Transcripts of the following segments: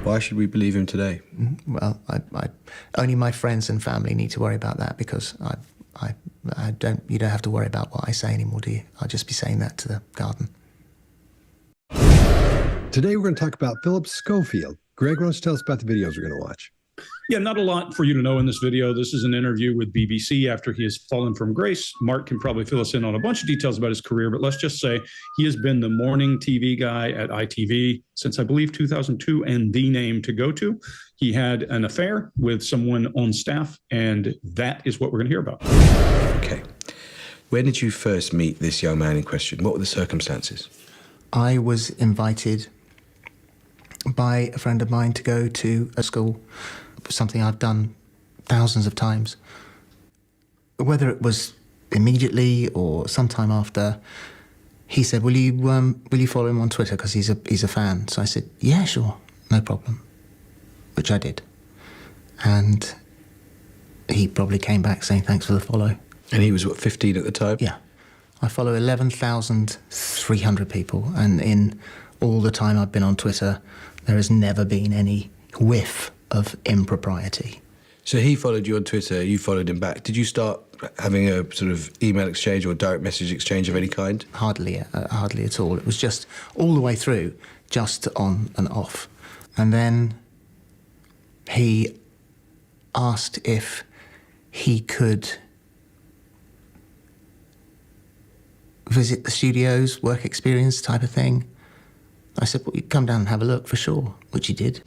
Why should we believe him today? Well, I only my friends and family need to worry about that, because I don't. You don't have to worry about what I say anymore, do you? I'll just be saying that to the garden. Today we're going to talk about Philip Schofield. Greg, why don't you tell us about the videos we're going to watch? Yeah, not a lot for you to know in this video. This is an interview with BBC after he has fallen from grace. Mark can probably fill us in on a bunch of details about his career, but let's just say he has been the morning TV guy at ITV since, I believe, 2002, and the name to go to. He had an affair with someone on staff, and that is what we're going to hear about. Okay. When did you first meet this young man in question? What were the circumstances? I was invited by a friend of mine to go to a school, something I've done thousands of times. Whether it was immediately or sometime after, he said, will you follow him on Twitter, because he's a fan? So I said, yeah, sure, no problem, which I did. And he probably came back saying thanks for the follow. And he was, what, 15 at the time? Yeah. I follow 11,300 people, and in all the time I've been on Twitter, there has never been any whiff of impropriety. So he followed you on Twitter, you followed him back. Did you start having a sort of email exchange or direct message exchange of any kind? Hardly at all. It was just all the way through, just on and off. And then he asked if he could visit the studios, work experience type of thing. I said, well, you come down and have a look for sure, which he did.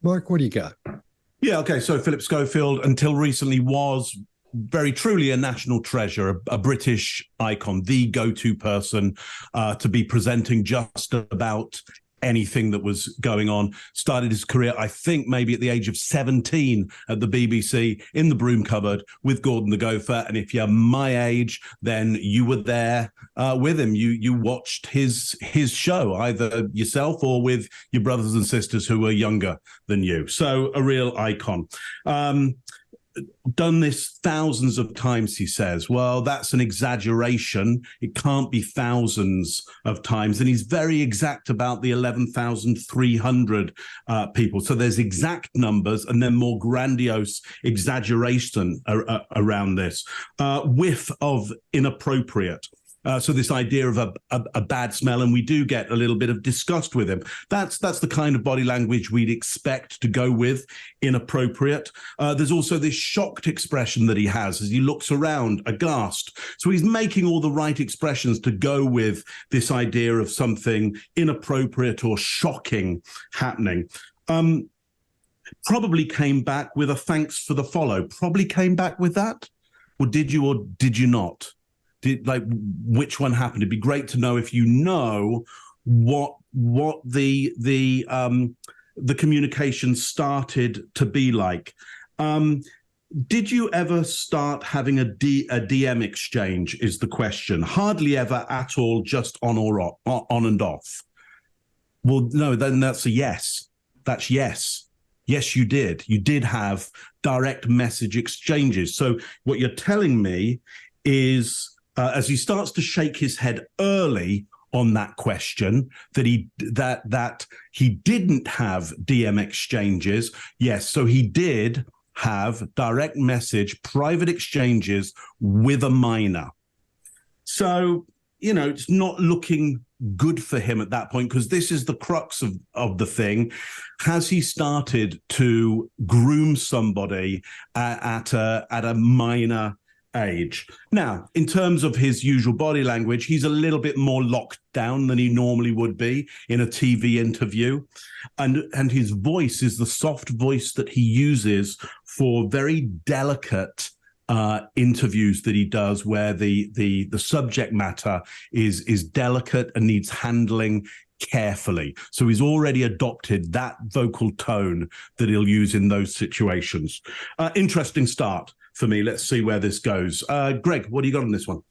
Mark, what do you got? Yeah, okay, so Philip Schofield, until recently, was very truly a national treasure, a British icon, the go-to person to be presenting just about anything that was going on. Started his career, I think, maybe at the age of 17 at the BBC in the broom cupboard with Gordon the Gopher. And if you're my age, then you were there with him. You watched his show, either yourself or with your brothers and sisters who were younger than you. So a real icon. Done this thousands of times, he says. Well, that's an exaggeration. It can't be thousands of times. And he's very exact about the 11,300 people. So there's exact numbers and then more grandiose exaggeration around this. Whiff of inappropriate. So this idea of a bad smell, and we do get a little bit of disgust with him. That's the kind of body language we'd expect to go with inappropriate. There's also this shocked expression that he has as he looks around, aghast. So he's making all the right expressions to go with this idea of something inappropriate or shocking happening. Probably came back with a thanks for the follow. Probably came back with that. Or did you not? Which one happened? It'd be great to know if you know what the communication started to be like. Did you ever start having a DM exchange is the question. Hardly ever at all, just on and off. Well, no, then that's a yes. That's yes. Yes, you did. You did have direct message exchanges. So what you're telling me is, as he starts to shake his head early on that question, that he didn't have DM exchanges. Yes, so he did have direct message, private exchanges with a minor. So, it's not looking good for him at that point, because this is the crux of the thing. Has he started to groom somebody at a minor age? Now, in terms of his usual body language, he's a little bit more locked down than he normally would be in a TV interview. And his voice is the soft voice that he uses for very delicate interviews that he does, where the subject matter is delicate and needs handling carefully. So he's already adopted that vocal tone that he'll use in those situations. Interesting start for me. Let's see where this goes. Greg, what do you got on this one?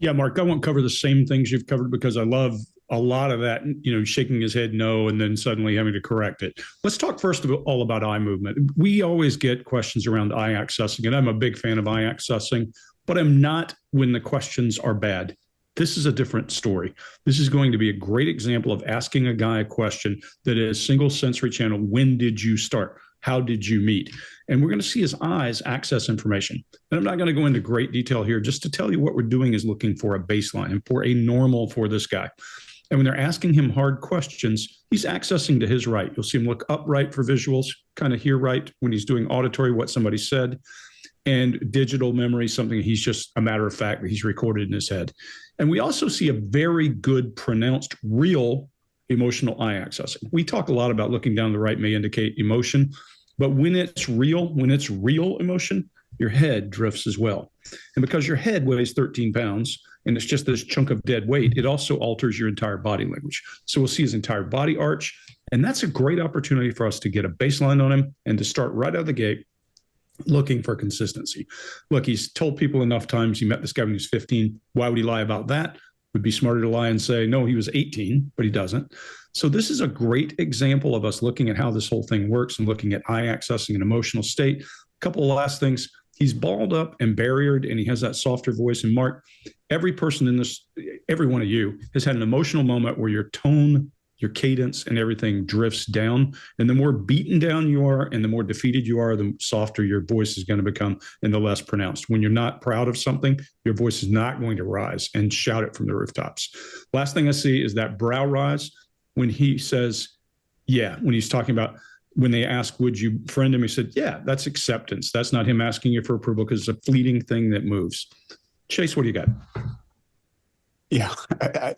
Yeah, Mark, I won't cover the same things you've covered, because I love a lot of that, shaking his head no and then suddenly having to correct it. Let's talk first of all about eye movement. We always get questions around eye accessing, and I'm a big fan of eye accessing, but I'm not when the questions are bad. This is a different story. This is going to be a great example of asking a guy a question that is single sensory channel. When did you start? How did you meet? And we're going to see his eyes access information. And I'm not going to go into great detail here. Just to tell you what we're doing is looking for a baseline and for a normal for this guy. And when they're asking him hard questions, he's accessing to his right. You'll see him look upright for visuals, kind of hear right when he's doing auditory, what somebody said, and digital memory, something he's just a matter of fact that he's recorded in his head. And we also see a very good pronounced real emotional eye accessing. We talk a lot about looking down the right may indicate emotion, but when it's real emotion, your head drifts as well. And because your head weighs 13 pounds and it's just this chunk of dead weight, it also alters your entire body language. So we'll see his entire body arch. And that's a great opportunity for us to get a baseline on him and to start right out of the gate looking for consistency. Look, he's told people enough times he met this guy when he was 15. Why would he lie about that? Would be smarter to lie and say, no, he was 18, but he doesn't. So this is a great example of us looking at how this whole thing works and looking at eye accessing an emotional state. A couple of last things. He's balled up and barriered, and he has that softer voice. And Mark, every person in this, every one of you has had an emotional moment where your tone, your cadence, and everything drifts down. And the more beaten down you are and the more defeated you are, the softer your voice is going to become and the less pronounced. When you're not proud of something, your voice is not going to rise and shout it from the rooftops. Last thing I see is that brow rise when he says, yeah, when he's talking about when they ask, would you friend him? He said, yeah, that's acceptance. That's not him asking you for approval because it's a fleeting thing that moves. Chase, what do you got? Yeah,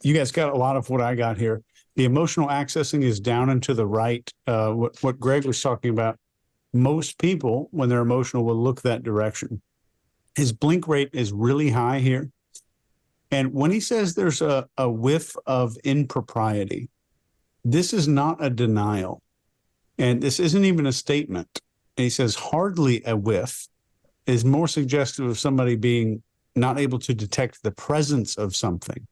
you guys got a lot of what I got here. The emotional accessing is down and to the right. What Greg was talking about, most people, when they're emotional, will look that direction. His blink rate is really high here. And when he says there's a whiff of impropriety, this is not a denial. And this isn't even a statement. And he says hardly a whiff is more suggestive of somebody being not able to detect the presence of something.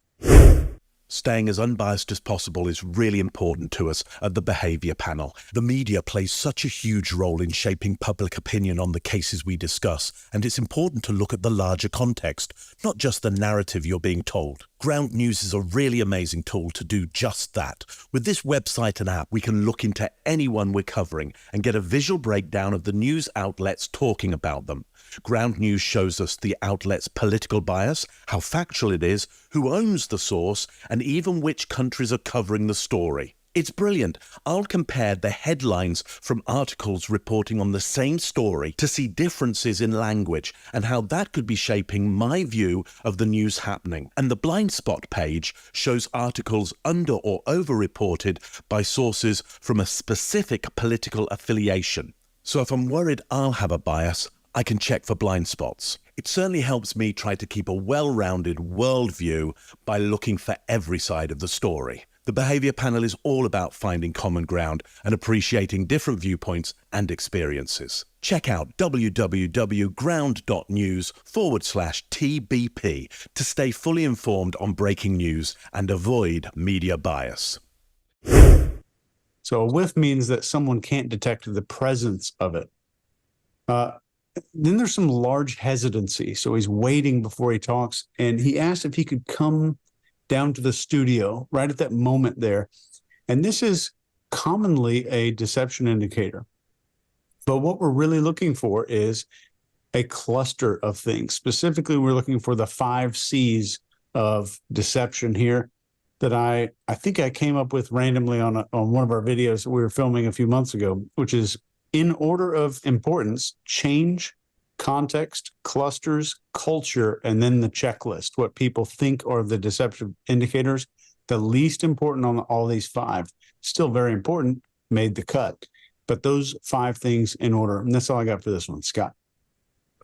Staying as unbiased as possible is really important to us at the Behaviour Panel. The media plays such a huge role in shaping public opinion on the cases we discuss, and it's important to look at the larger context, not just the narrative you're being told. Ground News is a really amazing tool to do just that. With this website and app, we can look into anyone we're covering and get a visual breakdown of the news outlets talking about them. Ground News shows us the outlet's political bias, how factual it is, who owns the source, and even which countries are covering the story. It's brilliant. I'll compare the headlines from articles reporting on the same story to see differences in language and how that could be shaping my view of the news happening. And the blind spot page shows articles under or over-reported by sources from a specific political affiliation. So if I'm worried I'll have a bias, I can check for blind spots. It certainly helps me try to keep a well-rounded worldview by looking for every side of the story. The Behaviour Panel is all about finding common ground and appreciating different viewpoints and experiences. Check out www.ground.news/TBP to stay fully informed on breaking news and avoid media bias. So a whiff means that someone can't detect the presence of it. Then there's some large hesitancy. So he's waiting before he talks. And he asked if he could come down to the studio right at that moment there. And this is commonly a deception indicator. But what we're really looking for is a cluster of things. Specifically, we're looking for the 5 C's of deception here that I think I came up with randomly on one of our videos that we were filming a few months ago, which is in order of importance: change, context, clusters, culture, and then the checklist, what people think are the deceptive indicators. The least important on all these 5, still very important, made the cut. But those 5 things in order. And that's all I got for this one. Scott.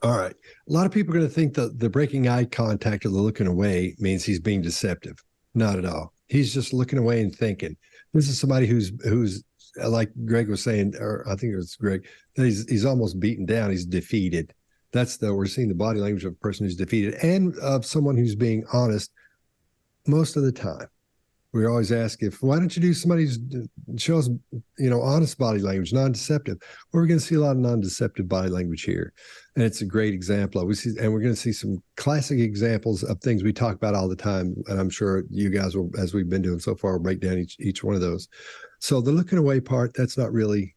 All right. A lot of people are going to think that the breaking eye contact or the looking away means he's being deceptive. Not at all. He's just looking away and thinking. This is somebody who's like Greg was saying, or I think it was Greg, he's almost beaten down. He's defeated. We're seeing the body language of a person who's defeated and of someone who's being honest most of the time. We always ask why don't you do somebody's show us, honest body language, non-deceptive. Well, we're going to see a lot of non-deceptive body language here, and it's a great example. And we're going to see some classic examples of things we talk about all the time. And I'm sure you guys will, as we've been doing so far, will break down each one of those. So the looking away part, that's not really.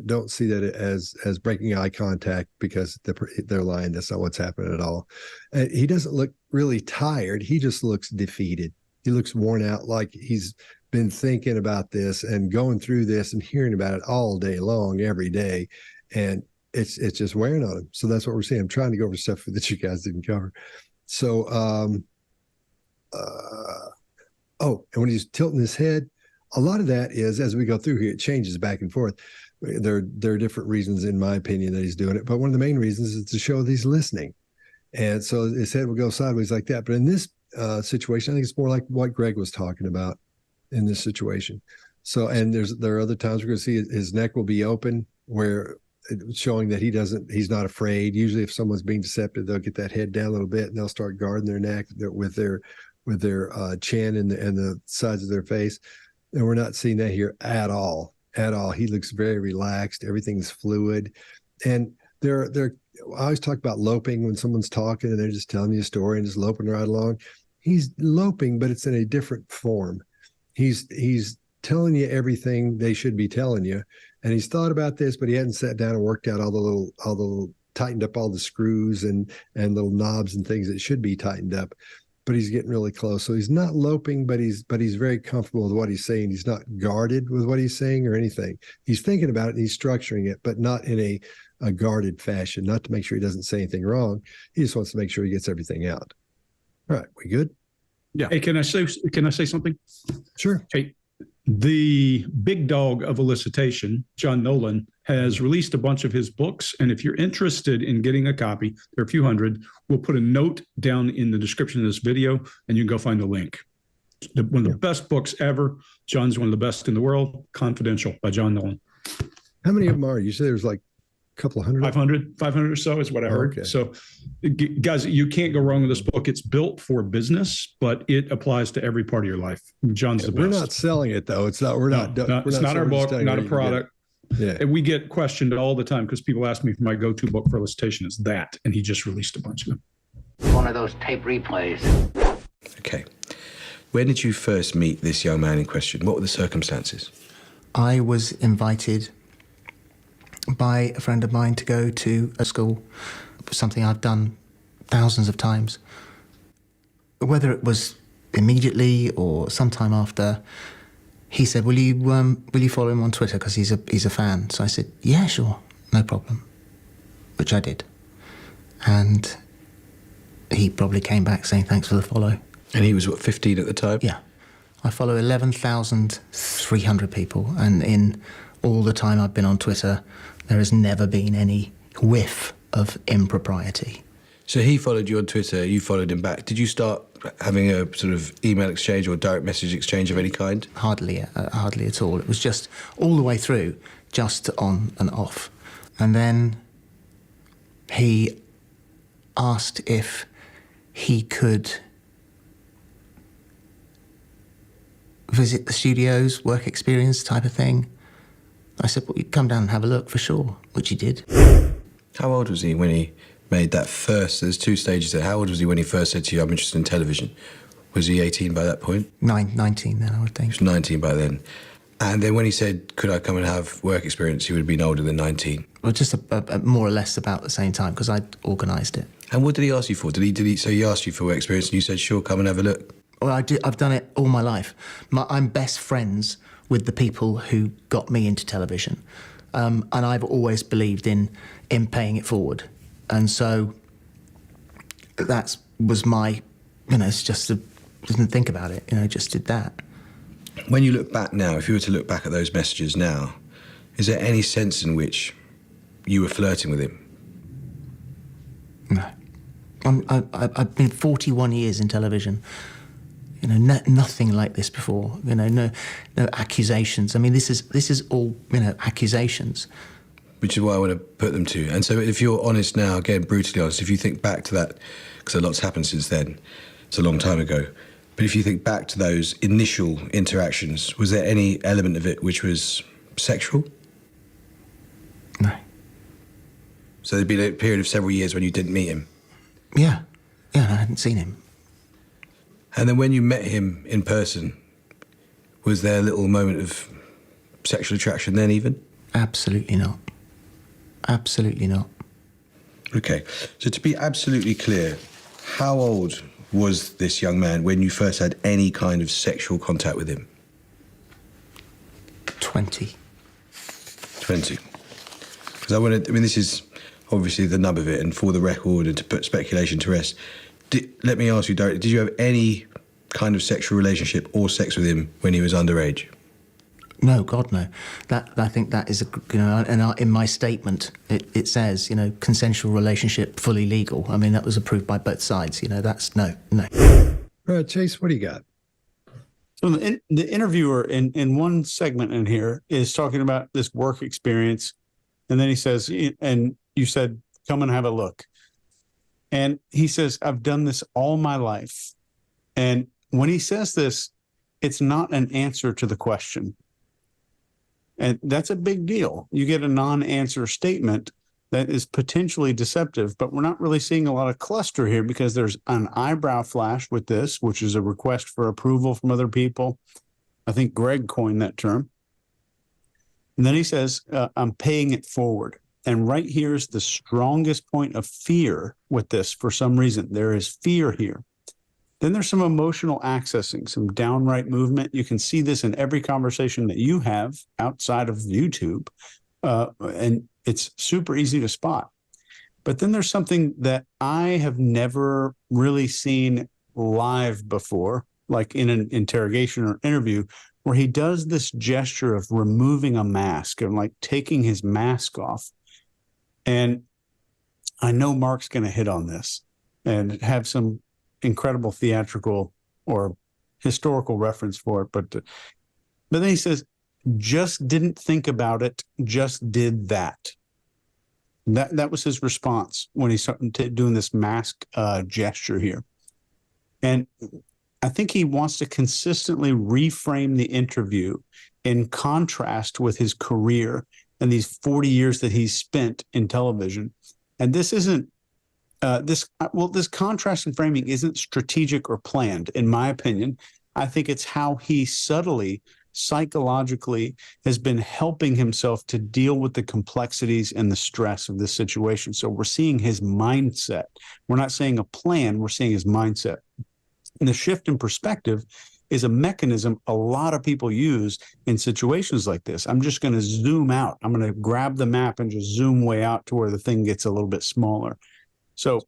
Don't see that as breaking eye contact because they're lying. That's not what's happening at all. He doesn't look really tired. He just looks defeated. He looks worn out, like he's been thinking about this and going through this and hearing about it all day long, every day. And it's just wearing on him. So that's what we're seeing. I'm trying to go over stuff that you guys didn't cover. So, and when he's tilting his head, a lot of that is, as we go through here, it changes back and forth. There are different reasons, in my opinion, that he's doing it. But one of the main reasons is to show that he's listening. And so his head will go sideways like that. But in this situation, I think it's more like what Greg was talking about in this situation. So, and there are other times we're going to see his neck will be open, where showing that he's not afraid. Usually if someone's being deceptive, they'll get that head down a little bit and they'll start guarding their neck with their chin and the sides of their face. And we're not seeing that here at all. He looks very relaxed. Everything's fluid. And I always talk about loping when someone's talking and they're just telling you a story and just loping right along. He's loping, but it's in a different form. He's telling you everything they should be telling you. And he's thought about this, but he hadn't sat down and worked out all the little tightened up all the screws and little knobs and things that should be tightened up. But he's getting really close. So he's not loping, but he's very comfortable with what he's saying. He's not guarded with what he's saying or anything. He's thinking about it and he's structuring it, but not in a guarded fashion, not to make sure he doesn't say anything wrong. He just wants to make sure he gets everything out. All right, we good? Yeah. Hey, can I say something? Sure. Hey, the big dog of elicitation, John Nolan, has released a bunch of his books. And if you're interested in getting a copy, there are a few hundred. We'll put a note down in the description of this video and you can go find the link. One of the best books ever. John's one of the best in the world. Confidential by John Nolan. How many of them are? You said there's like a couple of hundred? 500 or so is what I heard. Okay. So guys, you can't go wrong with this book. It's built for business, but it applies to every part of your life. John's the best. We're not selling it though. It's not, it's not our book, not a product. Yeah. And we get questioned all the time because people ask me if my go-to book for elicitation is that, and he just released a bunch of them. One of those tape replays. Okay. When did you first meet this young man in question? What were the circumstances? I was invited by a friend of mine to go to a school, something I've done thousands of times. Whether it was immediately or sometime after, he said, will you follow him on Twitter because he's a fan? So I said, yeah, sure, no problem, which I did. And he probably came back saying thanks for the follow. And he was, 15 at the time? Yeah. I follow 11,300 people, and in all the time I've been on Twitter, there has never been any whiff of impropriety. So he followed you on Twitter, you followed him back. Did you start having a sort of email exchange or direct message exchange of any kind? Hardly at all. It was just all the way through, just on and off. And then he asked if he could visit the studios, work experience type of thing. I said, well, you come down and have a look for sure, which he did. How old was he when he made that first, there's two stages there. How old was he when he first said to you, I'm interested in television? Was he 18 by that point? 19 then, I would think. He was 19 by then. And then when he said, could I come and have work experience, he would have been older than 19. Well, just more or less about the same time, because I'd organised it. And what did he ask you for? So he asked you for work experience and you said, sure, come and have a look? Well, I've done it all my life. I'm best friends with the people who got me into television. And I've always believed in paying it forward. And so that was my, it's just, didn't think about it, just did that. When you look back now, if you were to look back at those messages now, is there any sense in which you were flirting with him? No. I've been 41 years in television. Nothing like this before. No accusations. I mean, this is all, accusations. Which is why I want to put them to you. And so if you're honest now, again, brutally honest, if you think back to that, because a lot's happened since then, it's a long time ago, But if you think back to those initial interactions, was there any element of it which was sexual? No. So there'd been a period of several years when you didn't meet him. Yeah. Yeah, I hadn't seen him. And then when you met him in person, was there a little moment of sexual attraction then even? Absolutely not. Absolutely not. Okay. So to be absolutely clear, how old was this young man when you first had any kind of sexual contact with him? 20. 20. Because this is obviously the nub of it, and for the record and to put speculation to rest, let me ask you directly, did you have any kind of sexual relationship or sex with him when he was underage? No, God, no. I think that is, and in my statement, it says, consensual relationship, fully legal. I mean, that was approved by both sides. That's no. All right, Chase, what do you got? So the interviewer in one segment in here is talking about this work experience. And then he says, and you said, come and have a look. And he says, I've done this all my life. And when he says this, it's not an answer to the question. And that's a big deal. You get a non-answer statement that is potentially deceptive, but we're not really seeing a lot of cluster here because there's an eyebrow flash with this, which is a request for approval from other people. I think Greg coined that term. And then he says, I'm paying it forward. And right here is the strongest point of fear with this for some reason. There is fear here. Then there's some emotional accessing, some downright movement. You can see this in every conversation that you have outside of YouTube, and it's super easy to spot. But then there's something that I have never really seen live before, like in an interrogation or interview, where he does this gesture of removing a mask and like taking his mask off. And I know Mark's going to hit on this and have some incredible theatrical or historical reference for it, but then he says, just didn't think about it, just did that. That was his response when he started doing this mask gesture here. And I think he wants to consistently reframe the interview in contrast with his career and these 40 years that he's spent in television. And this isn't this contrast and framing isn't strategic or planned, in my opinion. I think it's how he subtly, psychologically has been helping himself to deal with the complexities and the stress of this situation. So we're seeing his mindset. We're not saying a plan, we're seeing his mindset. And the shift in perspective is a mechanism a lot of people use in situations like this. I'm just going to zoom out. I'm going to grab the map and just zoom way out to where the thing gets a little bit smaller. So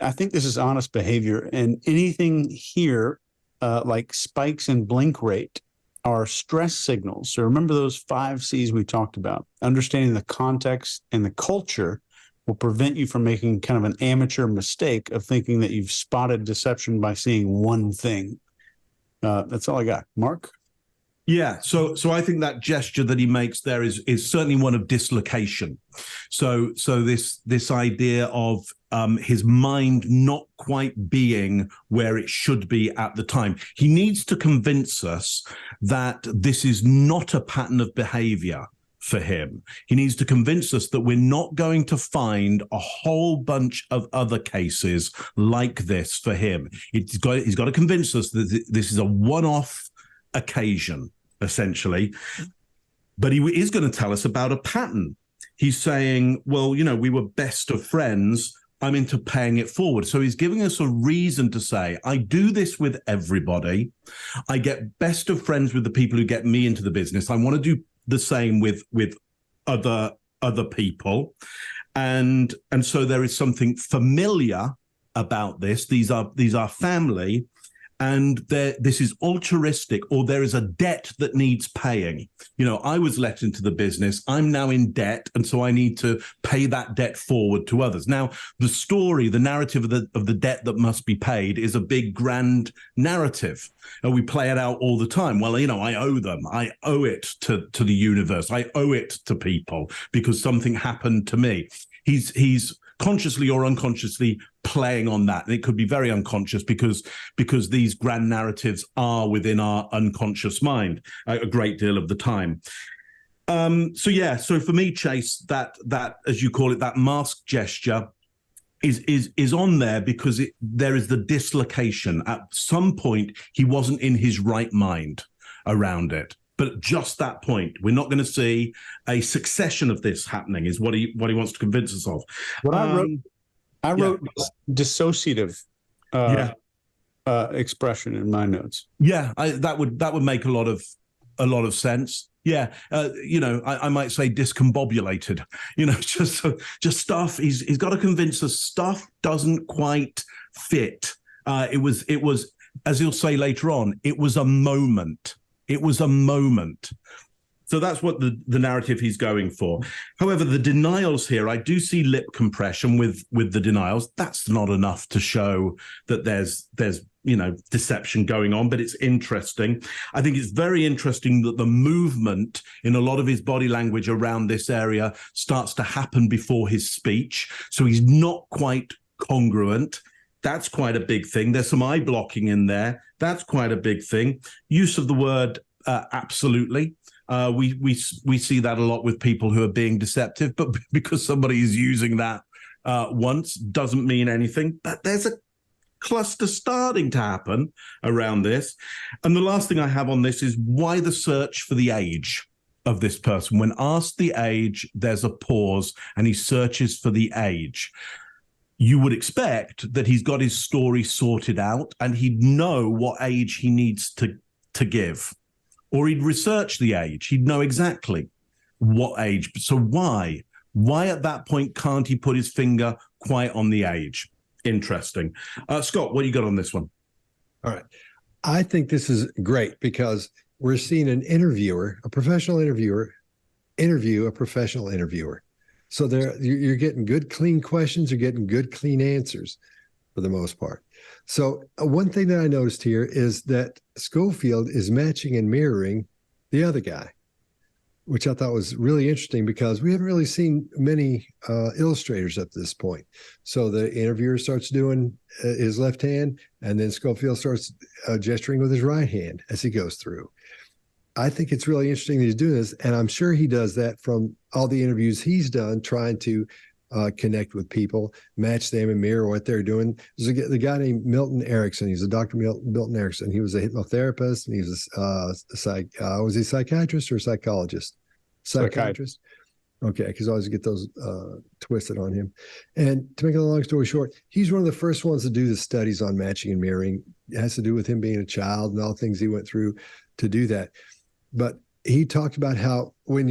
I think this is honest behavior, and anything here like spikes in blink rate are stress signals. So remember those 5 C's we talked about. Understanding the context and the culture will prevent you from making kind of an amateur mistake of thinking that you've spotted deception by seeing one thing. That's all I got. Mark? Yeah, so I think that gesture that he makes there is certainly one of dislocation. So this idea of his mind not quite being where it should be at the time. He needs to convince us that this is not a pattern of behavior for him. He needs to convince us that we're not going to find a whole bunch of other cases like this for him. He's got to convince us that this is a one-off occasion, essentially. But he is going to tell us about a pattern. He's saying, well, we were best of friends. I'm into paying it forward. So he's giving us a reason to say, I do this with everybody. I get best of friends with the people who get me into the business. I want to do the same with other people. And so there is something familiar about this. These are family. And this is altruistic, or there is a debt that needs paying. I was let into the business. I'm now in debt, and so I need to pay that debt forward to others. Now, the story, the narrative of the debt that must be paid is a big, grand narrative. And we play it out all the time. Well, I owe them. I owe it to the universe. I owe it to people because something happened to me. He's consciously or unconsciously playing on that. And it could be very unconscious because these grand narratives are within our unconscious mind a great deal of the time. So for me, Chase, that as you call it, that mask gesture is on there because there is the dislocation. At some point, he wasn't in his right mind around it. But at just that point, we're not going to see a succession of this happening, is what he wants to convince us of. What I wrote dissociative expression in my notes. Yeah, that would make a lot of sense. Yeah, I might say discombobulated. Just stuff. He's got to convince us stuff doesn't quite fit. It was, as he'll say later on, it was a moment. It was a moment. So that's what the narrative he's going for. However, the denials here, I do see lip compression with the denials. That's not enough to show that there's deception going on, but it's interesting. I think it's very interesting that the movement in a lot of his body language around this area starts to happen before his speech. So he's not quite congruent. That's quite a big thing. There's some eye blocking in there. That's quite a big thing. Use of the word absolutely. We see that a lot with people who are being deceptive, but because somebody is using that once doesn't mean anything. But there's a cluster starting to happen around this. And the last thing I have on this is why the search for the age of this person. When asked the age, there's a pause and he searches for the age. You would expect that he's got his story sorted out and he'd know what age he needs to give. Or he'd research the age. He'd know exactly what age. So why? Why at that point can't he put his finger quite on the age? Interesting. Scott, what do you got on this one? All right. I think this is great because we're seeing an interviewer, a professional interviewer, interview a professional interviewer. So you're getting good, clean questions. You're getting good, clean answers for the most part. So one thing that I noticed here is that Schofield is matching and mirroring the other guy, which I thought was really interesting because we haven't really seen many illustrators at this point. So the interviewer starts doing his left hand, and then Schofield starts gesturing with his right hand as he goes through. I think it's really interesting that he's doing this, and I'm sure he does that from all the interviews he's done, trying to connect with people, match them, and mirror what they're doing. There's the guy named Milton Erickson. He's a Dr. Milton Erickson. He was a hypnotherapist, and he was was he a psychiatrist or a psychologist? Psychiatrist. Okay, because I always get those twisted on him. And to make a long story short, he's one of the first ones to do the studies on matching and mirroring. It has to do with him being a child and all the things he went through to do that. But he talked about how what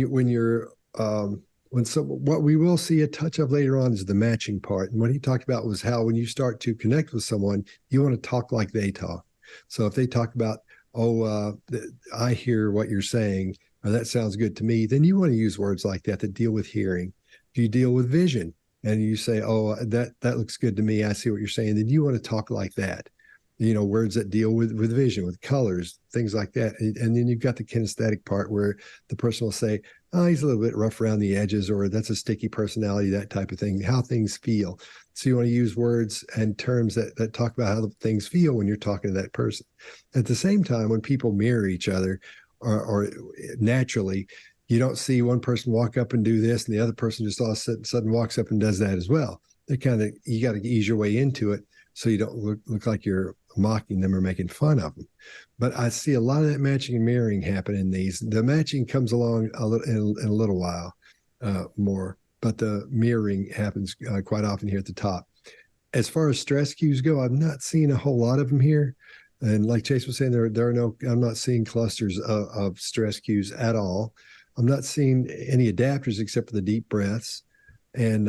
we will see a touch of later on is the matching part. And what he talked about was how when you start to connect with someone, you want to talk like they talk. So if they talk about, I hear what you're saying, or that sounds good to me, then you want to use words like that deal with hearing. If you deal with vision and you say, that looks good to me, I see what you're saying, then you want to talk like that. Words that deal with vision, with colors, things like that. And then you've got the kinesthetic part where the person will say, he's a little bit rough around the edges, or that's a sticky personality, that type of thing, how things feel. So you want to use words and terms that talk about how things feel when you're talking to that person. At the same time, when people mirror each other, or naturally, you don't see one person walk up and do this and the other person just all of a sudden walks up and does that as well. You got to ease your way into it so you don't look like you're mocking them or making fun of them. But I see a lot of that matching and mirroring happen in these. The matching comes along in a little while more, but the mirroring happens quite often here at the top. As far as stress cues go, I'm not seeing a whole lot of them here. And like Chase was saying, I'm not seeing clusters of stress cues at all. I'm not seeing any adapters except for the deep breaths. And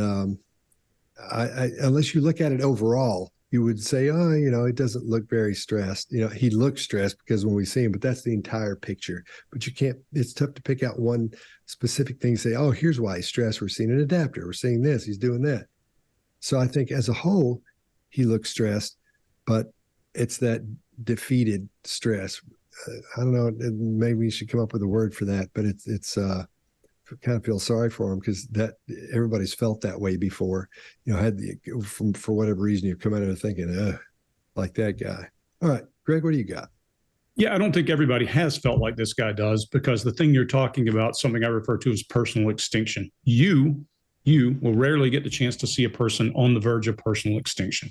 unless you look at it overall, you would say, it doesn't look very stressed. He looks stressed because when we see him, but that's the entire picture. But it's tough to pick out one specific thing, say, here's why he's stressed. We're seeing an adapter. We're seeing this. He's doing that. So I think as a whole, he looks stressed, but it's that defeated stress. I don't know. Maybe we should come up with a word for that, but it's kind of feel sorry for him because that everybody's felt that way before. For whatever reason, you've come out of it thinking, like that guy. All right, Greg, what do you got? Yeah, I don't think everybody has felt like this guy does, because the thing you're talking about, something I refer to as personal extinction. You will rarely get the chance to see a person on the verge of personal extinction.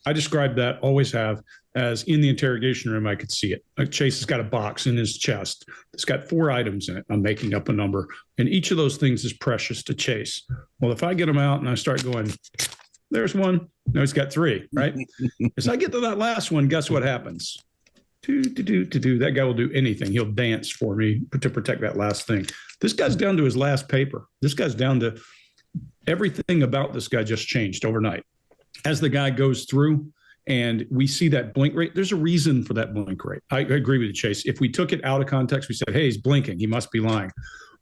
I describe that, always have, as in the interrogation room, I could see it. Like Chase has got a box in his chest. It's got 4 items in it. I'm making up a number. And each of those things is precious to Chase. Well, if I get them out and I start going, there's one. No, he's got 3, right? As I get to that last one, guess what happens? That guy will do anything. He'll dance for me to protect that last thing. This guy's down to his last paper. This guy's down to everything about this guy just changed overnight. As the guy goes through and we see that blink rate, there's a reason for that blink rate. I agree with you, Chase. If we took it out of context, we said, hey, he's blinking, he must be lying.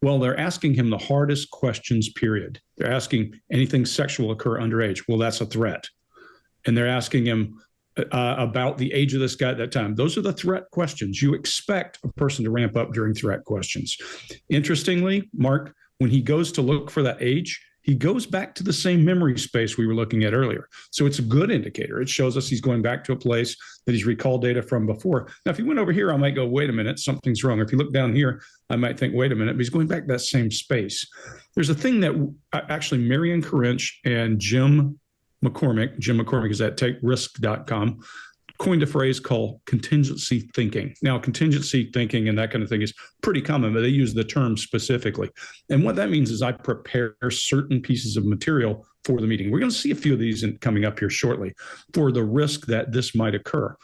Well, they're asking him the hardest questions, period. They're asking, anything sexual occur underage? Well, that's a threat. And they're asking him about the age of this guy at that time. Those are the threat questions. You expect a person to ramp up during threat questions. Interestingly, Mark, when he goes to look for that age, he goes back to the same memory space we were looking at earlier. So it's a good indicator. It shows us he's going back to a place that he's recalled data from before. Now, if he went over here, I might go, wait a minute, something's wrong. If you look down here, I might think, wait a minute, but he's going back to that same space. There's a thing that actually Marion Corinch and Jim McCormick is at takerisk.com, coined a phrase called contingency thinking. Now, contingency thinking and that kind of thing is pretty common, but they use the term specifically. And what that means is I prepare certain pieces of material for the meeting. We're going to see a few of these coming up here shortly for the risk that this might occur.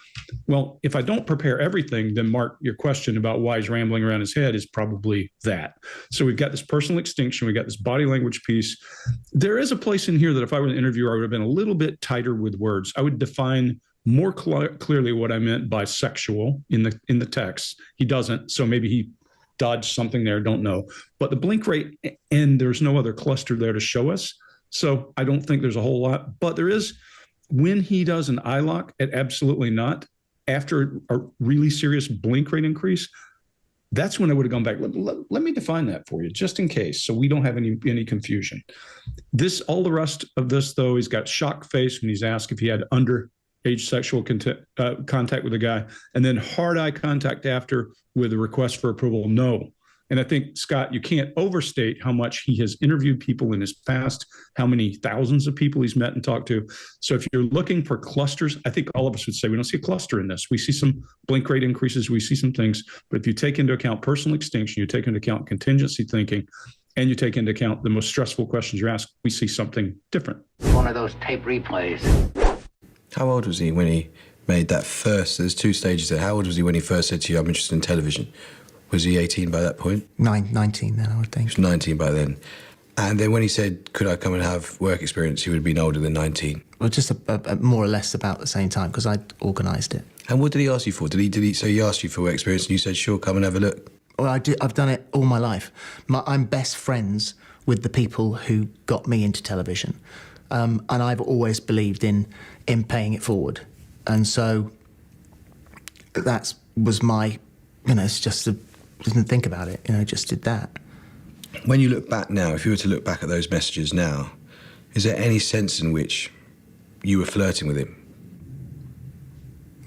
Well, if I don't prepare everything, then Mark, your question about why he's rambling around his head is probably that. So we've got this personal extinction. We've got this body language piece. There is a place in here that if I were an interviewer, I would have been a little bit tighter with words. I would define more clearly what I meant by sexual in the text. He doesn't, so maybe he dodged something there, don't know. But the blink rate, and there's no other cluster there to show us, so I don't think there's a whole lot. But there is, when he does an eye lock at absolutely not, after a really serious blink rate increase, that's when I would have gone back. Let me define that for you, just in case, so we don't have any confusion. All the rest of this, though, he's got shock face when he's asked if he had underage sexual contact with a guy, and then hard eye contact after with a request for approval, no. And I think, Scott, you can't overstate how much he has interviewed people in his past, how many thousands of people he's met and talked to. So if you're looking for clusters, I think all of us would say we don't see a cluster in this. We see some blink rate increases, we see some things, but if you take into account personal extinction, you take into account contingency thinking, and you take into account the most stressful questions you're asked, we see something different. One of those tape replays. How old was he when he made that first? There's 2 stages there. How old was he when he first said to you, I'm interested in television? Was he 18 by that point? 19 then, I would think. He was 19 by then. And then when he said, could I come and have work experience, he would have been older than 19. Well, just more or less about the same time, because I'd organised it. And what did he ask you for? So he asked you for work experience and you said, sure, come and have a look? Well, I've done it all my life. I'm best friends with the people who got me into television. And I've always believed in paying it forward. And so that was my, it's just didn't think about it, just did that. When you look back now, if you were to look back at those messages now, is there any sense in which you were flirting with him?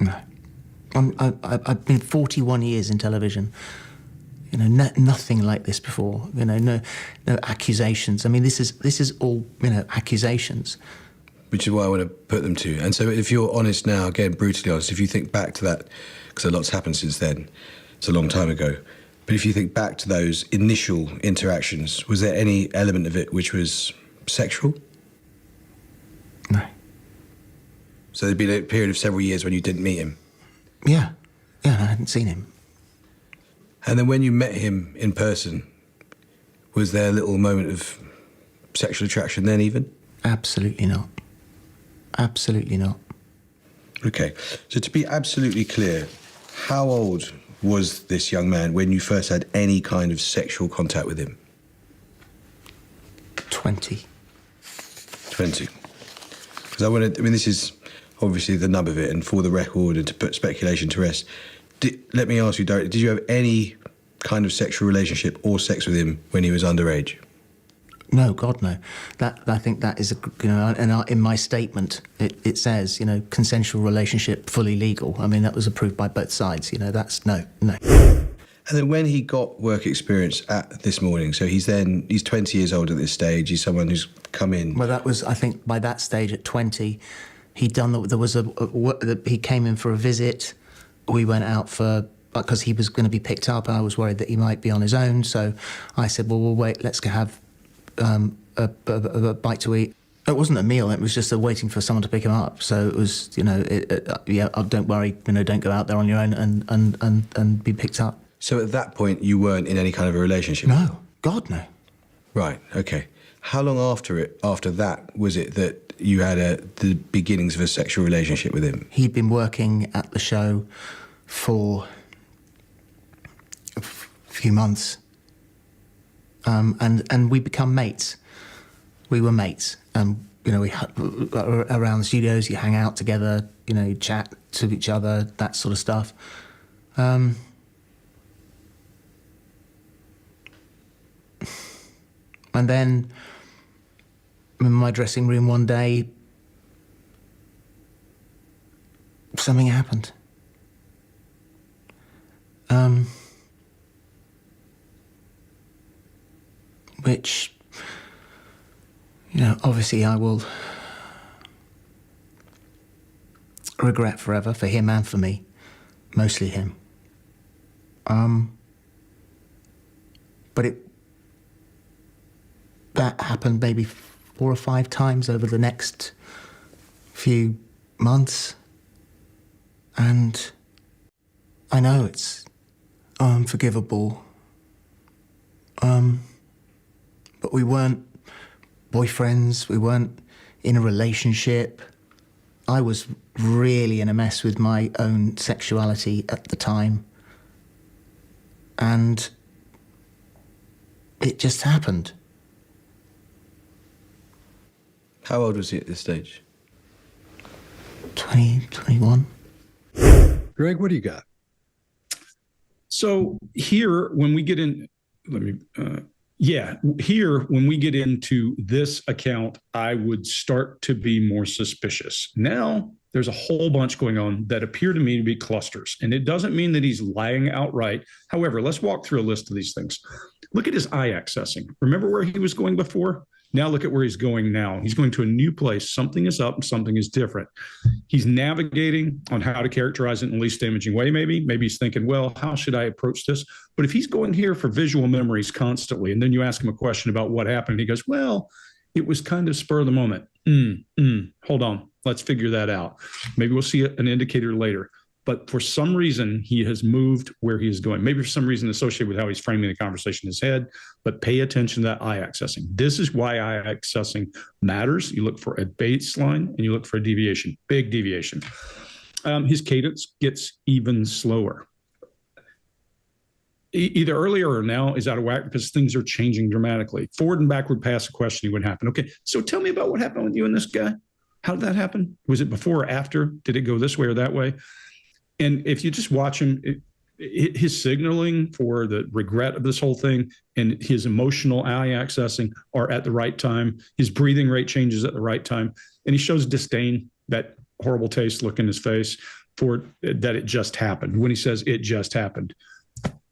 No. I've been 41 years in television. Nothing like this before. No accusations. I mean, this is all accusations. Which is why I want to put them to you. And so if you're honest now, again, brutally honest, if you think back to that, because a lot's happened since then, it's a long time ago, but if you think back to those initial interactions, was there any element of it which was sexual? No. So there'd been a period of several years when you didn't meet him? Yeah, I hadn't seen him. And then when you met him in person, was there a little moment of sexual attraction then even? Absolutely not. Absolutely not. Okay, so to be absolutely clear, how old was this young man when you first had any kind of sexual contact with him? 20. 20. Because this is obviously the nub of it, and for the record and to put speculation to rest, let me ask you directly, did you have any kind of sexual relationship or sex with him when he was underage? No, God, no. That I think that is and in my statement it says, consensual relationship, fully legal. I mean, that was approved by both sides. That's no. And then when he got work experience at This Morning, so he's 20 years old at this stage. He's someone who's come in. Well, that was, I think, by that stage at 20, he'd done. There was he came in for a visit. We went out because he was going to be picked up, and I was worried that he might be on his own. So I said, well, we'll wait. Let's go have a bite to eat. It wasn't a meal. It was just waiting for someone to pick him up. So it was, don't worry, don't go out there on your own and be picked up. So at that point, you weren't in any kind of a relationship? No, God, no. Right, okay. How long after that was it that you had the beginnings of a sexual relationship with him? He'd been working at the show for a few months, and we become mates. We were mates, and we around the studios, you hang out together, you chat to each other, that sort of stuff. And then in my dressing room one day, something happened. Which, obviously I will regret forever, for him and for me, mostly him. But that happened maybe 4 or 5 times over the next few months. And I know it's unforgivable. But we weren't boyfriends, we weren't in a relationship. I was really in a mess with my own sexuality at the time. And it just happened. How old was he at this stage? 20, 21. Greg, what do you got? So here, when we get in, when we get into this account, I would start to be more suspicious. Now, there's a whole bunch going on that appear to me to be clusters, and it doesn't mean that he's lying outright. However, let's walk through a list of these things. Look at his eye accessing. Remember where he was going before? Now look at where he's going now. He's going to a new place. Something is up and something is different. He's navigating on how to characterize it in the least damaging way, maybe. Maybe he's thinking, well, how should I approach this? But if he's going here for visual memories constantly, and then you ask him a question about what happened, he goes, well, it was kind of spur of the moment. Hold on. Let's figure that out. Maybe we'll see an indicator later. But for some reason, he has moved where he is going. Maybe for some reason associated with how he's framing the conversation in his head, but pay attention to that eye accessing. This is why eye accessing matters. You look for a baseline and you look for a deviation, big deviation. His cadence gets even slower. Either earlier or now is out of whack because things are changing dramatically. Forward and backward past the questioning would happen. Okay, so tell me about what happened with you and this guy. How did that happen? Was it before or after? Did it go this way or that way? And if you just watch him, his signaling for the regret of this whole thing and his emotional eye accessing are at the right time. His breathing rate changes at the right time. And he shows disdain, that horrible taste look in his face for that it just happened. When he says it just happened,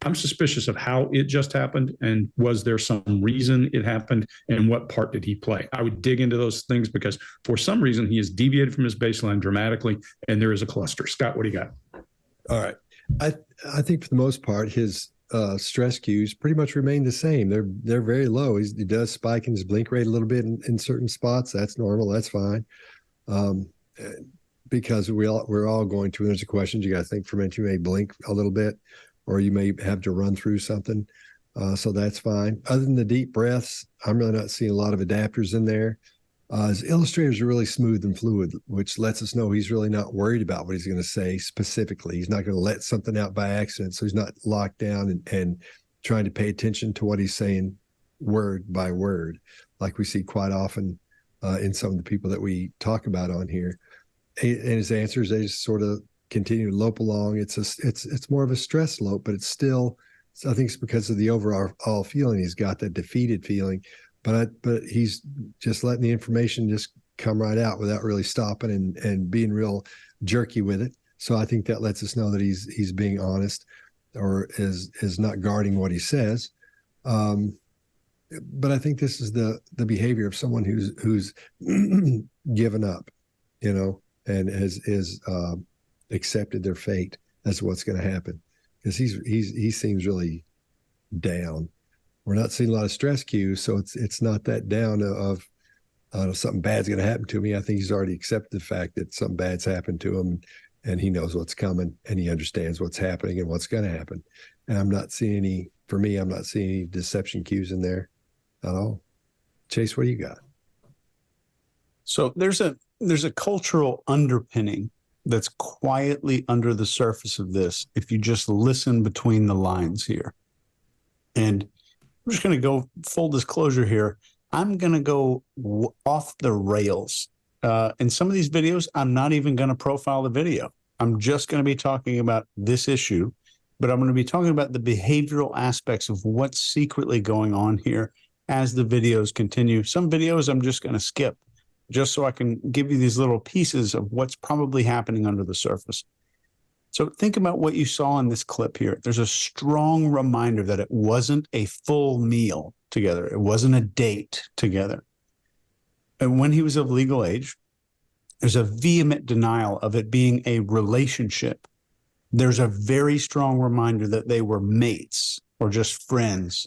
I'm suspicious of how it just happened and was there some reason it happened and what part did he play? I would dig into those things because for some reason he has deviated from his baseline dramatically and there is a cluster. Scott, what do you got? All right. I think for the most part, his stress cues pretty much remain the same. They're very low. He does spike in his blink rate a little bit in certain spots. That's normal. That's fine. Because we're all going to answer questions. You got to think for a minute. You may blink a little bit, or you may have to run through something. So that's fine. Other than the deep breaths, I'm really not seeing a lot of adapters in there. His illustrators are really smooth and fluid, which lets us know he's really not worried about what he's going to say specifically. He's not going to let something out by accident. So he's not locked down and trying to pay attention to what he's saying word by word, like we see quite often in some of the people that we talk about on here. And his answers, they just sort of continue to lope along. It's more of a stress lope, but it's still So I think it's because of the overall feeling he's got, that defeated feeling. But he's just letting the information just come right out without really stopping and being real jerky with it. So I think that lets us know that he's being honest, or is not guarding what he says. But I think this is the behavior of someone who's given up, and is accepted their fate as what's going to happen, because he seems really down. We're not seeing a lot of stress cues, so it's not that down of something bad's going to happen to me. I think he's already accepted the fact that something bad's happened to him, and he knows what's coming, and he understands what's happening and what's going to happen. And I'm not seeing any deception cues in there at all. Chase, what do you got? So there's a cultural underpinning that's quietly under the surface of this, if you just listen between the lines here. And I'm just going to go full disclosure here. I'm going to go off the rails. In some of these videos, I'm not even going to profile the video. I'm just going to be talking about this issue, but I'm going to be talking about the behavioral aspects of what's secretly going on here as the videos continue. Some videos I'm just going to skip, just so I can give you these little pieces of what's probably happening under the surface. So think about what you saw in this clip here. There's a strong reminder that it wasn't a full meal together. It wasn't a date together. And when he was of legal age, there's a vehement denial of it being a relationship. There's a very strong reminder that they were mates or just friends.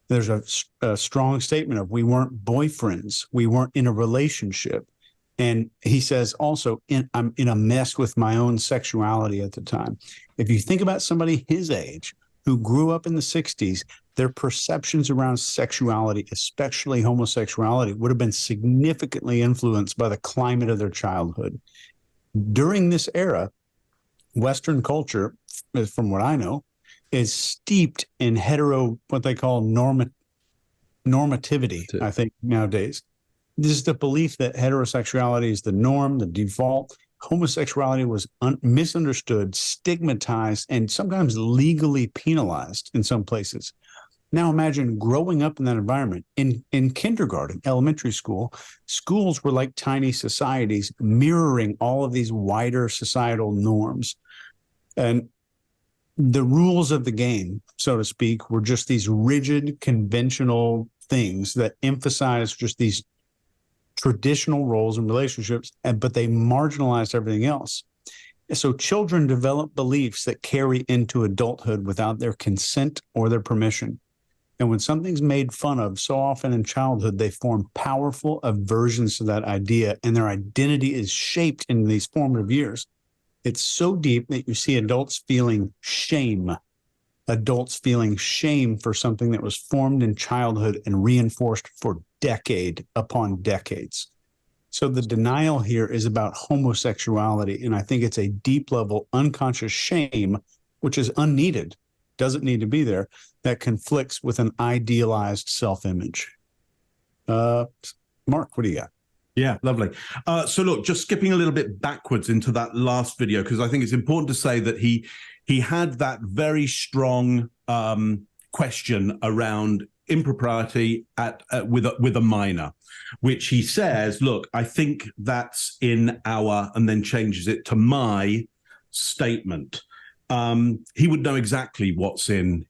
There's a strong statement of, we weren't boyfriends. We weren't in a relationship. And he says also, I'm in a mess with my own sexuality at the time. If you think about somebody his age who grew up in the 60s, their perceptions around sexuality, especially homosexuality, would have been significantly influenced by the climate of their childhood. During this era, Western culture, from what I know, is steeped in what they call normativity, I think, nowadays. This is the belief that heterosexuality is the norm, the default. Homosexuality was misunderstood, stigmatized, and sometimes legally penalized in some places. Now imagine growing up in that environment. In kindergarten, elementary school, schools were like tiny societies mirroring all of these wider societal norms. And the rules of the game, so to speak, were just these rigid, conventional things that emphasize just these traditional roles and relationships, but they marginalized everything else. So children develop beliefs that carry into adulthood without their consent or their permission. And when something's made fun of, so often in childhood, they form powerful aversions to that idea, and their identity is shaped in these formative years. It's so deep that you see adults feeling shame for something that was formed in childhood and reinforced for decade upon decades. So the denial here is about homosexuality, and I think it's a deep level unconscious shame, which is unneeded, doesn't need to be there, that conflicts with an idealized self-image. Mark, what do you got? Yeah, lovely. So look, just skipping a little bit backwards into that last video, because I think it's important to say that he had that very strong question around impropriety with a minor, which he says, look, I think that's in our, and then changes it to my statement. He would know exactly what's in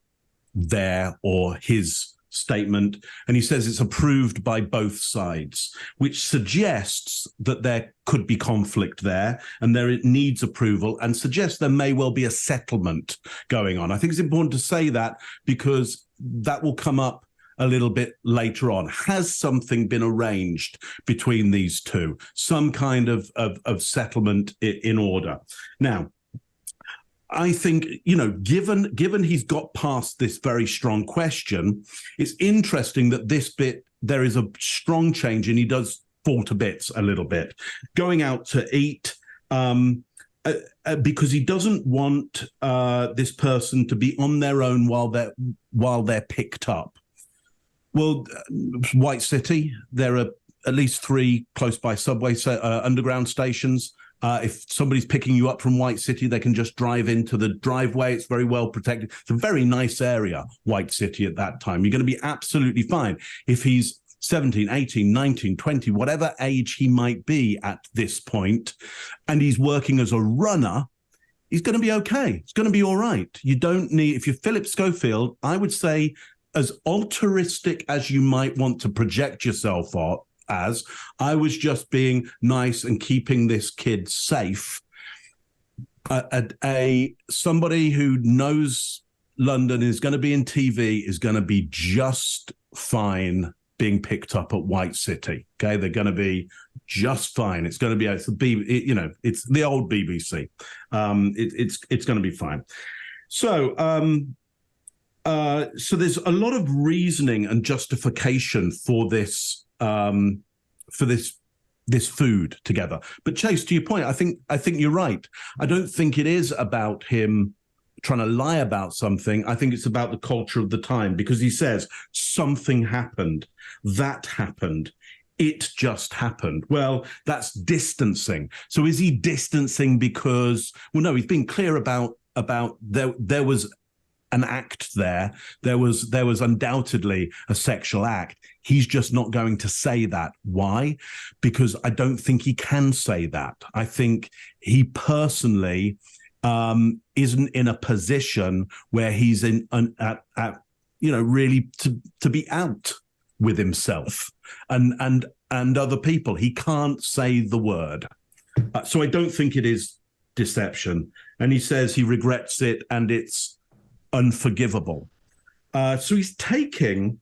there or his statement, and he says it's approved by both sides, which suggests that there could be conflict there and it needs approval, and suggests there may well be a settlement going on. I think it's important to say that, because that will come up a little bit later on. Has something been arranged between these two? Some kind of settlement in order? Now, I think, given he's got past this very strong question, it's interesting that this bit, there is a strong change, and he does fall to bits a little bit. Going out to eat, because he doesn't want this person to be on their own while they're picked up. Well, White City, there are at least 3 close by subway underground stations. If somebody's picking you up from White City, they can just drive into the driveway. It's very well protected. It's a very nice area, White City, at that time. You're going to be absolutely fine. If he's 17, 18, 19, 20, whatever age he might be at this point, and he's working as a runner, he's going to be okay. It's going to be all right. You don't need, if you're Philip Schofield, I would say, as altruistic as you might want to project yourself as, I was just being nice and keeping this kid safe. Somebody who knows London, is going to be in TV, is going to be just fine being picked up at White City. Okay, they're going to be just fine. It's going to be, it's the old BBC. It's going to be fine. So there's a lot of reasoning and justification for this food together. But Chase, to your point, I think you're right. I don't think it is about him trying to lie about something. I think it's about the culture of the time, because he says something happened, that happened, it just happened. Well, that's distancing. So is he distancing because, well, no, he's been clear about there was an act there. There was undoubtedly a sexual act. He's just not going to say that. Why? Because I don't think he can say that. I think he personally isn't in a position where he's really to be out with himself and other people. He can't say the word. So I don't think it is deception. And he says he regrets it and it's unforgivable. So he's taking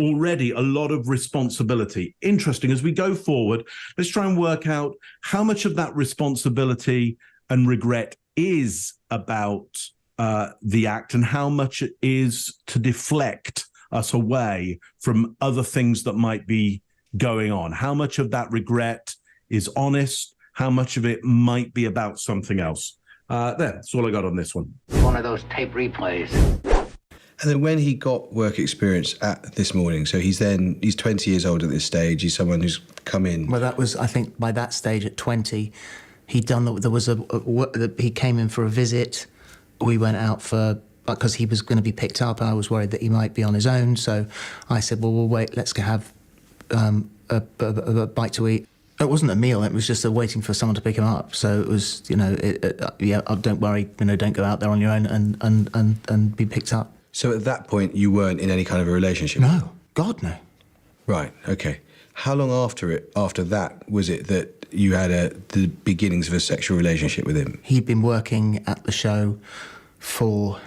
already a lot of responsibility. Interesting. As we go forward, let's try and work out how much of that responsibility and regret is about the act and how much it is to deflect us away from other things that might be going on. How much of that regret is honest? How much of it might be about something else? That's all I got on this one. One of those tape replays. And then when he got work experience at This Morning, so he's 20 years old at this stage. He's someone who's come in. Well, that was, I think, by that stage at 20, he came in for a visit. We went out because he was going to be picked up, and I was worried that he might be on his own. So I said, well, we'll wait, let's go have a bite to eat. It wasn't a meal, it was just waiting for someone to pick him up. So it was, don't worry, don't go out there on your own and be picked up. So at that point, you weren't in any kind of a relationship? No, God, no. Right, okay. How long after that was it that you had the beginnings of a sexual relationship with him? He'd been working at the show for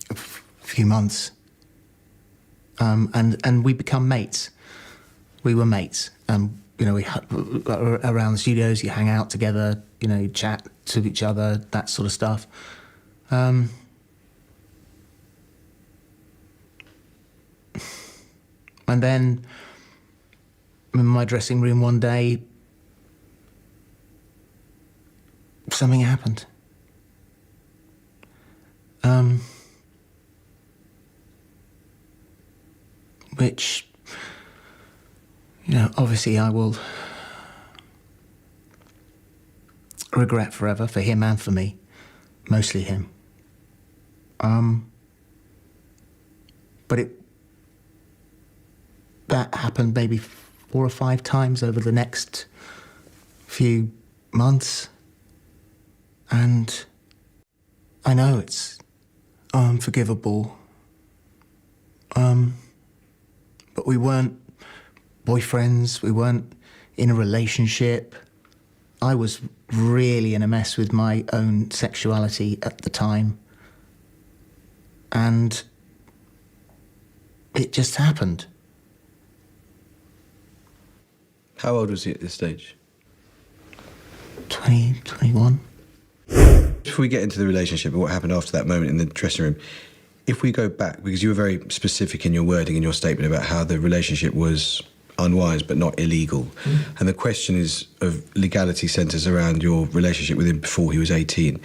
a few months, and we become mates. We were mates. We around the studios, you hang out together, you chat to each other, that sort of stuff. And then in my dressing room one day, something happened. Which, obviously I will regret forever, for him and for me, mostly him. But that happened maybe 4 or 5 times over the next few months. And I know it's unforgivable. But we weren't boyfriends, we weren't in a relationship. I was really in a mess with my own sexuality at the time. And it just happened. How old was he at this stage? 20, 21. Before we get into the relationship and what happened after that moment in the dressing room, if we go back, because you were very specific in your wording in your statement about how the relationship was unwise but not illegal, and the question of legality centres around your relationship with him before he was 18.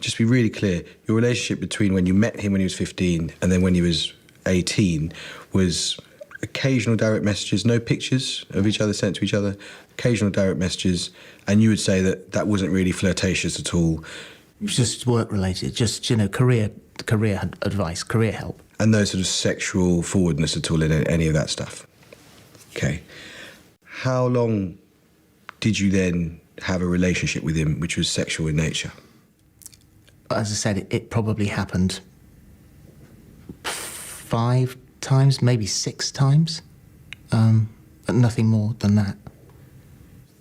Just be really clear, your relationship between when you met him when he was 15 and then when he was 18 was occasional direct messages, no pictures of each other sent to each other, occasional direct messages, and you would say that that wasn't really flirtatious at all. It was just work related, just, career advice, career help. And no sort of sexual forwardness at all in any of that stuff. Okay. How long did you then have a relationship with him which was sexual in nature? As I said, it probably happened 5 times, maybe 6 times, but nothing more than that.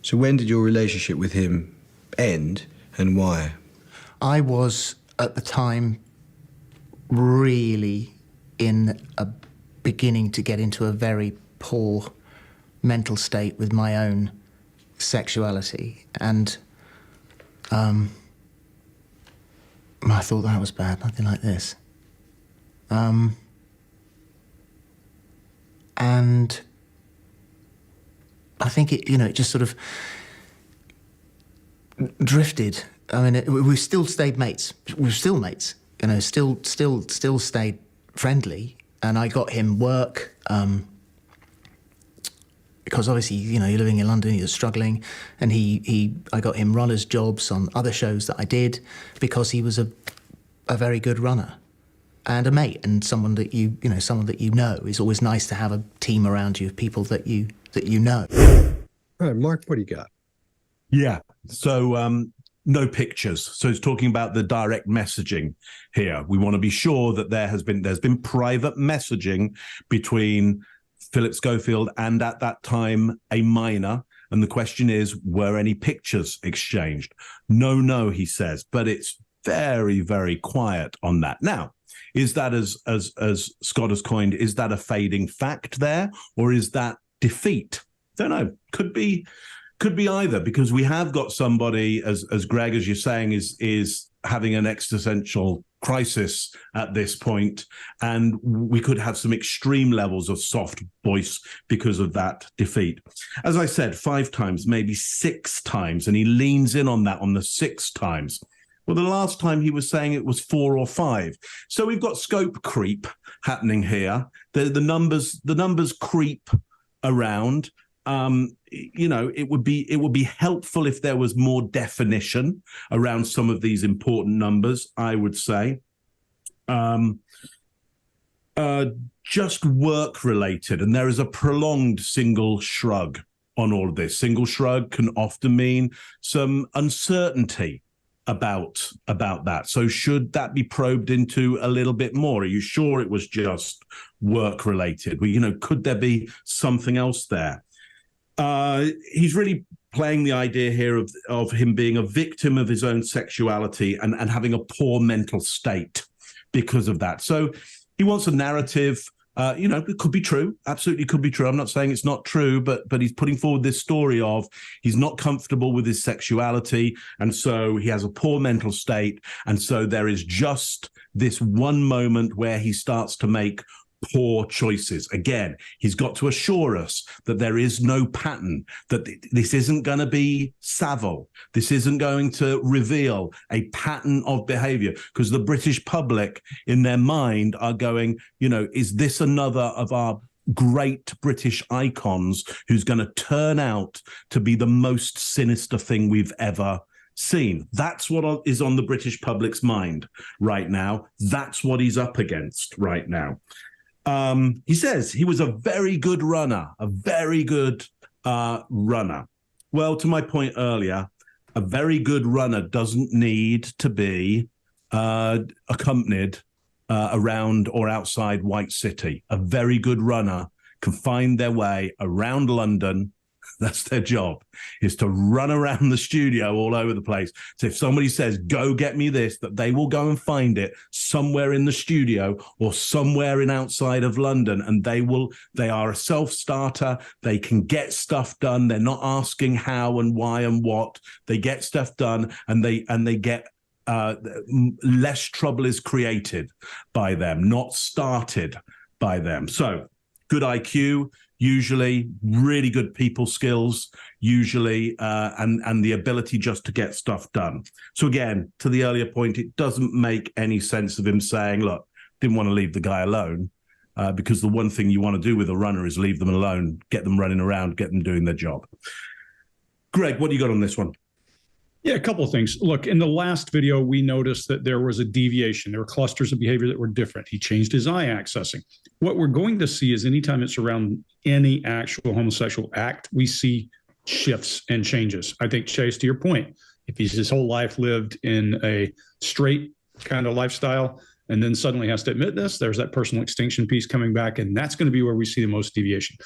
So when did your relationship with him end and why? I was, at the time, really beginning to get into a very poor mental state with my own sexuality, and I thought that was bad, nothing like this. And I think it just sort of drifted. I mean, we still stayed mates. We were still mates, still stayed friendly. And I got him work, because obviously, you're living in London, you're struggling. And I got him runners' jobs on other shows that I did because he was a very good runner and a mate and someone that you know. It's always nice to have a team around you of people that you know. All right, Mark, what do you got? Yeah. So no pictures. So it's talking about the direct messaging here. We want to be sure that there's been private messaging between Philip Schofield and, at that time, a minor. And the question is, were any pictures exchanged? No, he says, but it's very, very quiet on that. Now, is that, as Scott has coined, is that a fading fact there, or is that defeat? Don't know. Could be either, because we have got somebody, as Greg, as you're saying, is having an existential crisis at this point, and we could have some extreme levels of soft voice because of that defeat. As I said, 5 times, maybe 6 times, and he leans in on that on the 6 times. Well, the last time he was saying it was 4 or 5. So we've got scope creep happening here. The numbers creep around. It would be helpful if there was more definition around some of these important numbers, I would say. Just work related, and there is a prolonged single shrug on all of this. Single shrug can often mean some uncertainty about that. So should that be probed into a little bit more? Are you sure it was just work related? Well, could there be something else there? He's really playing the idea here of him being a victim of his own sexuality and having a poor mental state because of that. So he wants a narrative. It could be true. Absolutely could be true. I'm not saying it's not true, but he's putting forward this story of he's not comfortable with his sexuality, and so he has a poor mental state, and so there is just this one moment where he starts to make poor choices. Again, he's got to assure us that there is no pattern, that this isn't going to be Savile. This isn't going to reveal a pattern of behavior, because the British public in their mind are going, is this another of our great British icons who's going to turn out to be the most sinister thing we've ever seen? That's what is on the British public's mind right now. That's what he's up against right now. He says he was a very good runner, runner. Well, to my point earlier, a very good runner doesn't need to be accompanied around or outside White City. A very good runner can find their way around London. That's their job, is to run around the studio all over the place. So if somebody says, go get me this, that they will go and find it somewhere in the studio or somewhere in outside of London. And they are a self-starter. They can get stuff done. They're not asking how and why and what. They get stuff done, and they get less trouble is created by them, not started by them. So good IQ, usually really good people skills, usually, and the ability just to get stuff done. So again, to the earlier point, it doesn't make any sense of him saying, look, didn't want to leave the guy alone. because the one thing you want to do with a runner is leave them alone, get them running around, get them doing their job. Greg, what do you got on this one? Yeah, a couple of things. Look, in the last video, we noticed that there was a deviation. There were clusters of behavior that were different. He changed his eye accessing. What we're going to see is anytime it's around any actual homosexual act, we see shifts and changes. I think, Chase, to your point, if he's his whole life lived in a straight kind of lifestyle and then suddenly has to admit this, there's that personal extinction piece coming back, and that's going to be where we see the most deviation.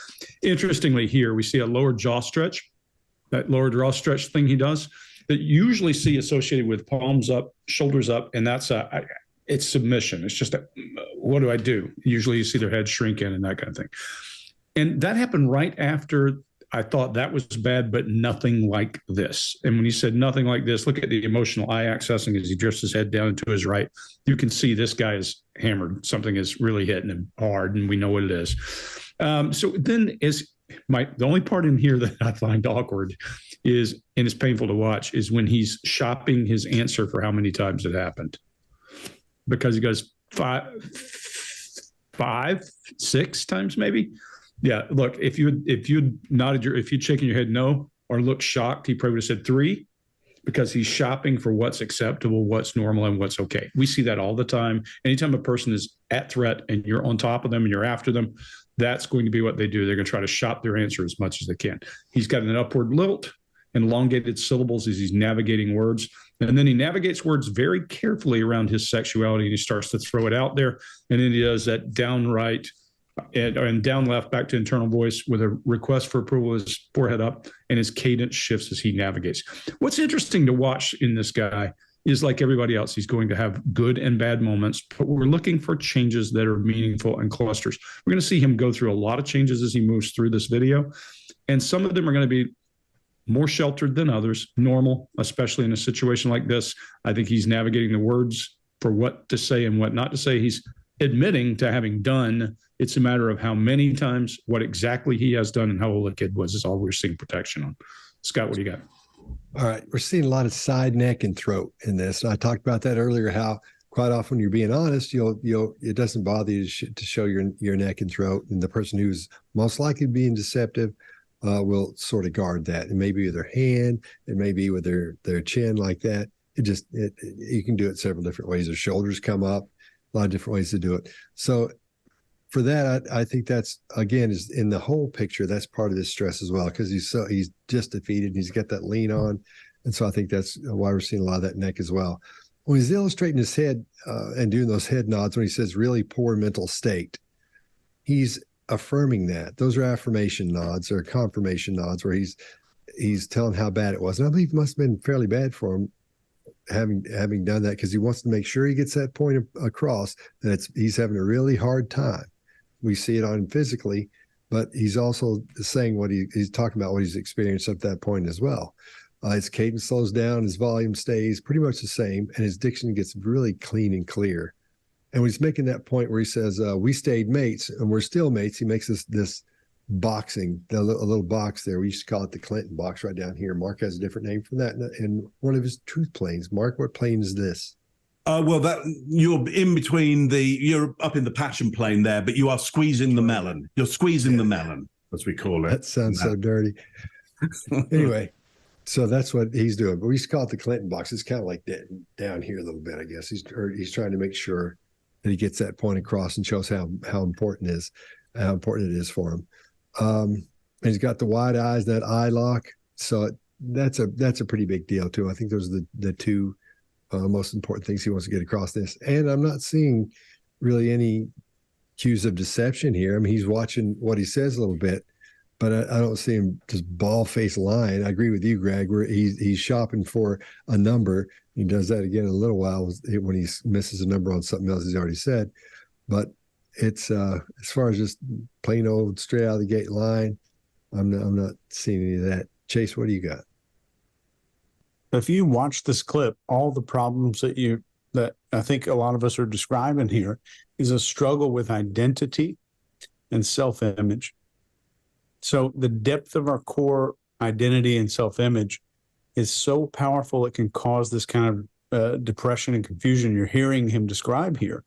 Interestingly, here we see a lower jaw stretch, that lower jaw stretch thing he does, that you usually see associated with palms up, shoulders up, and that's it's submission. It's just what do I do? Usually you see their head shrink in and that kind of thing. And that happened right after I thought that was bad, but nothing like this. And when he said nothing like this, look at the emotional eye accessing as he drifts his head down into his right. You can see this guy is hammered. Something is really hitting him hard, and we know what it is. So then the only part in here that I find awkward is, and it's painful to watch, is when he's shopping his answer for how many times it happened. Because he goes five, 6 times maybe. Yeah, look, if you'd shaken your head no or looked shocked, he probably would have said 3, because he's shopping for what's acceptable, what's normal, and what's okay. We see that all the time. Anytime a person is at threat and you're on top of them and you're after them, that's going to be what they do. They're going to try to shop their answer as much as they can. He's got an upward lilt, elongated syllables as he's navigating words. And then he navigates words very carefully around his sexuality, and he starts to throw it out there. And then he does that down right and down left back to internal voice with a request for approval, his forehead up, and his cadence shifts as he navigates. What's interesting to watch in this guy is, like everybody else, he's going to have good and bad moments, but we're looking for changes that are meaningful and clusters. We're going to see him go through a lot of changes as he moves through this video, and some of them are going to be more sheltered than others, normal, especially in a situation like this. I think he's navigating the words for what to say and what not to say. He's admitting to having done. It's a matter of how many times, what exactly he has done, and how old the kid was is all we're seeing protection on. Scott, what do you got? All right. We're seeing a lot of side, neck, and throat in this. And I talked about that earlier, how quite often when you're being honest, it doesn't bother you to show your neck and throat. And the person who's most likely being deceptive will sort of guard that. It may be with their hand, it may be with their chin like that. You can do it several different ways. Their shoulders come up, a lot of different ways to do it. So for that, I think that's, again, is in the whole picture, that's part of this stress as well, because he's just defeated and he's got that lean on. And so I think that's why we're seeing a lot of that neck as well. When he's illustrating his head and doing those head nods, when he says really poor mental state, he's affirming that. Those are affirmation nods or confirmation nods where he's telling how bad it was. And I believe it must have been fairly bad for him having done that, because he wants to make sure he gets that point across that he's having a really hard time. We see it on him physically, but he's also saying what he's talking about, what he's experienced at that point as well. His cadence slows down, his volume stays pretty much the same, and his diction gets really clean and clear. And when he's making that point where he says, we stayed mates and we're still mates, he makes this boxing, a little box there. We used to call it the Clinton box right down here. Mark has a different name for that in one of his truth planes. Mark, what plane is this? Well, that you're in between you're up in the passion plane there, but you are squeezing the melon. You're squeezing the melon, as we call it. That sounds so dirty. Anyway, so that's what he's doing. But we used to call it the Clinton box. It's kind of like that down here a little bit, I guess. He's trying to make sure that he gets that point across and shows how important it is for him. And he's got the wide eyes, that eye lock. So that's a pretty big deal too. I think those are the two most important things he wants to get across this. And I'm not seeing really any cues of deception here. I mean, he's watching what he says a little bit, but I don't see him just ball-faced lying. I agree with you, Greg, where he's shopping for a number. He does that again in a little while when he misses a number on something else he's already said. But it's as far as just plain old straight out of the gate lying, I'm not seeing any of that. Chase, what do you got? If you watch this clip, all the problems that I think a lot of us are describing here is a struggle with identity and self-image. So the depth of our core identity and self-image is so powerful it can cause this kind of depression and confusion you're hearing him describe here.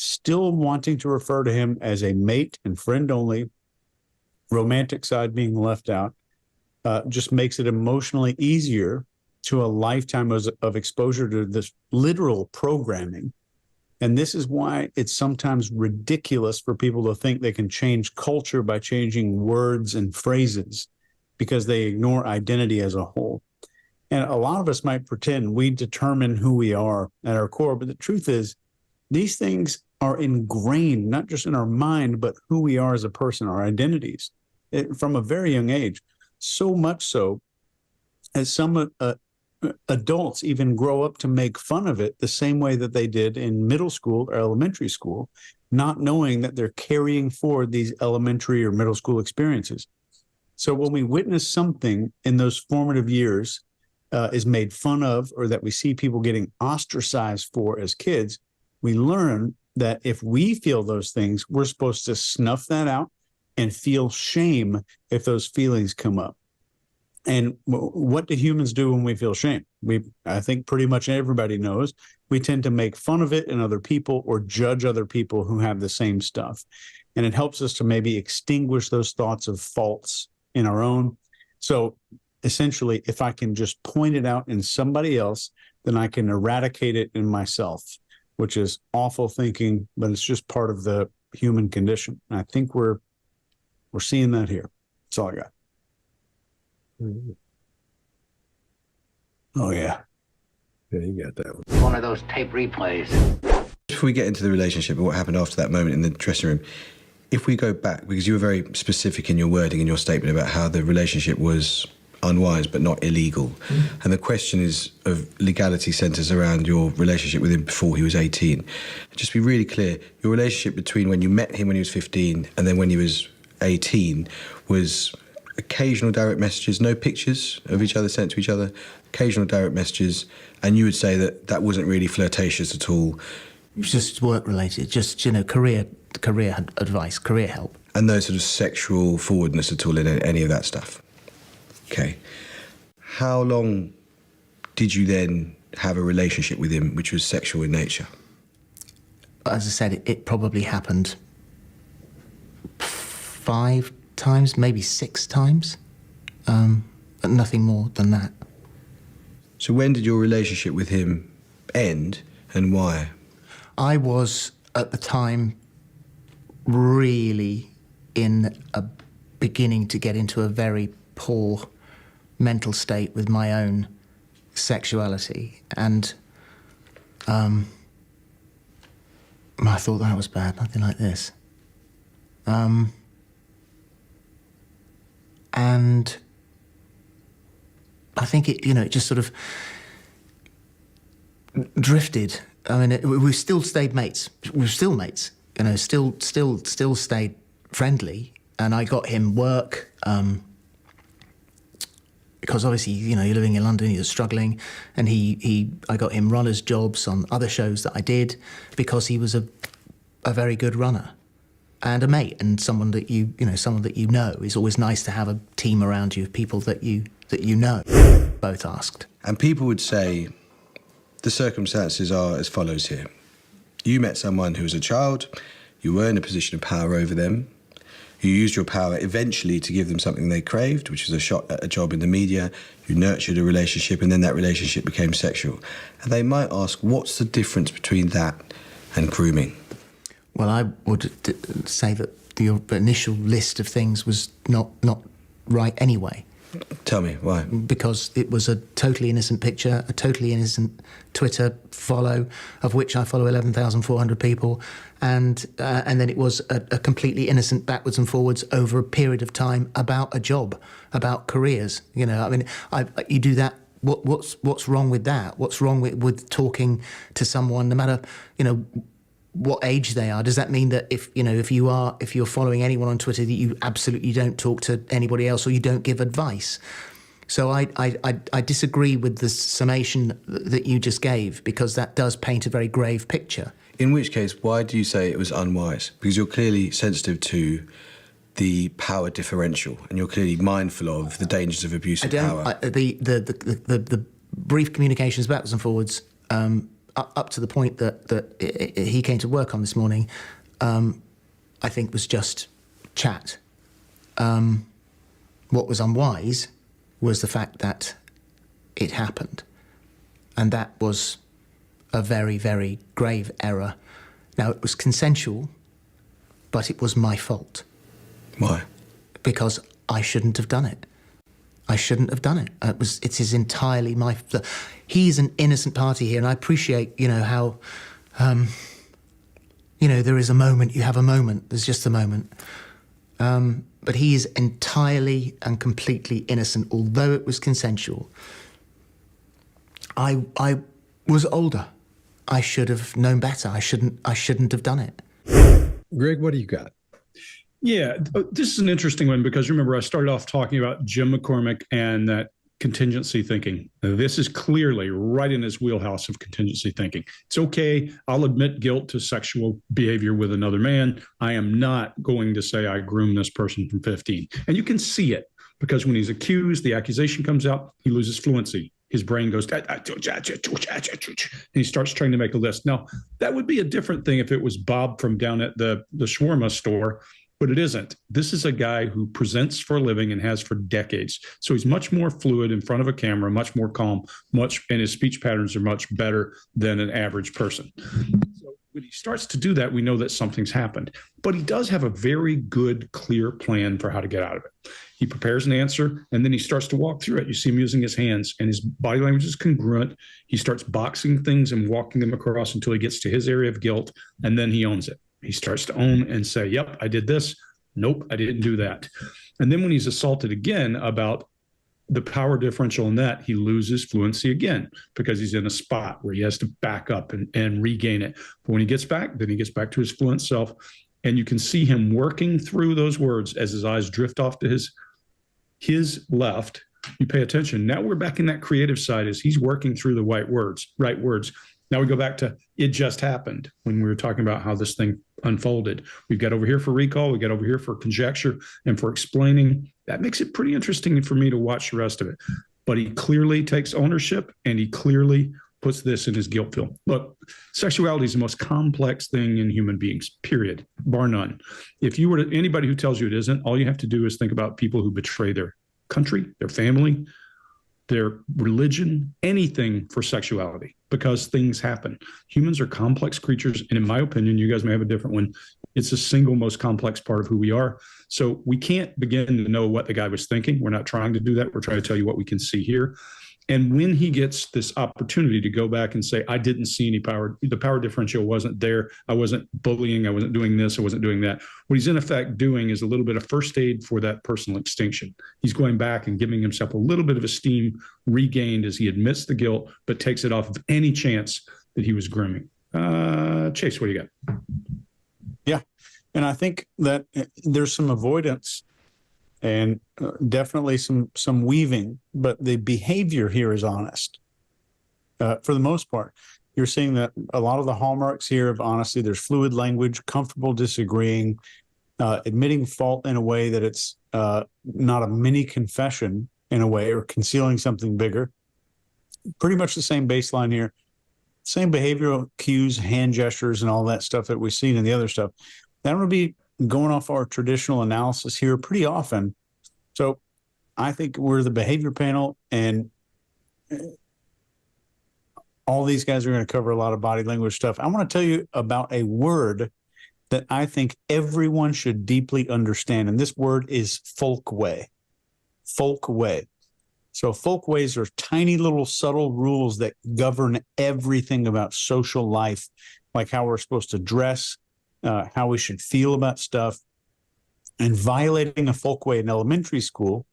still wanting to refer to him as a mate and friend only, romantic side being left out, just makes it emotionally easier to a lifetime of exposure to this literal programming. And this is why it's sometimes ridiculous for people to think they can change culture by changing words and phrases, because they ignore identity as a whole. And a lot of us might pretend we determine who we are at our core, but the truth is these things are ingrained, not just in our mind, but who we are as a person, our identities, from a very young age. So much so as some adults even grow up to make fun of it the same way that they did in middle school or elementary school, not knowing that they're carrying forward these elementary or middle school experiences. So when we witness something in those formative years is made fun of, or that we see people getting ostracized for as kids, we learn that if we feel those things, we're supposed to snuff that out and feel shame if those feelings come up. And what do humans do when we feel shame? I think pretty much everybody knows, we tend to make fun of it in other people or judge other people who have the same stuff. And it helps us to maybe extinguish those thoughts of faults in our own. So essentially, if I can just point it out in somebody else, then I can eradicate it in myself, which is awful thinking, but it's just part of the human condition. And I think we're seeing that here. That's all I got. Oh, yeah. Yeah, you got that one. One of those tape replays. Before we get into the relationship and what happened after that moment in the dressing room, if we go back, because you were very specific in your wording in your statement about how the relationship was unwise but not illegal, and the question is of legality centres around your relationship with him before he was 18. Just be really clear, your relationship between when you met him when he was 15 and then when he was 18 was occasional direct messages, no pictures of each other sent to each other, occasional direct messages, and you would say that that wasn't really flirtatious at all. It was just work related, just, career advice, career help. And no sort of sexual forwardness at all in any of that stuff. Okay. How long did you then have a relationship with him which was sexual in nature? As I said, it probably happened 5 times, maybe 6 times, but nothing more than that. So when did your relationship with him end and why? I was, at the time, really beginning to get into a very poor mental state with my own sexuality, and I thought that was bad, nothing like this. And I think it just sort of drifted. I mean, we still stayed mates. We were still mates. Still stayed friendly. And I got him work because obviously, you're living in London, you're struggling, and I got him runners' jobs on other shows that I did because he was a very good runner. And a mate, and someone that you know. It's always nice to have a team around you of people that you know. Both asked. And people would say the circumstances are as follows here. You met someone who was a child, you were in a position of power over them, you used your power eventually to give them something they craved, which was a shot at a job in the media, you nurtured a relationship, and then that relationship became sexual. And they might ask, what's the difference between that and grooming? Well, I would say that the initial list of things was not right anyway. Tell me, why? Because it was a totally innocent picture, a totally innocent Twitter follow, of which I follow 11,400 people, and then it was a completely innocent backwards and forwards over a period of time about a job, about careers. You do that. What's wrong with that? What's wrong with talking to someone, no matter what age they are? Does that mean that if you're following anyone on Twitter that you absolutely don't talk to anybody else or you don't give advice? So I disagree with the summation that you just gave, because that does paint a very grave picture. In which case, why do you say it was unwise? Because you're clearly sensitive to the power differential, and you're clearly mindful of the dangers of abuse of power. The brief communications backwards and forwards up to the point that he came to work on this morning, I think was just chat. What was unwise was the fact that it happened. And that was a very, very grave error. Now, it was consensual, but it was my fault. Why? Because I shouldn't have done it. I shouldn't have done it. It is entirely my... He's an innocent party here, and I appreciate, how... there is a moment, you have a moment. There's just a moment. But he is entirely and completely innocent, although it was consensual. I was older. I should have known better. I shouldn't have done it. Greg, what do you got? Yeah, this is an interesting one because remember, I started off talking about Jim McCormick and that contingency thinking. Now, this is clearly right in his wheelhouse of contingency thinking. It's okay. I'll admit guilt to sexual behavior with another man. I am not going to say I groomed this person from 15. And you can see it because when he's accused, the accusation comes out, he loses fluency. His brain goes, and he starts trying to make a list. Now, that would be a different thing if it was Bob from down at the shawarma store, but it isn't. This is a guy who presents for a living and has for decades. So he's much more fluid in front of a camera, much more calm, and his speech patterns are much better than an average person. So when he starts to do that, we know that something's happened. But he does have a very good, clear plan for how to get out of it. He prepares an answer, and then he starts to walk through it. You see him using his hands, and his body language is congruent. He starts boxing things and walking them across until he gets to his area of guilt, and then he owns it. He starts to own and say, yep, I did this. Nope, I didn't do that. And then when he's assaulted again about the power differential in that, he loses fluency again because he's in a spot where he has to back up and regain it. But when he gets back, then he gets back to his fluent self. And you can see him working through those words as his eyes drift off to his left. You pay attention. Now we're back in that creative side as he's working through the right words. Now we go back to it just happened when we were talking about how this thing unfolded. We've got over here for recall. We got over here for conjecture and for explaining. That makes it pretty interesting for me to watch the rest of it. But he clearly takes ownership and he clearly puts this in his guilt film. Look, sexuality is the most complex thing in human beings, period, bar none. If you were to anybody who tells you it isn't, all you have to do is think about people who betray their country, their family, their religion, anything for sexuality, because things happen. Humans are complex creatures, and in my opinion, you guys may have a different one, it's the single most complex part of who we are. So we can't begin to know what the guy was thinking. We're not trying to do that. We're trying to tell you what we can see here. And when he gets this opportunity to go back and say, I didn't see any power, the power differential wasn't there, I wasn't bullying, I wasn't doing this, I wasn't doing that. What he's in effect doing is a little bit of first aid for that personal extinction. He's going back and giving himself a little bit of esteem regained as he admits the guilt, but takes it off of any chance that he was grooming. Chase, what do you got? Yeah. And I think that there's some avoidance and definitely some weaving, but the behavior here is honest. For the most part, you're seeing that a lot of the hallmarks here of honesty, there's fluid language, comfortable disagreeing, admitting fault in a way that it's not a mini confession in a way, or concealing something bigger. Pretty much the same baseline here. Same behavioral cues, hand gestures, and all that stuff that we've seen in the other stuff. That would be going off our traditional analysis here pretty often. So I think we're the behavior panel, and all these guys are going to cover a lot of body language stuff. I want to tell you about a word that I think everyone should deeply understand, and this word is folkway. Folkway. So folkways are tiny little subtle rules that govern everything about social life, like how we're supposed to dress, how we should feel about stuff. And violating a folkway in elementary school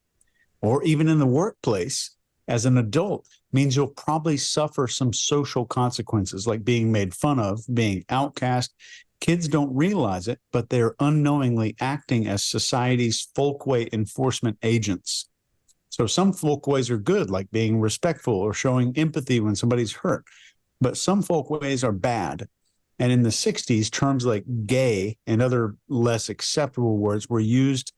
or even in the workplace as an adult means you'll probably suffer some social consequences, like being made fun of, being outcast. Kids don't realize it, but they're unknowingly acting as society's folkway enforcement agents. So some folkways are good, like being respectful or showing empathy when somebody's hurt. But some folkways are bad. And in the 60s, terms like gay and other less acceptable words were used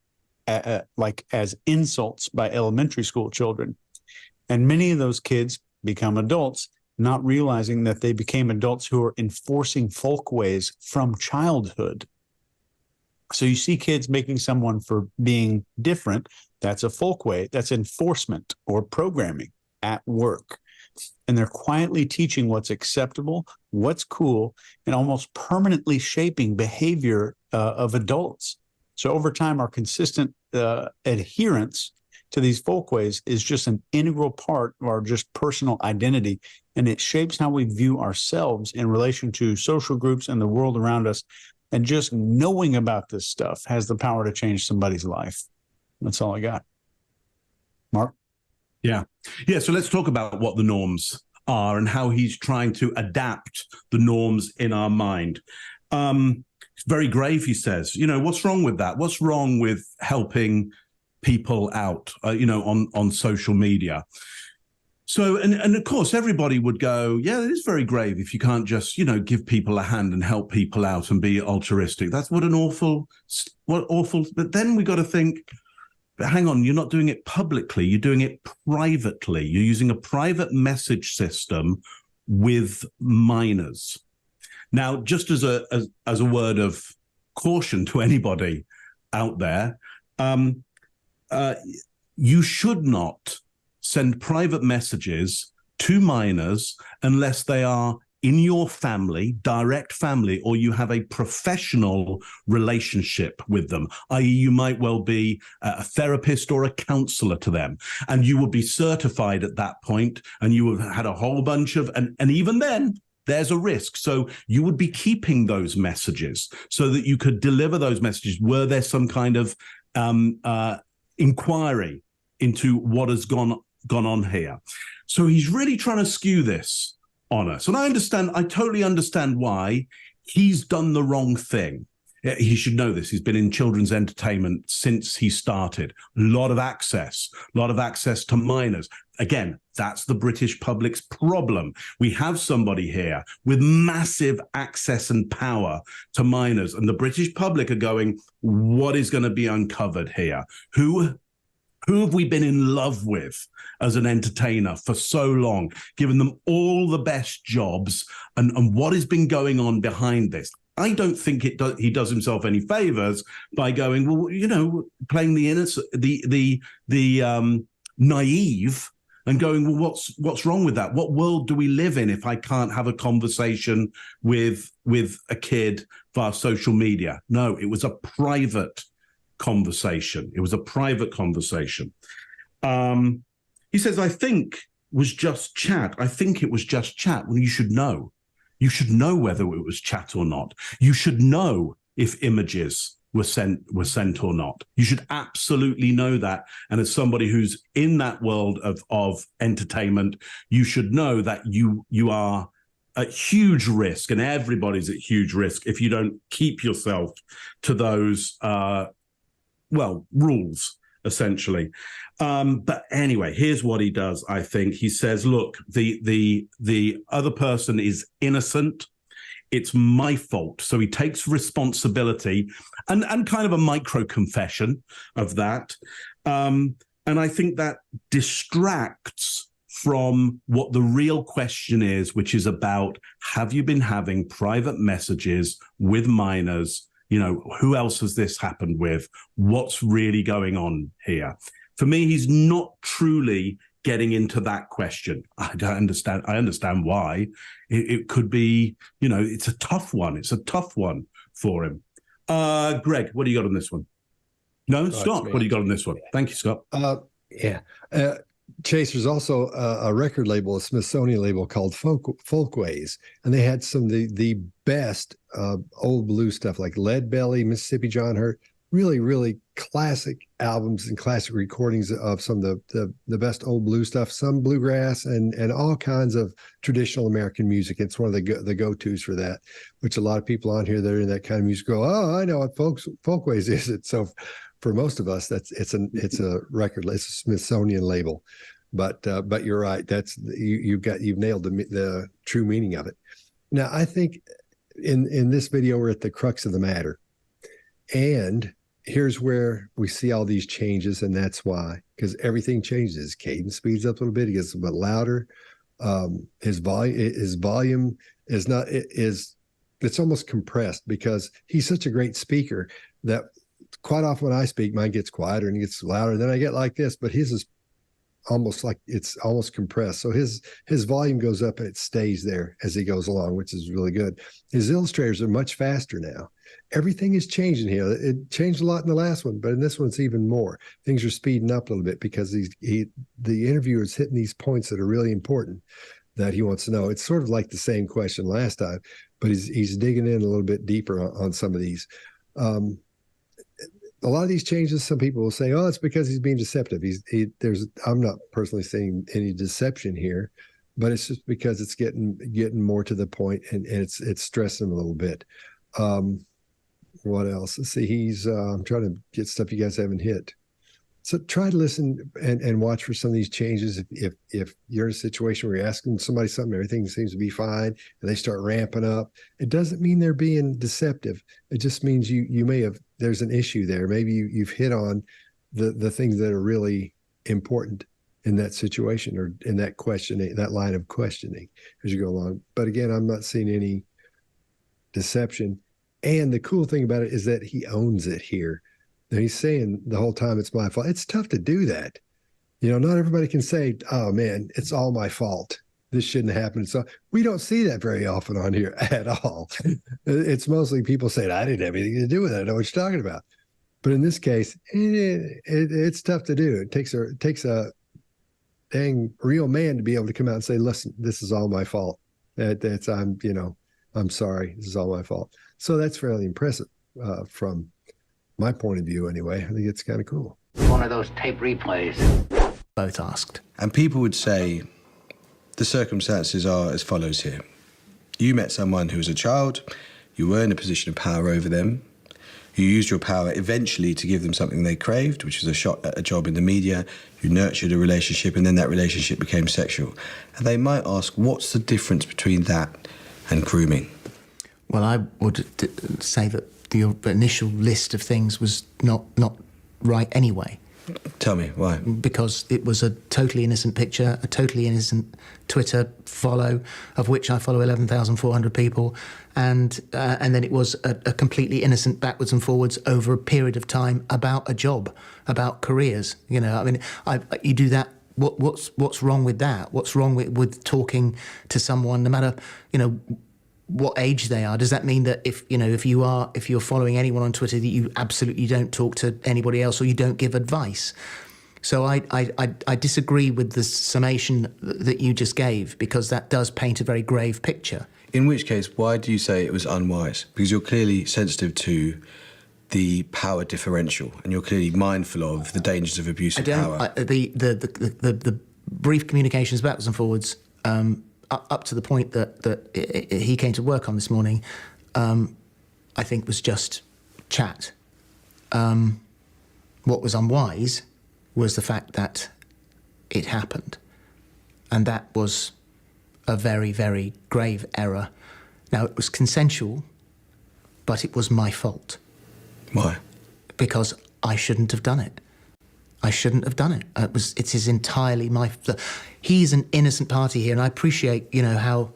like as insults by elementary school children. And many of those kids become adults not realizing that they became adults who are enforcing folkways from childhood. So you see kids making someone for being different. That's a folkway. That's enforcement or programming at work. And they're quietly teaching what's acceptable, what's cool, and almost permanently shaping behavior of adults. So over time, our consistent adherence to these folkways is just an integral part of our just personal identity. And it shapes how we view ourselves in relation to social groups and the world around us. And just knowing about this stuff has the power to change somebody's life. That's all I got. Mark? Yeah. So let's talk about what the norms are and how he's trying to adapt the norms in our mind. It's very grave, he says. What's wrong with that? What's wrong with helping people out, on social media? So, and of course, everybody would go, yeah, it is very grave if you can't just, give people a hand and help people out and be altruistic. That's what awful. But then we got to think, hang on, you're not doing it publicly. You're doing it privately. You're using a private message system with minors. Now, just as a word of caution to anybody out there, you should not send private messages to minors unless they are in your family, direct family, or you have a professional relationship with them, i.e. you might well be a therapist or a counselor to them, and you would be certified at that point, and you have had a whole bunch of, and even then, there's a risk. So you would be keeping those messages so that you could deliver those messages. Were there some kind of inquiry into what has gone on here? So he's really trying to skew this on us. And I totally understand why. He's done the wrong thing. He should know this. He's been in children's entertainment since he started. A lot of access to minors. Again, that's the British public's problem. We have somebody here with massive access and power to minors, and the British public are going, what is going to be uncovered here? Who have we been in love with as an entertainer for so long, given them all the best jobs, and what has been going on behind this? I don't think he does himself any favors by going, well, playing the innocent, the naive, and going, well, what's wrong with that? What world do we live in if I can't have a conversation with a kid via social media? No, it was a private conversation. It was a private conversation. He says, I think it was just chat. Well, you should know. You should know whether it was chat or not. You should know if images were sent or not. You should absolutely know that. And as somebody who's in that world of entertainment, you should know that you are at huge risk, and everybody's at huge risk if you don't keep yourself to those rules, essentially. But anyway, here's what he does. I think he says, look, the other person is innocent. It's my fault. So he takes responsibility and kind of a micro confession of that. And I think that distracts from what the real question is, which is about, have you been having private messages with minors? Who else has this happened with? What's really going on here? For me, he's not truly getting into that question. I don't understand. I understand why. It could be, it's a tough one. It's a tough one for him. Greg, what do you got on this one? No, Scott, what do you got on this one? Thank you, Scott. Chase, there's also a record label, a Smithsonian label called Folkways, and they had some of the best old blues stuff like Lead Belly, Mississippi John Hurt, really, really classic albums and classic recordings of some of the best old blues stuff, some bluegrass and all kinds of traditional American music. It's one of the go-tos for that, which a lot of people on here that are in that kind of music go, oh, I know what Folkways is. It so. For most of us, it's a record. It's a Smithsonian label, but you're right. That's you've nailed the true meaning of it. Now, I think in this video we're at the crux of the matter, and here's where we see all these changes, and that's why, because everything changes. Cadence speeds up a little bit, it gets a bit louder. His volume is not it's almost compressed because he's such a great speaker that quite often when I speak, mine gets quieter and it gets louder. Then I get like this, but his is almost like it's almost compressed. So his volume goes up and it stays there as he goes along, which is really good. His illustrators are much faster now. Everything is changing here. It changed a lot in the last one, but in this one it's even more. Things are speeding up a little bit because the interviewer is hitting these points that are really important that he wants to know. It's sort of like the same question last time, but he's digging in a little bit deeper on some of these. A lot of these changes, some people will say, "Oh, it's because he's being deceptive." I'm not personally saying any deception here, but it's just because it's getting more to the point, and it's stressing him a little bit. What else? Let's see. I'm trying to get stuff you guys haven't hit. So try to listen and watch for some of these changes. If you're in a situation where you're asking somebody something, everything seems to be fine, and they start ramping up, it doesn't mean they're being deceptive. It just means you may have, there's an issue there. Maybe you've hit on the things that are really important in that situation or in that questioning, that line of questioning as you go along. But again, I'm not seeing any deception. And the cool thing about it is that he owns it here. And he's saying the whole time it's my fault. It's tough to do that. Not everybody can say, "Oh man, it's all my fault. This shouldn't happen." So we don't see that very often on here at all. It's mostly people saying, "I didn't have anything to do with it. I know what you're talking about." But in this case, it's tough to do. It takes a dang real man to be able to come out and say, "Listen, this is all my fault. I'm sorry. This is all my fault." So that's fairly impressive from my point of view anyway. I think it's kind of cool. One of those tape replays. Both asked. And people would say the circumstances are as follows here. You met someone who was a child, you were in a position of power over them, you used your power eventually to give them something they craved, which was a shot at a job in the media, you nurtured a relationship, and then that relationship became sexual. And they might ask, what's the difference between that and grooming? Well, I would say that the initial list of things was not right anyway. Tell me, why? Because it was a totally innocent picture, a totally innocent Twitter follow, of which I follow 11,400 people, and then it was a completely innocent backwards and forwards over a period of time about a job, about careers. You do that. What's wrong with that? What's wrong with talking to someone, no matter what age they are? Does that mean that if you're following anyone on Twitter that you absolutely don't talk to anybody else or you don't give advice? So I disagree with the summation that you just gave, because that does paint a very grave picture. In which case, why do you say it was unwise? Because you're clearly sensitive to the power differential, and you're clearly mindful of the dangers of abuse of power. The brief communications backwards and forwards, up to the point that he came to work on this morning, I think was just chat. What was unwise was the fact that it happened. And that was a very, very grave error. Now, it was consensual, but it was my fault. Why? Because I shouldn't have done it. I shouldn't have done it. It is entirely my... He's an innocent party here, and I appreciate, how,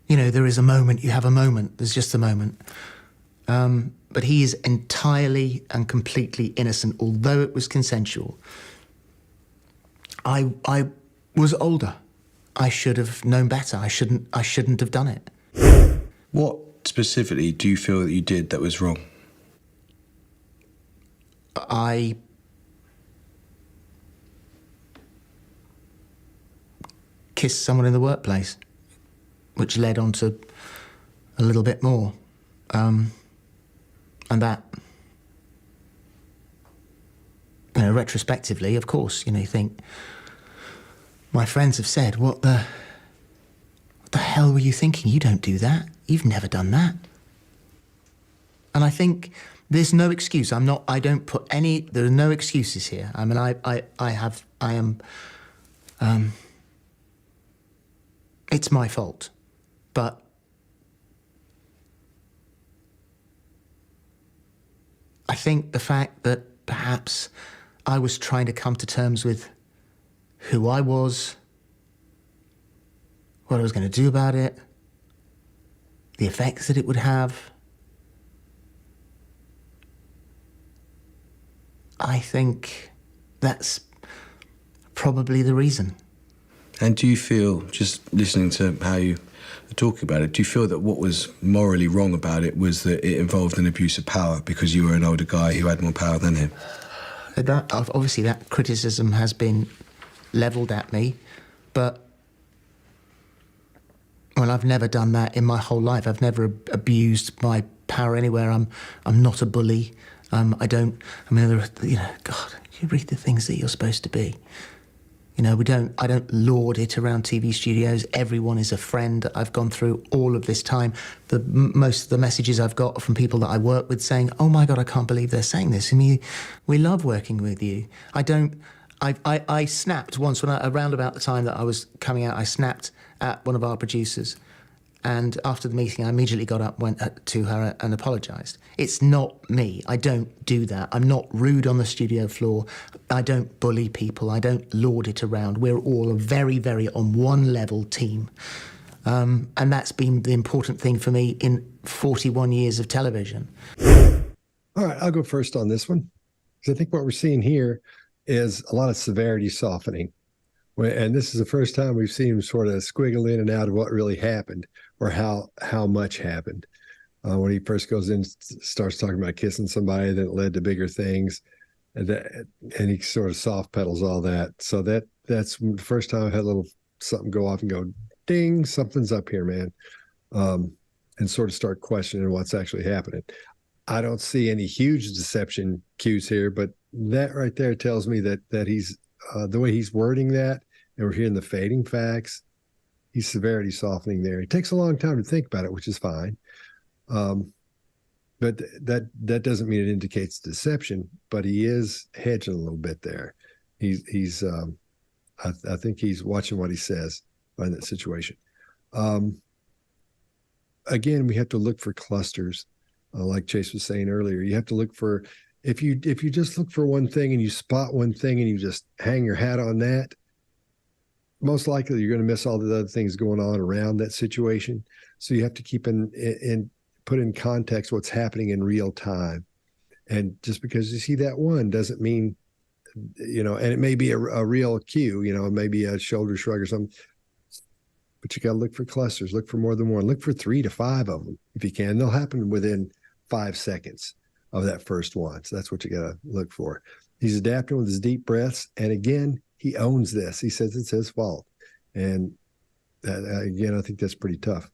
there is a moment, you have a moment, there's just a moment. But he is entirely and completely innocent, although it was consensual. I was older. I should have known better. I shouldn't have done it. What specifically do you feel that you did that was wrong? I kissed someone in the workplace, which led on to a little bit more. And that, retrospectively, of course, you think, my friends have said, what the hell were you thinking? You don't do that. You've never done that. And I think there's no excuse. there are no excuses here. I mean, it's my fault. But I think the fact that perhaps I was trying to come to terms with who I was, what I was going to do about it, the effects that it would have. I think that's probably the reason. And do you feel, just listening to how you are talking about it, do you feel that what was morally wrong about it was that it involved an abuse of power because you were an older guy who had more power than him? Obviously, that criticism has been levelled at me, but well, I've never done that in my whole life. I've never abused my power anywhere. I'm not a bully. I don't. I mean, God, you read the things that you're supposed to be. I don't lord it around TV studios. Everyone is a friend. I've gone through all of this time. Most of the messages I've got are from people that I work with saying, "Oh my God, I can't believe they're saying this. I mean, we love working with you." I snapped once around about the time that I was coming out. I snapped at one of our producers, and after the meeting, I immediately got up, went to her, and apologised. It's not me. I don't do that. I'm not rude on the studio floor. I don't bully people. I don't lord it around. We're all a very, very on one level team. And that's been the important thing for me in 41 years of television. All right, I'll go first on this one, because I think what we're seeing here is a lot of severity softening. And this is the first time we've seen him sort of squiggle in and out of what really happened or how much happened. When he first goes in, starts talking about kissing somebody that led to bigger things, and he sort of soft pedals all that. So that's the first time I had a little something go off and go, ding, something's up here, man, and sort of start questioning what's actually happening. I don't see any huge deception cues here, but that right there tells me that he's the way he's wording that, and we're hearing the fading facts. He's severity softening there. It takes a long time to think about it, which is fine. But that doesn't mean it indicates deception, but he is hedging a little bit there. He's I think he's watching what he says in that situation. Again, we have to look for clusters. Like Chase was saying earlier, you have to look for, if you just look for one thing and you spot one thing and you just hang your hat on that, most likely you're going to miss all the other things going on around that situation. So you have to keep put in context what's happening in real time. And just because you see that one doesn't mean, and it may be a real cue, it may be a shoulder shrug or something, but you got to look for clusters, look for more than one, look for 3 to 5 of them if you can. They'll happen within 5 seconds of that first one. So that's what you got to look for. He's adapting with his deep breaths. And again, he owns this. He says it's his fault. And again, I think that's pretty tough.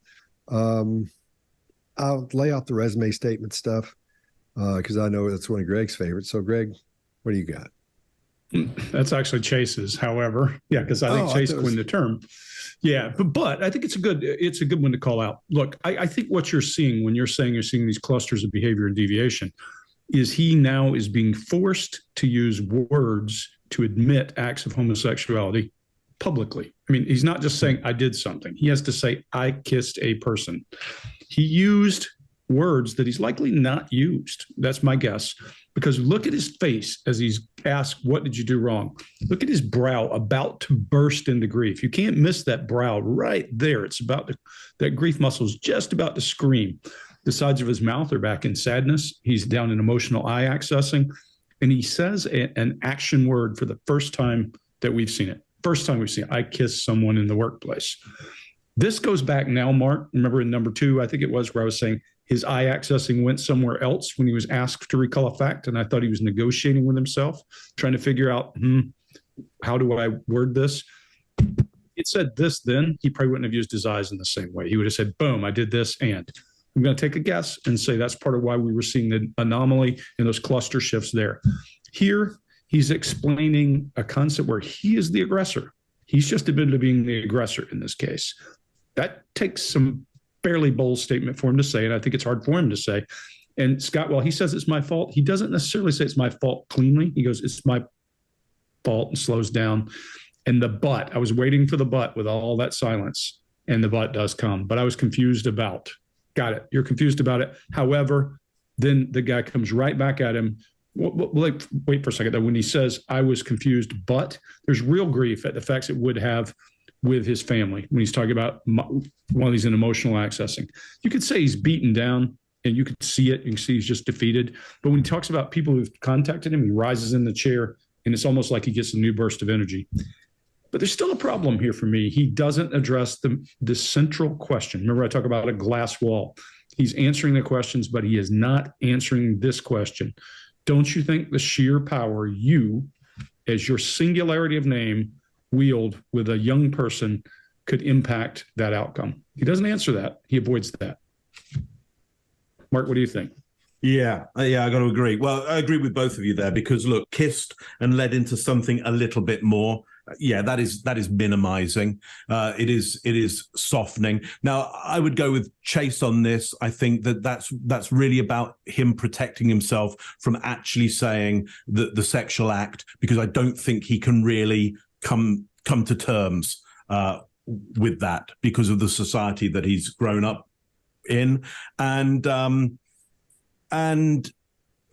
I'll lay off the resume statement stuff because I know that's one of Greg's favorites. So, Greg, what do you got? That's actually Chase's, however. Yeah, because I think Chase coined the term. Yeah, but I think it's a good one to call out. Look, I think what you're seeing when you're saying you're seeing these clusters of behavior and deviation is he now is being forced to use words to admit acts of homosexuality publicly. I mean, he's not just saying I did something. He has to say I kissed a person. He used words that he's likely not used. That's my guess. Because look at his face as he's asked, what did you do wrong? Look at his brow about to burst into grief. You can't miss that brow right there. It's about that grief muscle is just about to scream. The sides of his mouth are back in sadness. He's down in emotional eye accessing. And he says an action word for the first time that we've seen it. First time we've seen it. I kissed someone in the workplace. This goes back now, Mark. Remember in number 2, I think it was, where I was saying his eye accessing went somewhere else when he was asked to recall a fact. And I thought he was negotiating with himself, trying to figure out, how do I word this? It said this then, he probably wouldn't have used his eyes in the same way. He would have said, boom, I did this. And I'm going to take a guess and say that's part of why we were seeing the anomaly and those cluster shifts there. Here, he's explaining a concept where he is the aggressor. He's just admitted to being the aggressor in this case. That takes some fairly bold statement for him to say, and I think it's hard for him to say. And Scott, while he says it's my fault, he doesn't necessarily say it's my fault cleanly. He goes, it's my fault, and slows down. And the but, I was waiting for the but with all that silence, and the but does come. But I was confused about. Got it. You're confused about it. However, then the guy comes right back at him. Wait for a second, though. When he says, I was confused, but there's real grief at the facts it would have with his family when he's talking about while he's in emotional accessing. You could say he's beaten down, and you could see it. You can see he's just defeated. But when he talks about people who've contacted him, he rises in the chair, and it's almost like he gets a new burst of energy. But there's still a problem here for me. He doesn't address the central question. Remember, I talk about a glass wall. He's answering the questions, but he is not answering this question. Don't you think the sheer power you, as your singularity of name, wield with a young person could impact that outcome? He doesn't answer that. He avoids that. Mark, what do you think? Yeah, I got to agree. Well, I agree with both of you there because, look, kissed and led into something a little bit more. Yeah, that is minimizing. It is softening. Now, I would go with Chase on this. I think that's really about him protecting himself from actually saying the sexual act, because I don't think he can really come to terms with that because of the society that he's grown up in. And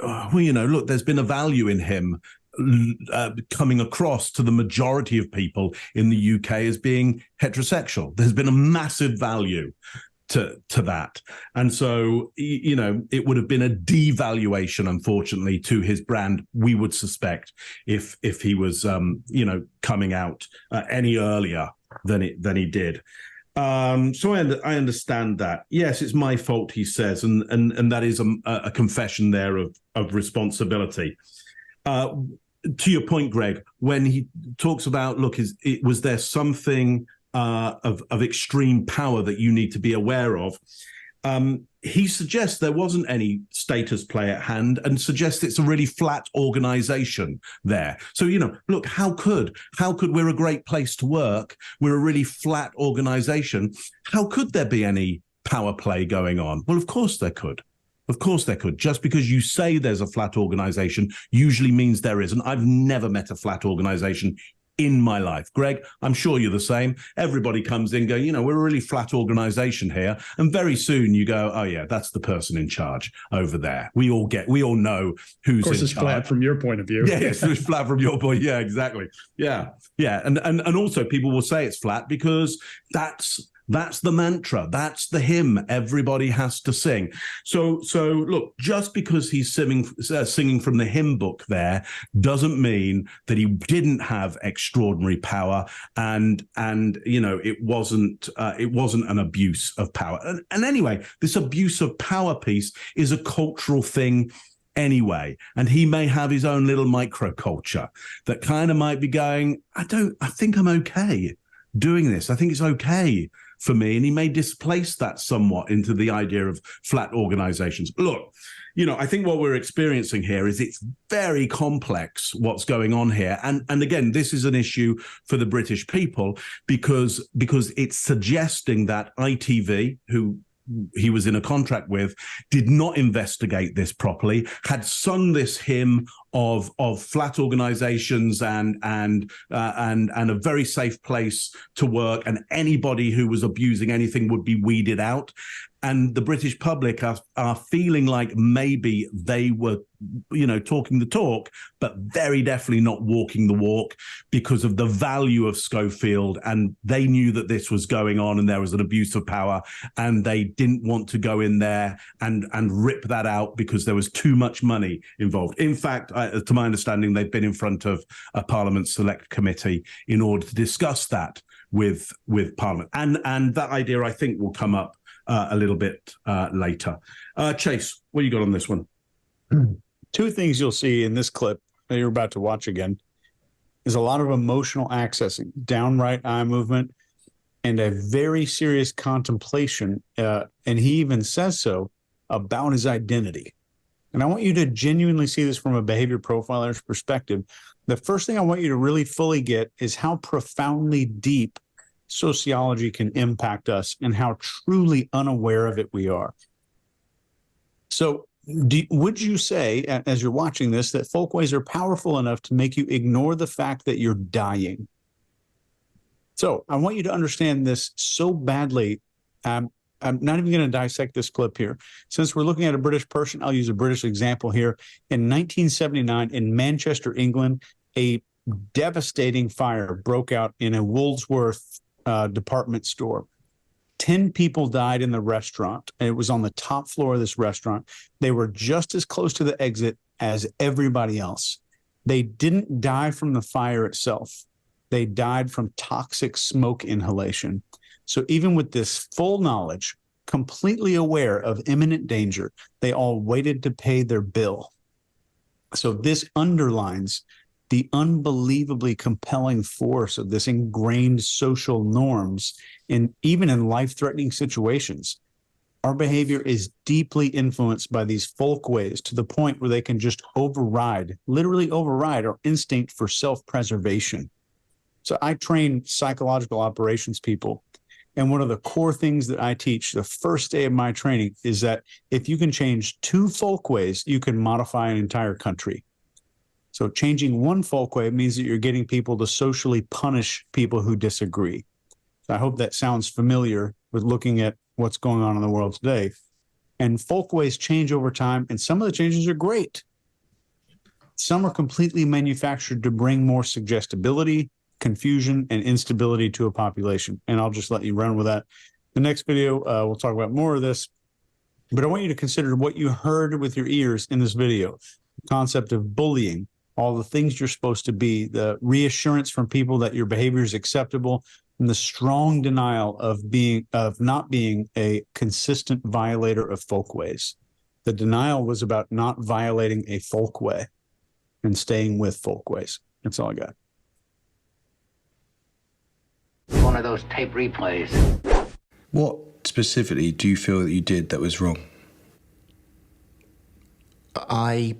well, you know, look, there's been a value in him coming across to the majority of people in the UK as being heterosexual. There's been a massive value to that. And so, you know, it would have been a devaluation, unfortunately, to his brand, we would suspect, if he was, you know, coming out any earlier than he did. So I understand that. Yes, it's my fault, he says, and that is a confession there of responsibility. To your point, Greg, when he talks about, look, was there something of extreme power that you need to be aware of? He suggests there wasn't any status play at hand and suggests it's a really flat organization there. So, you know, look, how could we're a great place to work? We're a really flat organization. How could there be any power play going on? Well, of course there could. Of course there could. Just because you say there's a flat organization usually means there isn't. I've never met a flat organization in my life. Greg, I'm sure you're the same. Everybody comes in going, you know, we're a really flat organization here. And very soon you go, oh yeah, that's the person in charge over there. We all know who's in charge. Of course, it's flat from your point of view. Yeah, it's flat from your point. Yeah, exactly. Yeah. And also people will say it's flat because that's the mantra. That's the hymn everybody has to sing. So look, just because he's singing from the hymn book there doesn't mean that he didn't have extraordinary power. And you know, it wasn't an abuse of power. And anyway, this abuse of power piece is a cultural thing anyway. And he may have his own little microculture that kind of might be going, I think I'm okay doing this. I think it's okay for me, and he may displace that somewhat into the idea of flat organizations. Look, you know, I think what we're experiencing here is it's very complex what's going on here. And again, this is an issue for the British people because it's suggesting that ITV, who he was in a contract with, did not investigate this properly, had sung this hymn of flat organizations and a very safe place to work, and anybody who was abusing anything would be weeded out. And the British public are feeling like maybe they were, you know, talking the talk, but very definitely not walking the walk because of the value of Schofield. And they knew that this was going on and there was an abuse of power, and they didn't want to go in there and rip that out because there was too much money involved. In fact, to my understanding, they've been in front of a Parliament Select Committee in order to discuss that with Parliament. And that idea, I think, will come up a little bit later. Chase, what you got on this one? Two things you'll see in this clip that you're about to watch again is a lot of emotional accessing, downright eye movement, and a very serious contemplation. And he even says so about his identity. And I want you to genuinely see this from a behavior profiler's perspective. The first thing I want you to really fully get is how profoundly deep sociology can impact us and how truly unaware of it we are. So would you say, as you're watching this, that folkways are powerful enough to make you ignore the fact that you're dying? So I want you to understand this so badly. I'm not even going to dissect this clip here. Since we're looking at a British person, I'll use a British example here. In 1979, in Manchester, England, a devastating fire broke out in a Woolworths department store. 10 people died in the restaurant, and it was on the top floor of this restaurant. They were just as close to the exit as everybody else. They didn't die from the fire itself. They died from toxic smoke inhalation. So even with this full knowledge, completely aware of imminent danger, they all waited to pay their bill. So this underlines the unbelievably compelling force of this ingrained social norms even in life-threatening situations. Our behavior is deeply influenced by these folkways to the point where they can just literally override our instinct for self-preservation. So I train psychological operations people, and one of the core things that I teach the first day of my training is that if you can change 2 folkways, you can modify an entire country. So changing one folkway means that you're getting people to socially punish people who disagree. So I hope that sounds familiar with looking at what's going on in the world today. And folkways change over time, and some of the changes are great. Some are completely manufactured to bring more suggestibility, confusion, and instability to a population. And I'll just let you run with that. The next video, we'll talk about more of this. But I want you to consider what you heard with your ears in this video. The concept of bullying, all the things you're supposed to be, the reassurance from people that your behavior is acceptable, and the strong denial of not being a consistent violator of folkways. The denial was about not violating a folkway and staying with folkways. That's all I got. One of those tape replays. What specifically do you feel that you did that was wrong? I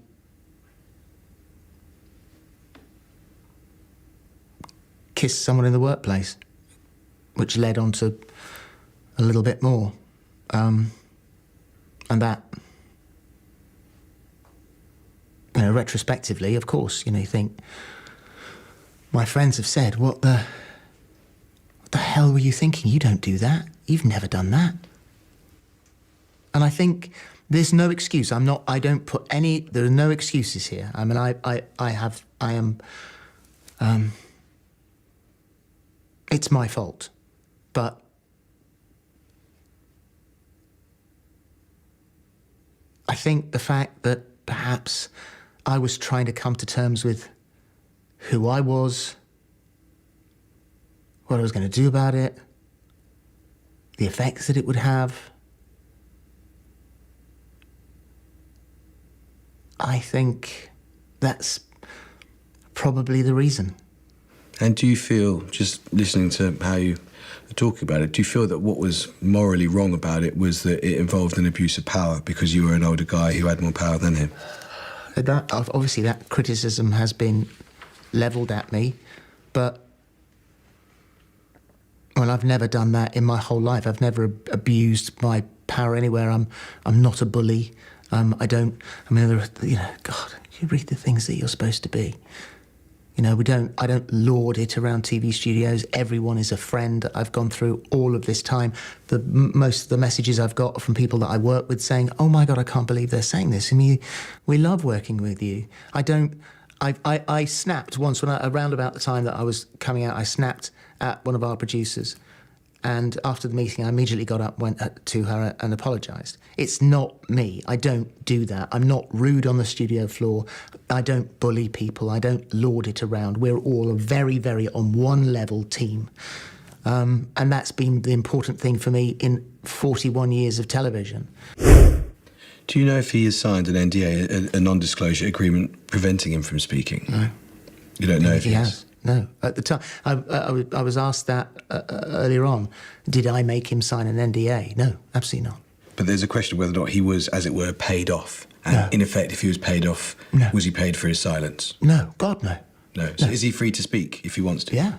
kissed someone in the workplace, which led on to a little bit more. And that, retrospectively, of course, you think, my friends have said, what the hell were you thinking? You don't do that. You've never done that. And I think there's no excuse. there are no excuses here. I mean, it's my fault. But I think the fact that perhaps I was trying to come to terms with who I was, what I was going to do about it, the effects that it would have, I think that's probably the reason. And do you feel, just listening to how you are talking about it, do you feel that what was morally wrong about it was that it involved an abuse of power because you were an older guy who had more power than him? Obviously, that criticism has been levelled at me, but I've never done that in my whole life. I've never abused my power anywhere. I'm not a bully. God, you read the things that you're supposed to be. I don't lord it around TV studios. Everyone is a friend. I've gone through all of this time. Most of the messages I've got are from people that I work with saying, oh my God, I can't believe they're saying this. I mean, we love working with you. I snapped once around about the time that I was coming out, I snapped at one of our producers. And after the meeting, I immediately got up, went to her and apologised. It's not me. I don't do that. I'm not rude on the studio floor. I don't bully people. I don't lord it around. We're all a very, very on one level team. And that's been the important thing for me in 41 years of television. Do you know if he has signed an NDA, a non-disclosure agreement preventing him from speaking? No. You don't know if he has? No. At the time, I was asked that earlier on. Did I make him sign an NDA? No, absolutely not. But there's a question of whether or not he was, as it were, paid off. And No. in effect, if he was paid off, No. was he paid for his silence? No, God, no. No. So is he free to speak if he wants to? Yeah.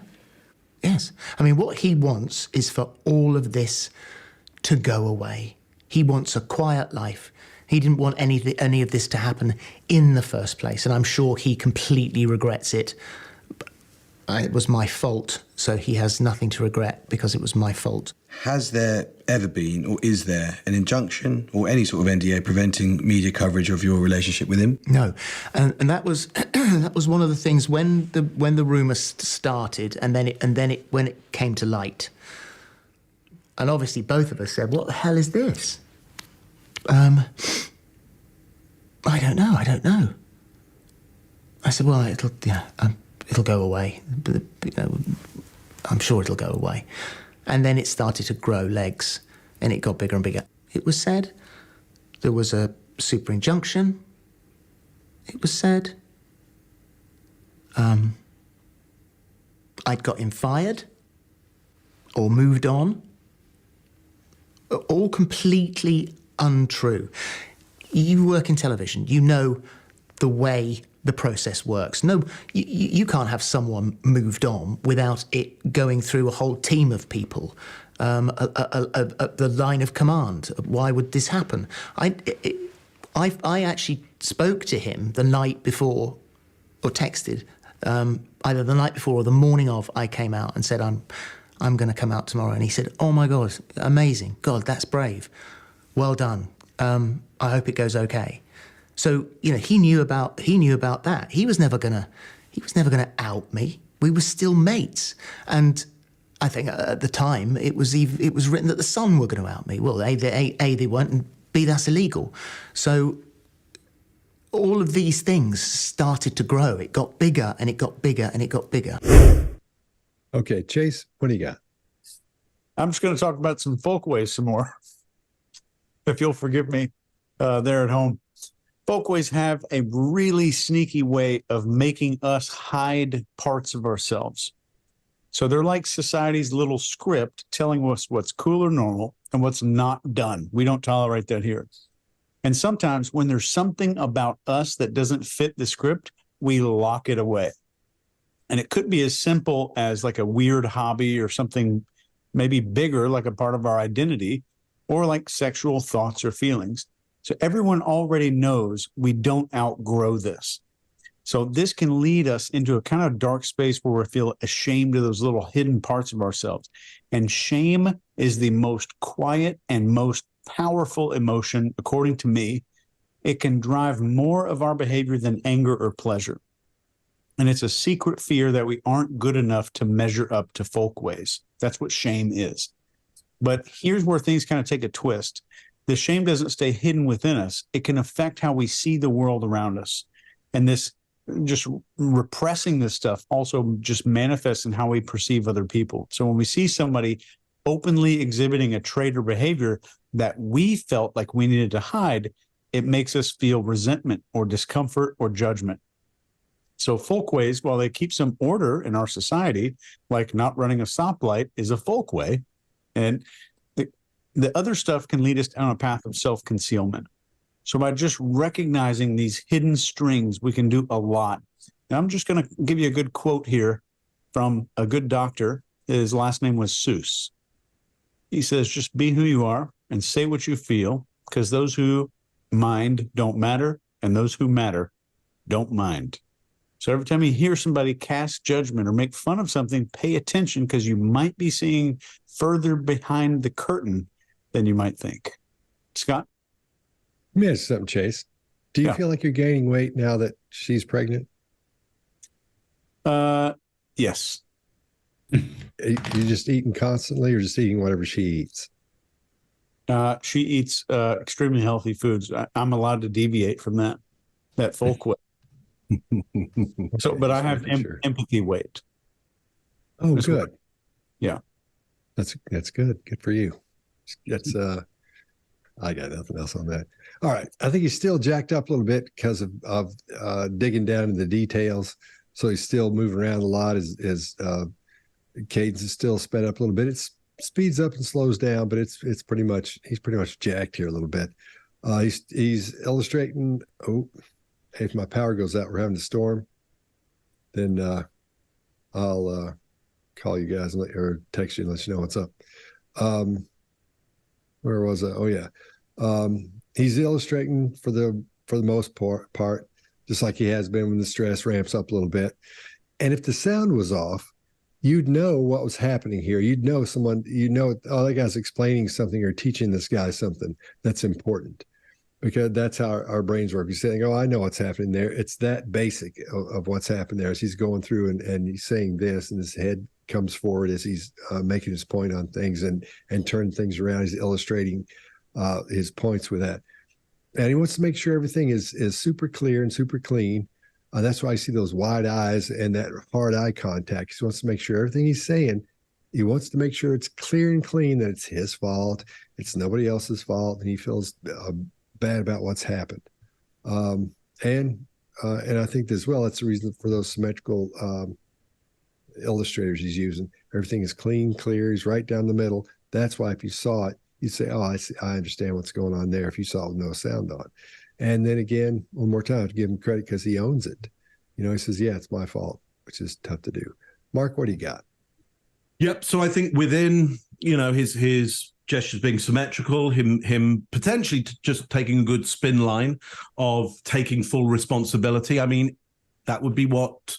Yes. I mean, what he wants is for all of this to go away. He wants a quiet life. He didn't want any of this to happen in the first place, and I'm sure he completely regrets it. it was my fault, so he has nothing to regret because it was my fault. Has there ever been, or is there, an injunction or any sort of NDA preventing media coverage of your relationship with him? No, and that was that was one of the things when the rumor started, and then when it came to light, and obviously both of us said, "What the hell is this?" I don't know. I said, "Well, it'll go away. I'm sure it'll go away." And then it started to grow legs, and it got bigger and bigger. It was said there was a super injunction. It was said I'd got him fired or moved on. All completely untrue. You work in television. You know the way the process works. No, you can't have someone moved on without it going through a whole team of people, the line of command. Why would this happen? I actually spoke to him the night before, or texted, either the night before or the morning of I came out and said, I'm going to come out tomorrow. And he said, "Oh my God, amazing. God, that's brave. Well done. I hope it goes okay." So, he knew about that. He was never gonna out me. We were still mates. And I think at the time it was written that the Sun were going to out me. Well, A, they weren't, and B, that's illegal. So all of these things started to grow. It got bigger and it got bigger and it got bigger. Okay, Chase, what do you got? I'm just going to talk about some folkways some more, if you'll forgive me there at home. Folkways have a really sneaky way of making us hide parts of ourselves. So they're like society's little script telling us what's cool or normal and what's not done. We don't tolerate that here. And sometimes when there's something about us that doesn't fit the script, we lock it away. And it could be as simple as like a weird hobby or something maybe bigger, like a part of our identity, or like sexual thoughts or feelings. So everyone already knows we don't outgrow this. So this can lead us into a kind of dark space where we feel ashamed of those little hidden parts of ourselves. And shame is the most quiet and most powerful emotion, according to me. It can drive more of our behavior than anger or pleasure. And it's a secret fear that we aren't good enough to measure up to folkways. That's what shame is. But here's where things kind of take a twist. The shame doesn't stay hidden within us. It can affect how we see the world around us. And this just repressing this stuff also just manifests in how we perceive other people. So when we see somebody openly exhibiting a trait or behavior that we felt like we needed to hide, it makes us feel resentment or discomfort or judgment. So folkways, while they keep some order in our society, like not running a stoplight is a folkway, and the other stuff can lead us down a path of self-concealment. So by just recognizing these hidden strings, we can do a lot. And I'm just going to give you a good quote here from a good doctor. His last name was Seuss. He says, "Just be who you are and say what you feel, because those who mind don't matter, and those who matter don't mind." So every time you hear somebody cast judgment or make fun of something, pay attention, because you might be seeing further behind the curtain than you might think. Scott? Let me ask you something, Chase. Do you feel like you're gaining weight now that she's pregnant? Yes. You just eating constantly, or just eating whatever she eats? She eats extremely healthy foods. I'm allowed to deviate from that folk way. So, but I have empathy weight. Oh, good. Yeah. That's good. Good for you. That's I got nothing else on that. All right. I think he's still jacked up a little bit because of digging down into the details. So he's still moving around a lot. His cadence is still sped up a little bit. It speeds up and slows down, but he's pretty much jacked here a little bit. He's illustrating. Oh, if my power goes out, we're having a storm. Then I'll call you guys or text you and let you know what's up. Where was I? Oh yeah. He's illustrating for the most part, just like he has been when the stress ramps up a little bit. And if the sound was off, you'd know what was happening here. You'd know someone, oh, that guy's explaining something or teaching this guy something that's important, because that's how our brains work. You're saying, oh, I know what's happening there. It's that basic of what's happened there. As he's going through and he's saying this, and his head comes forward as he's making his point on things and turning things around. He's illustrating his points with that. And he wants to make sure everything is super clear and super clean. That's why I see those wide eyes and that hard eye contact. He wants to make sure everything he's saying, he wants to make sure it's clear and clean, that it's his fault, it's nobody else's fault, and he feels bad about what's happened. And I think as well, that's the reason for those symmetrical illustrators he's using. Everything is clean, clear. He's right down the middle. That's why if you saw it, you'd say, oh, I understand what's going on there, if you saw it with no sound on. And then again, one more time, to give him credit, because he owns it. He says, yeah, it's my fault, which is tough to do. Mark, what do you got? Yep. So I think within, his gestures being symmetrical, him potentially just taking a good spin line of taking full responsibility. I mean, that would be what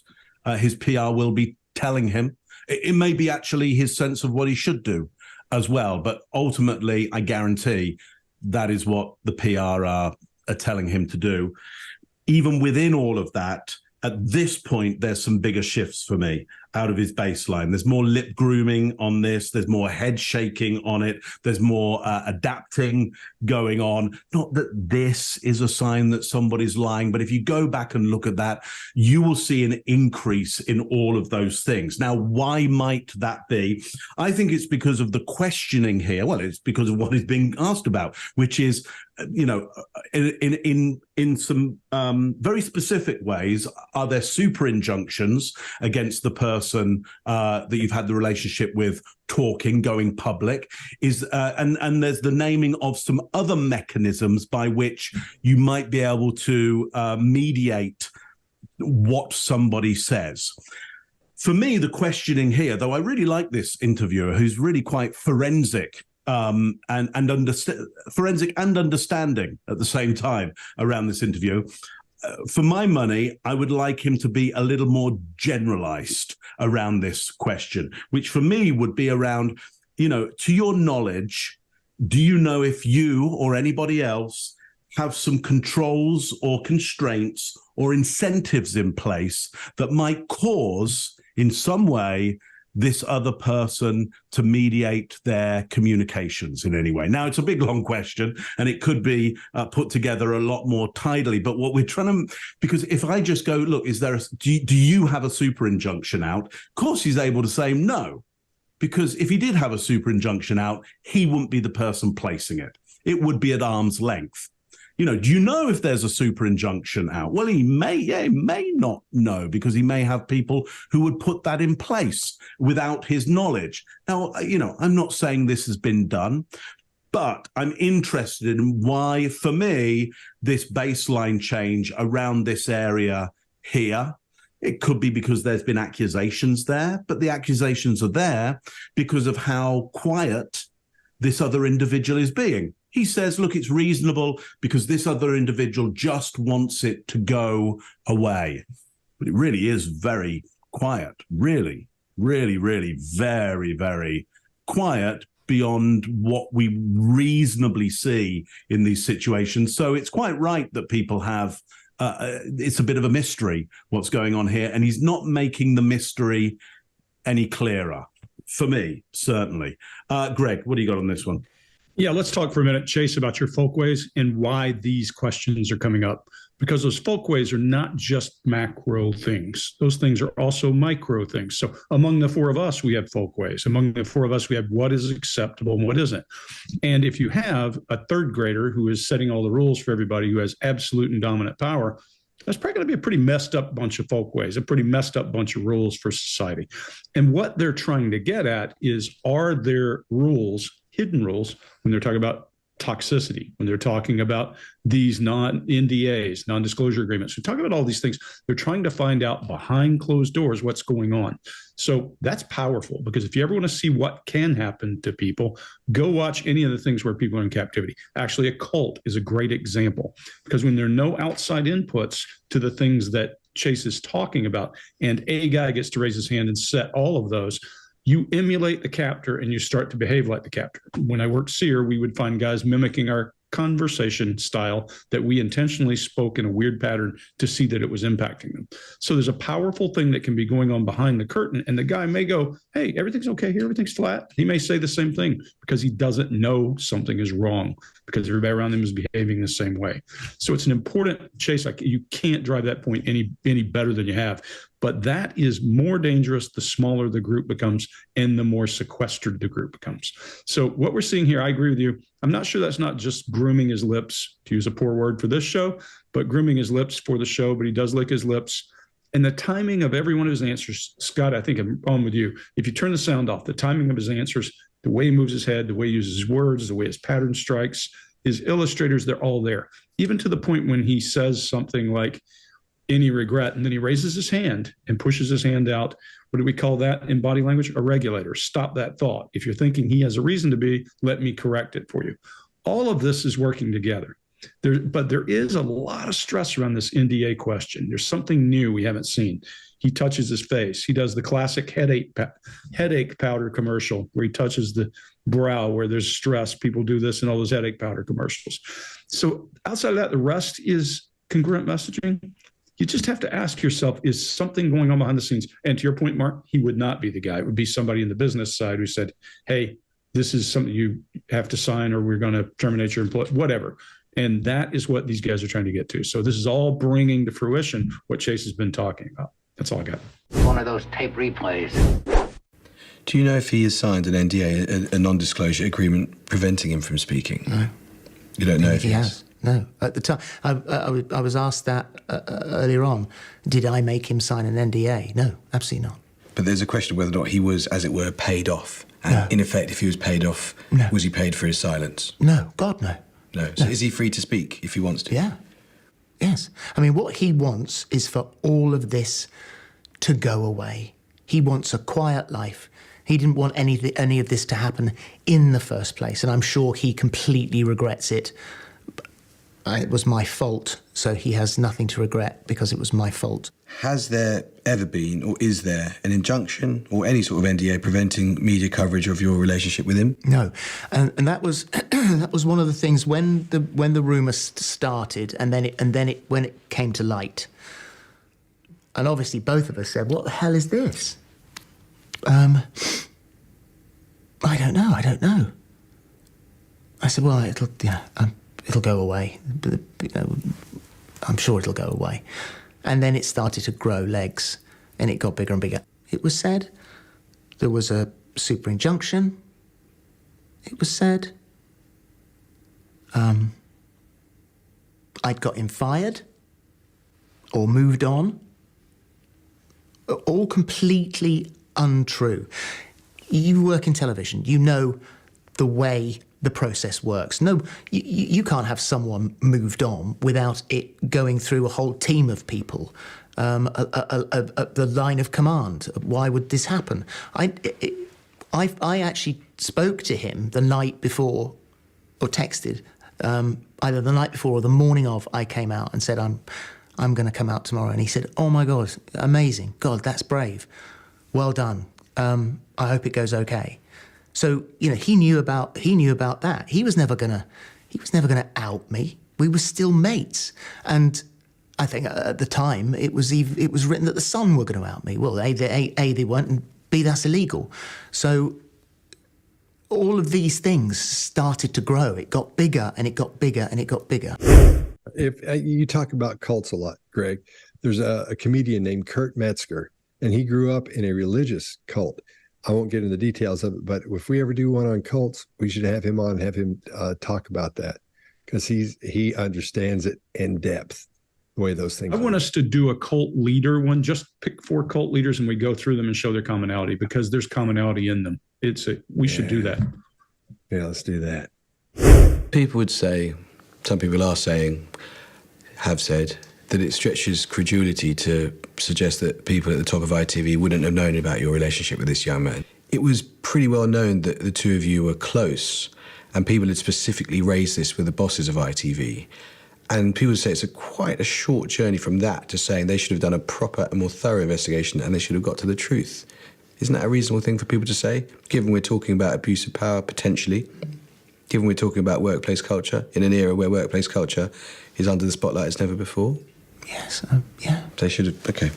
his PR will be telling him. It may be actually his sense of what he should do as well. But ultimately, I guarantee that is what the PR are telling him to do. Even within all of that, at this point, there's some bigger shifts for me out of his baseline. There's more lip grooming on this. There's more head shaking on it. There's more adapting going on. Not that this is a sign that somebody's lying, but if you go back and look at that, you will see an increase in all of those things. Now, why might that be? I think it's because of the questioning here. Well, it's because of what is being asked about, which is, in some very specific ways, are there super injunctions against the person that you've had the relationship with talking, going public? And there's the naming of some other mechanisms by which you might be able to mediate what somebody says. For me, the questioning here, though I really like this interviewer who's really quite forensic, forensic and understanding at the same time around this interview. For my money, I would like him to be a little more generalized around this question, which for me would be around, to your knowledge, do you know if you or anybody else have some controls or constraints or incentives in place that might cause in some way this other person to mediate their communications in any way? Now, it's a big, long question, and it could be put together a lot more tidily. But what we're trying to, because if I just go, look, do you have a super injunction out? Of course, he's able to say no, because if he did have a super injunction out, he wouldn't be the person placing it. It would be at arm's length. Do you know if there's a super injunction out? Well, he may not know, because he may have people who would put that in place without his knowledge. Now, I'm not saying this has been done, but I'm interested in why, for me, this baseline change around this area here, it could be because there's been accusations there, but the accusations are there because of how quiet this other individual is being. He says, look, it's reasonable because this other individual just wants it to go away. But it really is very quiet, really, really, really very, very quiet beyond what we reasonably see in these situations. So it's quite right that people have, it's a bit of a mystery what's going on here. And he's not making the mystery any clearer, for me, certainly. Greg, what do you got on this one? Yeah, let's talk for a minute, Chase, about your folkways and why these questions are coming up. Because those folkways are not just macro things. Those things are also micro things. So among the four of us, we have folkways. Among the four of us, we have what is acceptable and what isn't. And if you have a third grader who is setting all the rules for everybody, who has absolute and dominant power, that's probably going to be a pretty messed up bunch of folkways, a pretty messed up bunch of rules for society. And what they're trying to get at is, are there rules, hidden rules, when they're talking about toxicity, when they're talking about these non-NDAs, non-disclosure agreements, we talk about all these things. They're trying to find out behind closed doors what's going on. So that's powerful, because if you ever want to see what can happen to people, go watch any of the things where people are in captivity. Actually, a cult is a great example, because when there are no outside inputs to the things that Chase is talking about, and a guy gets to raise his hand and set all of those, you emulate the captor and you start to behave like the captor. When I worked SEER, we would find guys mimicking our conversation style that we intentionally spoke in a weird pattern to see that it was impacting them. So there's a powerful thing that can be going on behind the curtain, and the guy may go, hey, everything's okay here, everything's flat. He may say the same thing because he doesn't know something is wrong because everybody around him is behaving the same way. So it's an important chase. Like, you can't drive that point any better than you have. But that is more dangerous the smaller the group becomes and the more sequestered the group becomes. So what we're seeing here, I agree with you. I'm not sure that's not just grooming his lips, to use a poor word for this show, but grooming his lips for the show, but he does lick his lips. And the timing of every one of his answers, Scott, I think I'm on with you. If you turn the sound off, the timing of his answers, the way he moves his head, the way he uses his words, the way his pattern strikes, his illustrators, they're all there. Even to the point when he says something like, any regret, and then he raises his hand and pushes his hand out. What do we call that in body language? A regulator. Stop that thought. If you're thinking he has a reason to be, let me correct it for you. All of this is working together. But there is a lot of stress around this NDA question. There's something new we haven't seen. He touches his face. He does the classic headache powder commercial where he touches the brow where there's stress. People do this in all those headache powder commercials. So outside of that, the rest is congruent messaging. You just have to ask yourself, is something going on behind the scenes? And to your point, Mark, he would not be the guy. It would be somebody in the business side who said, hey, this is something you have to sign or we're going to terminate your employee, whatever. And that is what these guys are trying to get to. So this is all bringing to fruition what Chase has been talking about. That's all I got. One of those tape replays. Do you know if he has signed an NDA, a non-disclosure agreement preventing him from speaking? No. You don't know if he has? No. At the time, I was asked that earlier on. Did I make him sign an NDA? No, absolutely not. But there's a question of whether or not he was, as it were, paid off. And No. in effect, if he was paid off, No. was he paid for his silence? No, God, no. No. So is he free to speak if he wants to? Yeah. Yes. I mean, what he wants is for all of this to go away. He wants a quiet life. He didn't want any of this to happen in the first place, and I'm sure he completely regrets it. It was my fault, so he has nothing to regret because it was my fault. Has there ever been, or is there, an injunction or any sort of NDA preventing media coverage of your relationship with him? No, and that was that was one of the things when the rumour started, and then when it came to light, and obviously both of us said, "What the hell is this?" I don't know. I said, "Well, it'll go away. I'm sure it'll go away." And then it started to grow legs, and it got bigger and bigger. It was said there was a super injunction. It was said I'd got him fired or moved on. All completely untrue. You work in television. You know the way the process works. No, you can't have someone moved on without it going through a whole team of people, the line of command. Why would this happen? I actually spoke to him the night before, or texted, either the night before or the morning of. I came out and said, I'm going to come out tomorrow. And he said, "Oh my God, amazing! God, that's brave. Well done. I hope it goes okay." So, he knew about that. He was never gonna out me. We were still mates. And I think at the time it was written that the Sun were going to out me. Well, A, they weren't, and B, that's illegal. So all of these things started to grow. It got bigger and it got bigger and it got bigger. If you talk about cults a lot, Greg, there's a comedian named Kurt Metzger, and he grew up in a religious cult. I won't get into the details of it, but if we ever do one on cults, we should have him on and have him talk about that, because he understands it in depth, the way those things I want us to do a cult leader one. Just pick 4 cult leaders and we go through them and show their commonality, because there's commonality in them. We should do that. Yeah, let's do that. People would say, some people are saying, have said, that it stretches credulity to suggest that people at the top of ITV wouldn't have known about your relationship with this young man. It was pretty well known that the two of you were close, and people had specifically raised this with the bosses of ITV. And people say it's quite a short journey from that to saying they should have done a proper and more thorough investigation and they should have got to the truth. Isn't that a reasonable thing for people to say, given we're talking about abuse of power potentially, given we're talking about workplace culture in an era where workplace culture is under the spotlight as never before? Yes, yeah. They should have, okay.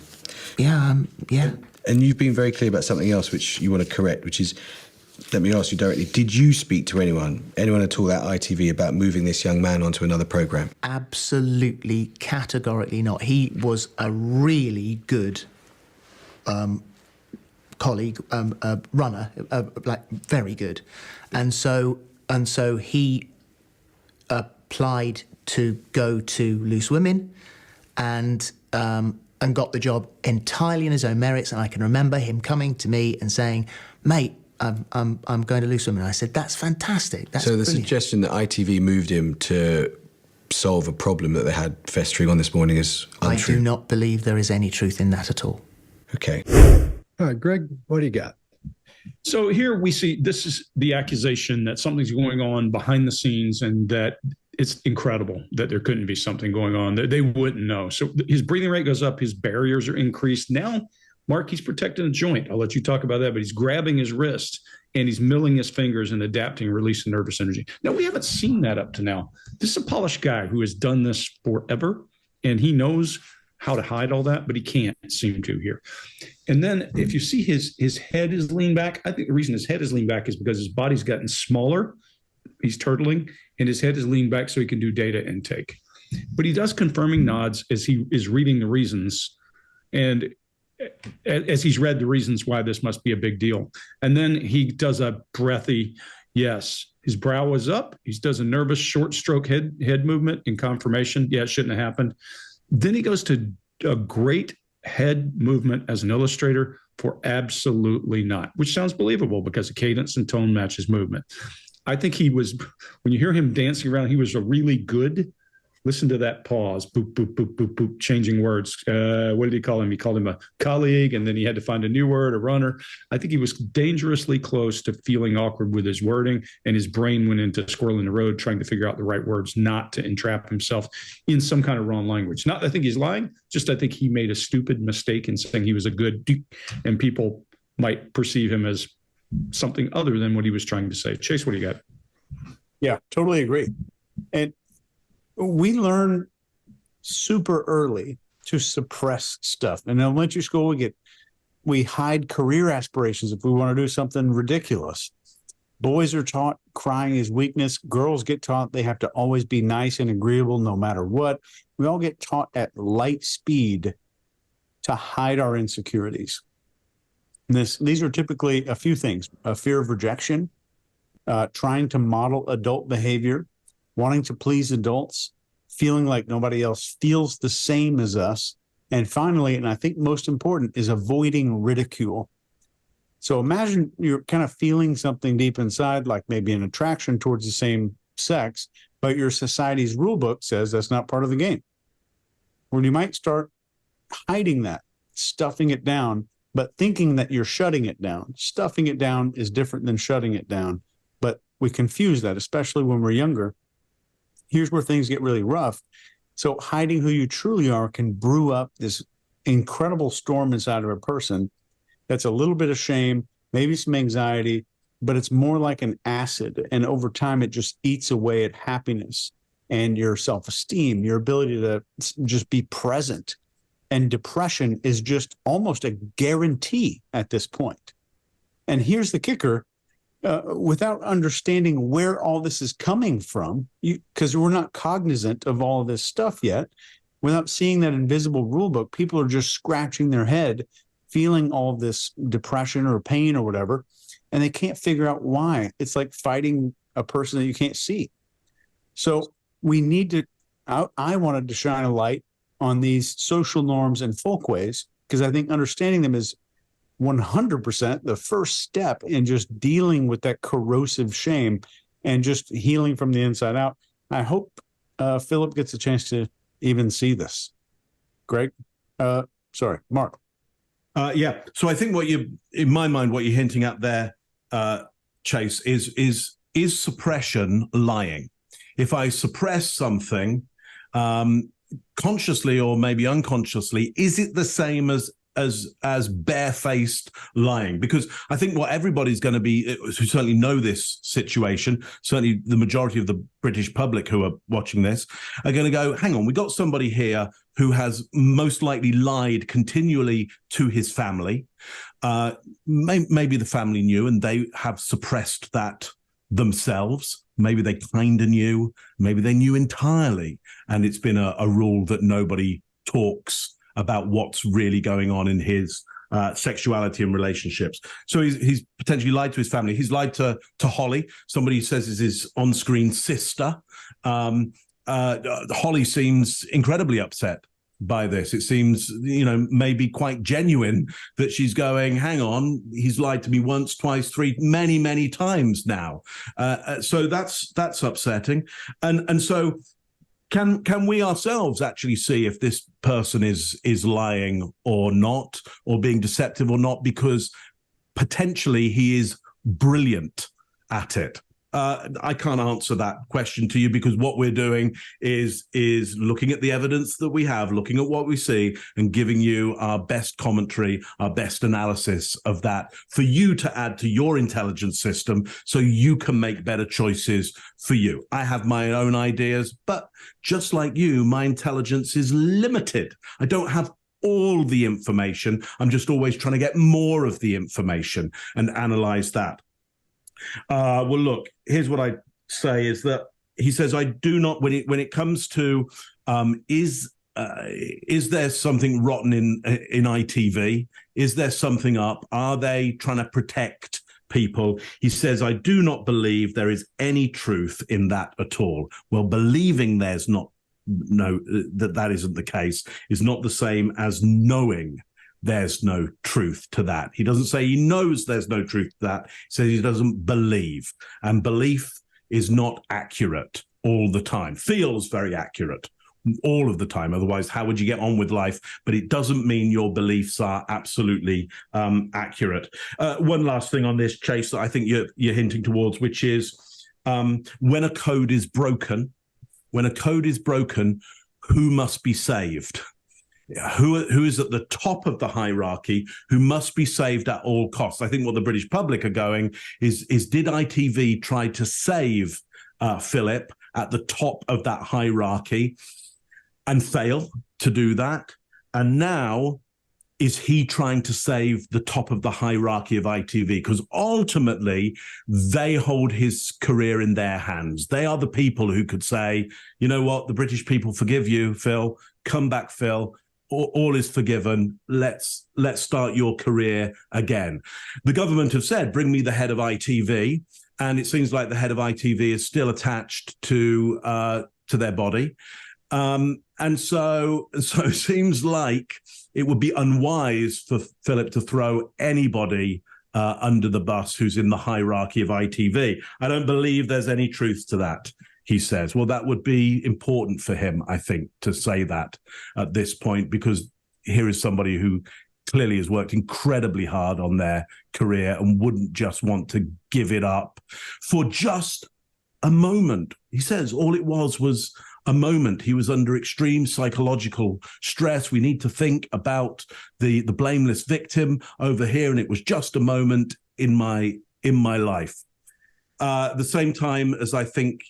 Yeah, yeah. And you've been very clear about something else which you want to correct, which is, let me ask you directly, did you speak to anyone at all at ITV about moving this young man onto another programme? Absolutely, categorically not. He was a really good colleague, runner, like very good. And so he applied to go to Loose Women and got the job entirely on his own merits. And I can remember him coming to me and saying, mate, I'm going to Loose Women. I said, that's fantastic. That's so the brilliant. suggestion that ITV moved him to solve a problem that they had festering on this morning is untrue. I do not believe there is any truth in that at all. Okay. All right, Greg, what do you got? So here we see, this is the accusation that something's going on behind the scenes and that it's incredible that there couldn't be something going on. They wouldn't know. So his breathing rate goes up, his barriers are increased. Now, Mark, he's protecting a joint. I'll let you talk about that, but he's grabbing his wrist and he's milling his fingers and adapting, releasing nervous energy. Now, we haven't seen that up to now. This is a polished guy who has done this forever, and he knows how to hide all that, but he can't seem to here. And then if you see his head is leaned back, I think the reason his head is leaned back is because his body's gotten smaller. He's turtling, and his head is leaned back so he can do data intake. But he does confirming nods as he is reading the reasons, and as he's read the reasons why this must be a big deal. And then he does a breathy yes. His brow is up. He does a nervous short stroke head movement in confirmation. Yeah, it shouldn't have happened. Then he goes to a great head movement as an illustrator for absolutely not, which sounds believable because the cadence and tone matches movement. I think he was, when you hear him dancing around, he was a really good, listen to that pause, boop, boop, boop, boop, boop, changing words. What did he call him? He called him a colleague, and then he had to find a new word, a runner. I think he was dangerously close to feeling awkward with his wording, and his brain went into squirrel in the road trying to figure out the right words not to entrap himself in some kind of wrong language. Not I think he's lying, just I think he made a stupid mistake in saying he was a good dude, and people might perceive him as something other than what he was trying to say. Chase, what do you got? Yeah, totally agree. And we learn super early to suppress stuff. In elementary school, we hide career aspirations if we want to do something ridiculous. Boys are taught crying is weakness. Girls get taught they have to always be nice and agreeable no matter what. We all get taught at light speed to hide our insecurities. These are typically a few things: a fear of rejection, trying to model adult behavior, wanting to please adults, feeling like nobody else feels the same as us. And finally, and I think most important, is avoiding ridicule. So imagine you're kind of feeling something deep inside, like maybe an attraction towards the same sex, but your society's rule book says that's not part of the game. Well, you might start hiding that, stuffing it down, but thinking that you're shutting it down. Stuffing it down is different than shutting it down. But we confuse that, especially when we're younger. Here's where things get really rough. So hiding who you truly are can brew up this incredible storm inside of a person that's a little bit of shame, maybe some anxiety, but it's more like an acid. And over time, it just eats away at happiness and your self-esteem, your ability to just be present. And depression is just almost a guarantee at this point. And here's the kicker. Without understanding where all this is coming from, because we're not cognizant of all of this stuff yet, without seeing that invisible rule book, people are just scratching their head, feeling all of this depression or pain or whatever, and they can't figure out why. It's like fighting a person that you can't see. So we need to, I wanted to shine a light on these social norms and folkways, because I think understanding them is 100% the first step in just dealing with that corrosive shame and just healing from the inside out. I hope Philip gets a chance to even see this. Greg? Sorry, Mark. Yeah. So I think in my mind, what you're hinting at there, Chase, is suppression lying? If I suppress something, consciously or maybe unconsciously, is it the same as barefaced lying? Because I think what everybody's going to be, who certainly know this situation, certainly the majority of the British public who are watching this, are going to go, hang on, we got somebody here who has most likely lied continually to his family. Maybe the family knew and they have suppressed that themselves. Maybe they kind of knew, maybe they knew entirely, and it's been a rule that nobody talks about what's really going on in his sexuality and relationships. So he's potentially lied to his family. He's lied to Holly, somebody he says is his on-screen sister. Holly seems incredibly upset by this. It seems, maybe quite genuine that she's going, hang on, he's lied to me once, twice, three, many, many times now. So that's upsetting. And so can we ourselves actually see if this person is lying or not, or being deceptive or not, because potentially he is brilliant at it? I can't answer that question to you, because what we're doing is looking at the evidence that we have, looking at what we see, and giving you our best commentary, our best analysis of that for you to add to your intelligence system so you can make better choices for you. I have my own ideas, but just like you, my intelligence is limited. I don't have all the information. I'm just always trying to get more of the information and analyze that. Well, look, here's what I say is that he says, I do not, when it comes to, is there something rotten in ITV? Is there something up? Are they trying to protect people? He says, I do not believe there is any truth in that at all. Well, believing there's not, that isn't the case is not the same as knowing there's no truth to that. He doesn't say he knows there's no truth to that. He says he doesn't believe. And belief is not accurate all the time. Feels very accurate all of the time. Otherwise, how would you get on with life? But it doesn't mean your beliefs are absolutely accurate. One last thing on this, Chase, that I think you're hinting towards, which is when a code is broken, who must be saved? Who is at the top of the hierarchy, who must be saved at all costs? I think what the British public are going is did ITV try to save Philip at the top of that hierarchy and fail to do that? And now, is he trying to save the top of the hierarchy of ITV? Because ultimately, they hold his career in their hands. They are the people who could say, you know what, the British people forgive you, Phil. Come back, Phil. All is forgiven. Let's start your career again. The government have said, bring me the head of ITV. And it seems like the head of ITV is still attached to their body. And so it seems like it would be unwise for Philip to throw anybody under the bus who's in the hierarchy of ITV. I don't believe there's any truth to that, he says. Well, that would be important for him, I think, to say that at this point, because here is somebody who clearly has worked incredibly hard on their career and wouldn't just want to give it up for just a moment. He says all it was a moment. He was under extreme psychological stress. We need to think about the blameless victim over here, and it was just a moment in my life. At the same time as I think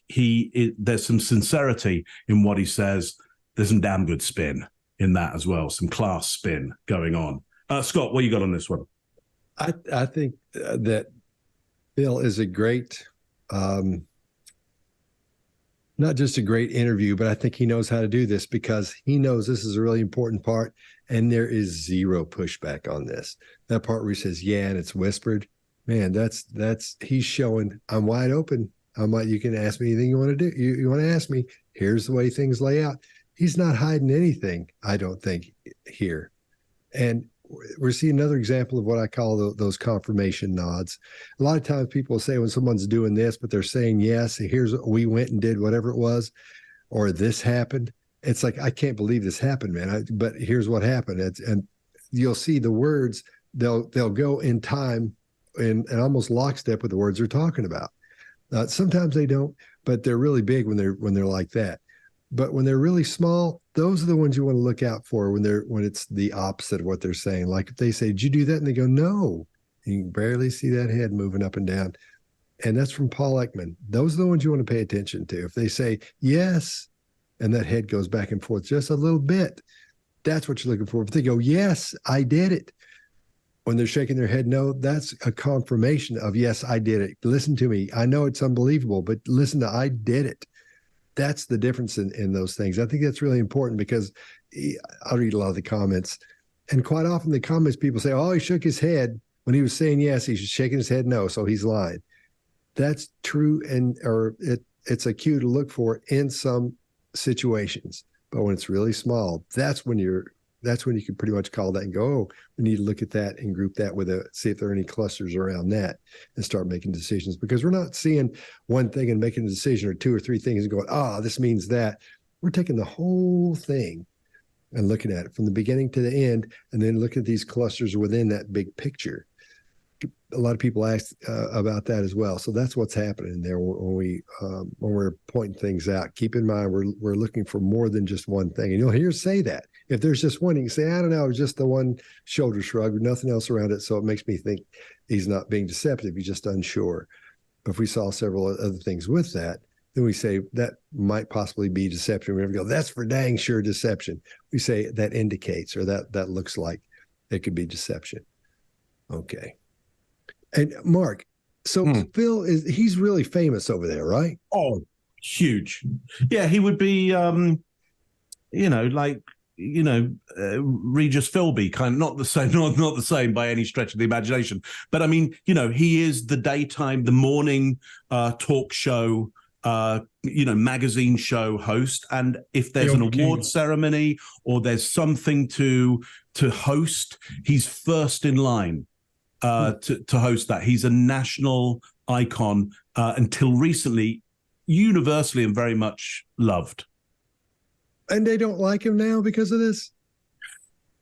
there's some sincerity in what he says, there's some damn good spin in that as well, some class spin going on. Scott, what you got on this one? I think that Bill is a great, not just a great interview, but I think he knows how to do this because he knows this is a really important part, and there is zero pushback on this. That part where he says, yeah, and it's whispered. Man, that's he's showing I'm wide open. You can ask me anything you want to do. You want to ask me, here's the way things lay out. He's not hiding anything, I don't think, here. And we're seeing another example of what I call those confirmation nods. A lot of times people say when someone's doing this, but they're saying, yes, here's what we went and did, whatever it was, or this happened. It's like, I can't believe this happened, man. But here's what happened. And you'll see the words, they'll go in time and almost lockstep with the words they're talking about. Sometimes they don't, but they're really big when they're like that. But when they're really small, those are the ones you want to look out for when it's the opposite of what they're saying. Like if they say, "Did you do that?" and they go, "No," you can barely see that head moving up and down. And that's from Paul Ekman. Those are the ones you want to pay attention to. If they say yes, and that head goes back and forth just a little bit, that's what you're looking for. If they go, "Yes, I did it," when they're shaking their head no, that's a confirmation of, "Yes, I did it. Listen to me. I know it's unbelievable, but listen to, I did it." That's the difference in those things. I think that's really important because I read a lot of the comments, and quite often the comments people say, "Oh, he shook his head when he was saying yes. He's shaking his head no, so he's lying." That's true, it's a cue to look for in some situations. But when it's really small, that's when you can pretty much call that and go, "Oh, we need to look at that and group that with see if there are any clusters around that and start making decisions." Because we're not seeing one thing and making a decision, or two or three things and going, this means that. We're taking the whole thing and looking at it from the beginning to the end, and then look at these clusters within that big picture. A lot of people ask about that as well. So that's what's happening there when we're pointing things out. Keep in mind, we're looking for more than just one thing. And you'll hear us say that. If there's just one, you can say, "I don't know, just the one shoulder shrug with nothing else around it. So it makes me think he's not being deceptive. He's just unsure." But if we saw several other things with that, then we say that might possibly be deception. We never go, "That's for dang sure deception." We say that indicates, or that looks like it could be deception. Okay. And Mark, so Phil he's really famous over there, right? Oh, huge. Yeah, he would be, Regis Philby, kind of not the same, not the same by any stretch of the imagination. But I mean, he is the morning talk show, magazine show host. And if there's an award ceremony or there's something to host, he's first in line. To host that. He's a national icon until recently, universally and very much loved. And they don't like him now because of this?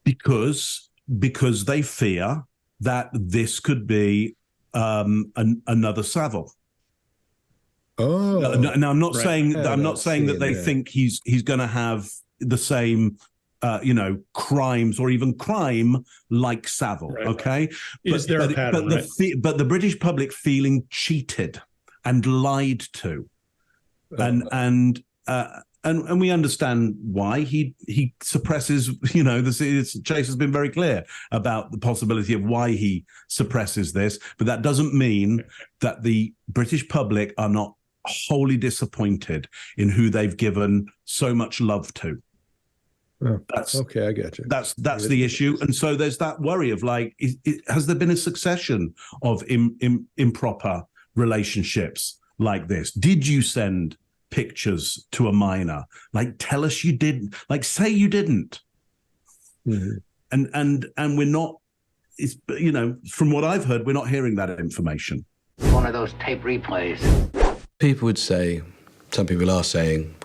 Because they fear that this could be another Savile. Oh. Now I'm not saying that they that. think he's going to have the same crimes or even crime like Savile. Right. Okay, but the British public feeling cheated and lied to, and we understand why he suppresses. Chase has been very clear about the possibility of why he suppresses this, but that doesn't mean that the British public are not wholly disappointed in who they've given so much love to. That's okay. I got you. That's the issue, and so there's that worry of like, has there been a succession of improper relationships like this? Did you send pictures to a minor? Like, tell us you didn't. Like, say you didn't. Mm-hmm. And we're not. It's from what I've heard, we're not hearing that information. One of those tape replays. People would say, some people are saying,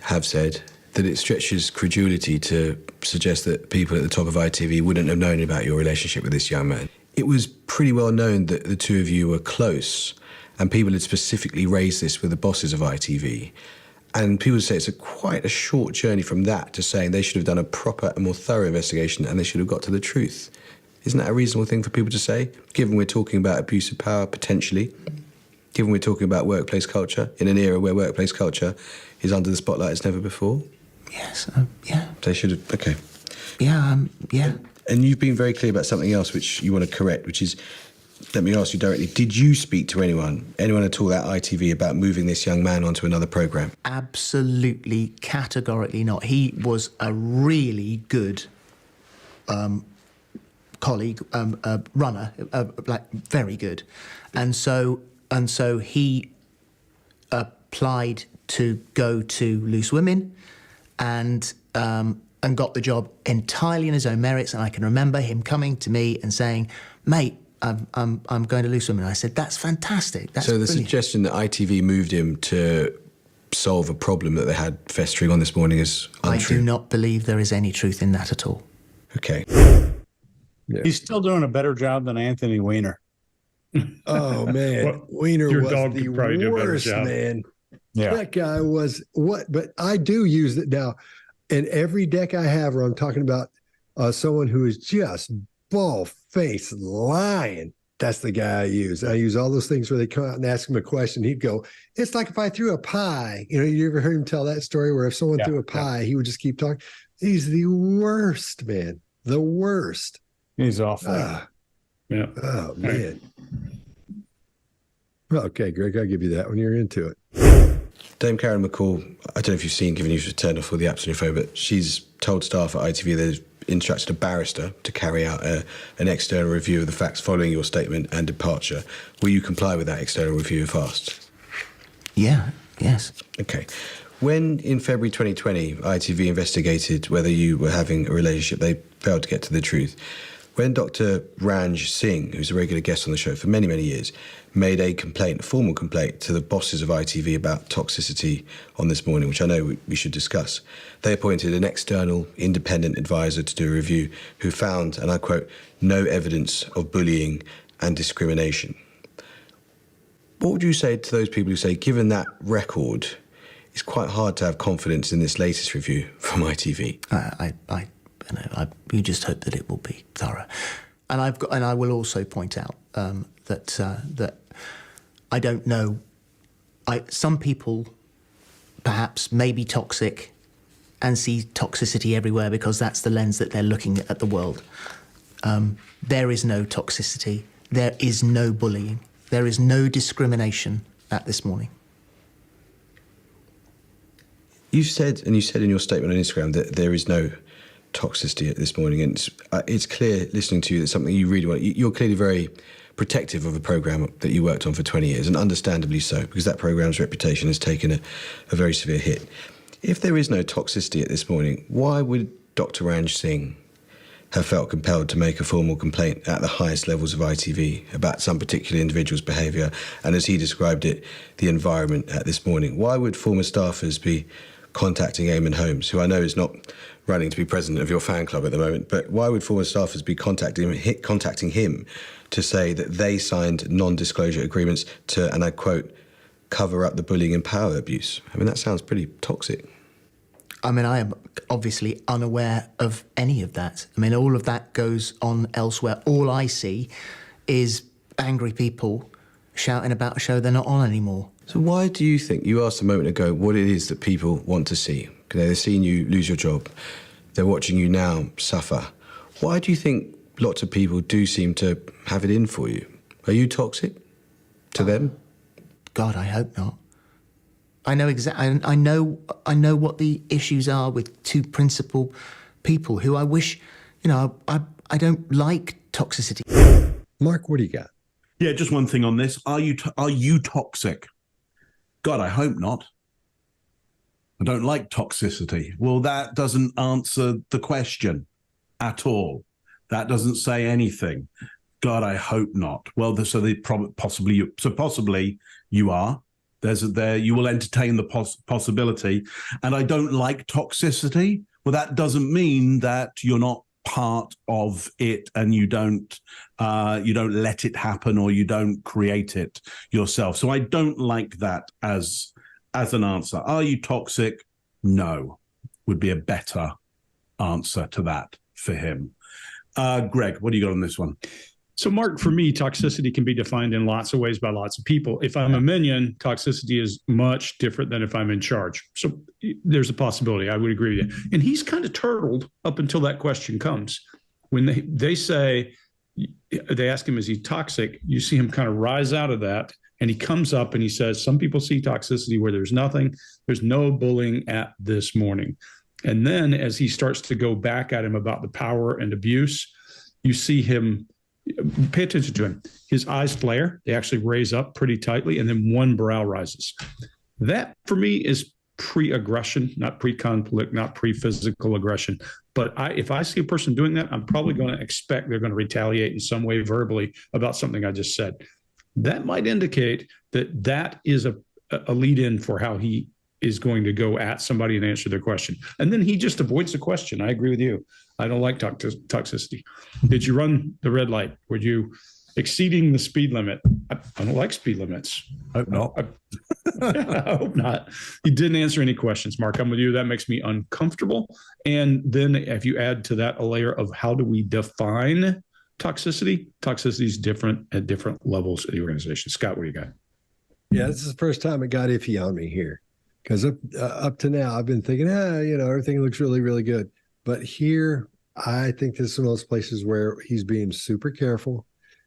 have said, that it stretches credulity to suggest that people at the top of ITV wouldn't have known about your relationship with this young man. It was pretty well known that the two of you were close, and people had specifically raised this with the bosses of ITV. And people say it's quite a short journey from that to saying they should have done a proper and more thorough investigation and they should have got to the truth. Isn't that a reasonable thing for people to say, given we're talking about abuse of power potentially, given we're talking about workplace culture in an era where workplace culture is under the spotlight as never before? Yes, yeah. They should have, okay. Yeah, yeah. And you've been very clear about something else which you want to correct, which is, let me ask you directly, did you speak to anyone at all at ITV about moving this young man onto another programme? Absolutely, categorically not. He was a really good colleague, runner, very good. And so he applied to go to Loose Women and got the job entirely on his own merits. And I can remember him coming to me and saying, "Mate, I'm going to Loose Women." I said, "That's fantastic. That's so the brilliant." Suggestion that ITV moved him to solve a problem that they had festering on this morning is untrue. I do not believe there is any truth in that at all. Okay. Yeah. He's still doing a better job than Anthony Weiner. Oh man, Well, Weiner your was dog the could probably do a better worst, job. man. Yeah. That guy was what? But I do use it now. In every deck I have where I'm talking about someone who is just bald-faced lying, that's the guy I use. I use all those things where they come out and ask him a question. He'd go, it's like if I threw a pie. You know, you ever heard him tell that story where if someone threw a pie, he would just keep talking? He's the worst, man. The worst. He's awful. Yeah. Oh, man. Okay, Greg, I'll give you that when you're into it. Dame Karen McCall, I don't know if you've seen, given you've turned off all the apps on your phone, but she's told staff at ITV they've instructed a barrister to carry out an external review of the facts following your statement and departure. Will you comply with that external review if asked? Yeah, yes. Okay. When in February 2020, ITV investigated whether you were having a relationship, they failed to get to the truth. When Dr. Ranj Singh, who's a regular guest on the show for many, many years, made a complaint, a formal complaint to the bosses of ITV about toxicity on This Morning, which I know we should discuss, they appointed an external independent advisor to do a review who found, and I quote, no evidence of bullying and discrimination. What would you say to those people who say, given that record, it's quite hard to have confidence in this latest review from ITV? You just hope that it will be thorough, and I will also point out that I don't know. Some people perhaps may be toxic and see toxicity everywhere because that's the lens that they're looking at the world. There is no toxicity. There is no bullying. There is no discrimination at This Morning. You said in your statement on Instagram that there is no toxicity at This Morning, and it's clear listening to you that something you really want. You're clearly very protective of a programme that you worked on for 20 years, and understandably so, because that programme's reputation has taken a very severe hit. If there is no toxicity at This Morning, why would Dr. Ranj Singh have felt compelled to make a formal complaint at the highest levels of ITV about some particular individual's behaviour, and as he described it, the environment at This Morning? Why would former staffers be contacting Eamon Holmes, who I know is not running to be president of your fan club at the moment, but why would former staffers be contacting him to say that they signed non-disclosure agreements to, and I quote, cover up the bullying and power abuse? I mean, that sounds pretty toxic. I mean, I am obviously unaware of any of that. I mean, all of that goes on elsewhere. All I see is angry people shouting about a show they're not on anymore. So why do you think, you asked a moment ago what it is that people want to see? They're seeing you lose your job. They're watching you now suffer. Why do you think lots of people do seem to have it in for you? Are you toxic to them? God, I hope not. I know exactly. I know what the issues are with two principal people who I wish, I don't like toxicity. Mark, what do you got? Yeah, just one thing on this. Are you toxic? God, I hope not. I don't like toxicity. Well, that doesn't answer the question at all. That doesn't say anything. God, I hope not. Well, possibly you are. You will entertain the possibility. And I don't like toxicity. Well, that doesn't mean that you're not part of it and you don't let it happen or you don't create it yourself. So I don't like that as an answer. Are you toxic? No, would be a better answer to that for him. Greg, what do you got on this one? So, Mark, for me, toxicity can be defined in lots of ways by lots of people. If I'm a minion, toxicity is much different than if I'm in charge. So there's a possibility. I would agree with you. And he's kind of turtled up until that question comes. When they ask him, is he toxic? You see him kind of rise out of that. And he comes up and he says, some people see toxicity where there's no bullying at This Morning. And then as he starts to go back at him about the power and abuse, you see him. Pay attention to him. His eyes flare. They actually raise up pretty tightly, and then one brow rises. That, for me, is pre-aggression, not pre-conflict, not pre-physical aggression. But if I see a person doing that, I'm probably going to expect they're going to retaliate in some way verbally about something I just said. That might indicate that is a lead-in for how he is going to go at somebody and answer their question. And then he just avoids the question. I agree with you. I don't like toxicity. Did you run the red light? Were you exceeding the speed limit? I don't like speed limits. Hope not. I hope not. You didn't answer any questions, Mark. I'm with you. That makes me uncomfortable. And then if you add to that a layer of how do we define toxicity? Toxicity is different at different levels of the organization. Scott, what do you got? Yeah, this is the first time it got iffy on me here, because up to now I've been thinking, everything looks really, really good. But here, I think this is one of those places where he's being super careful.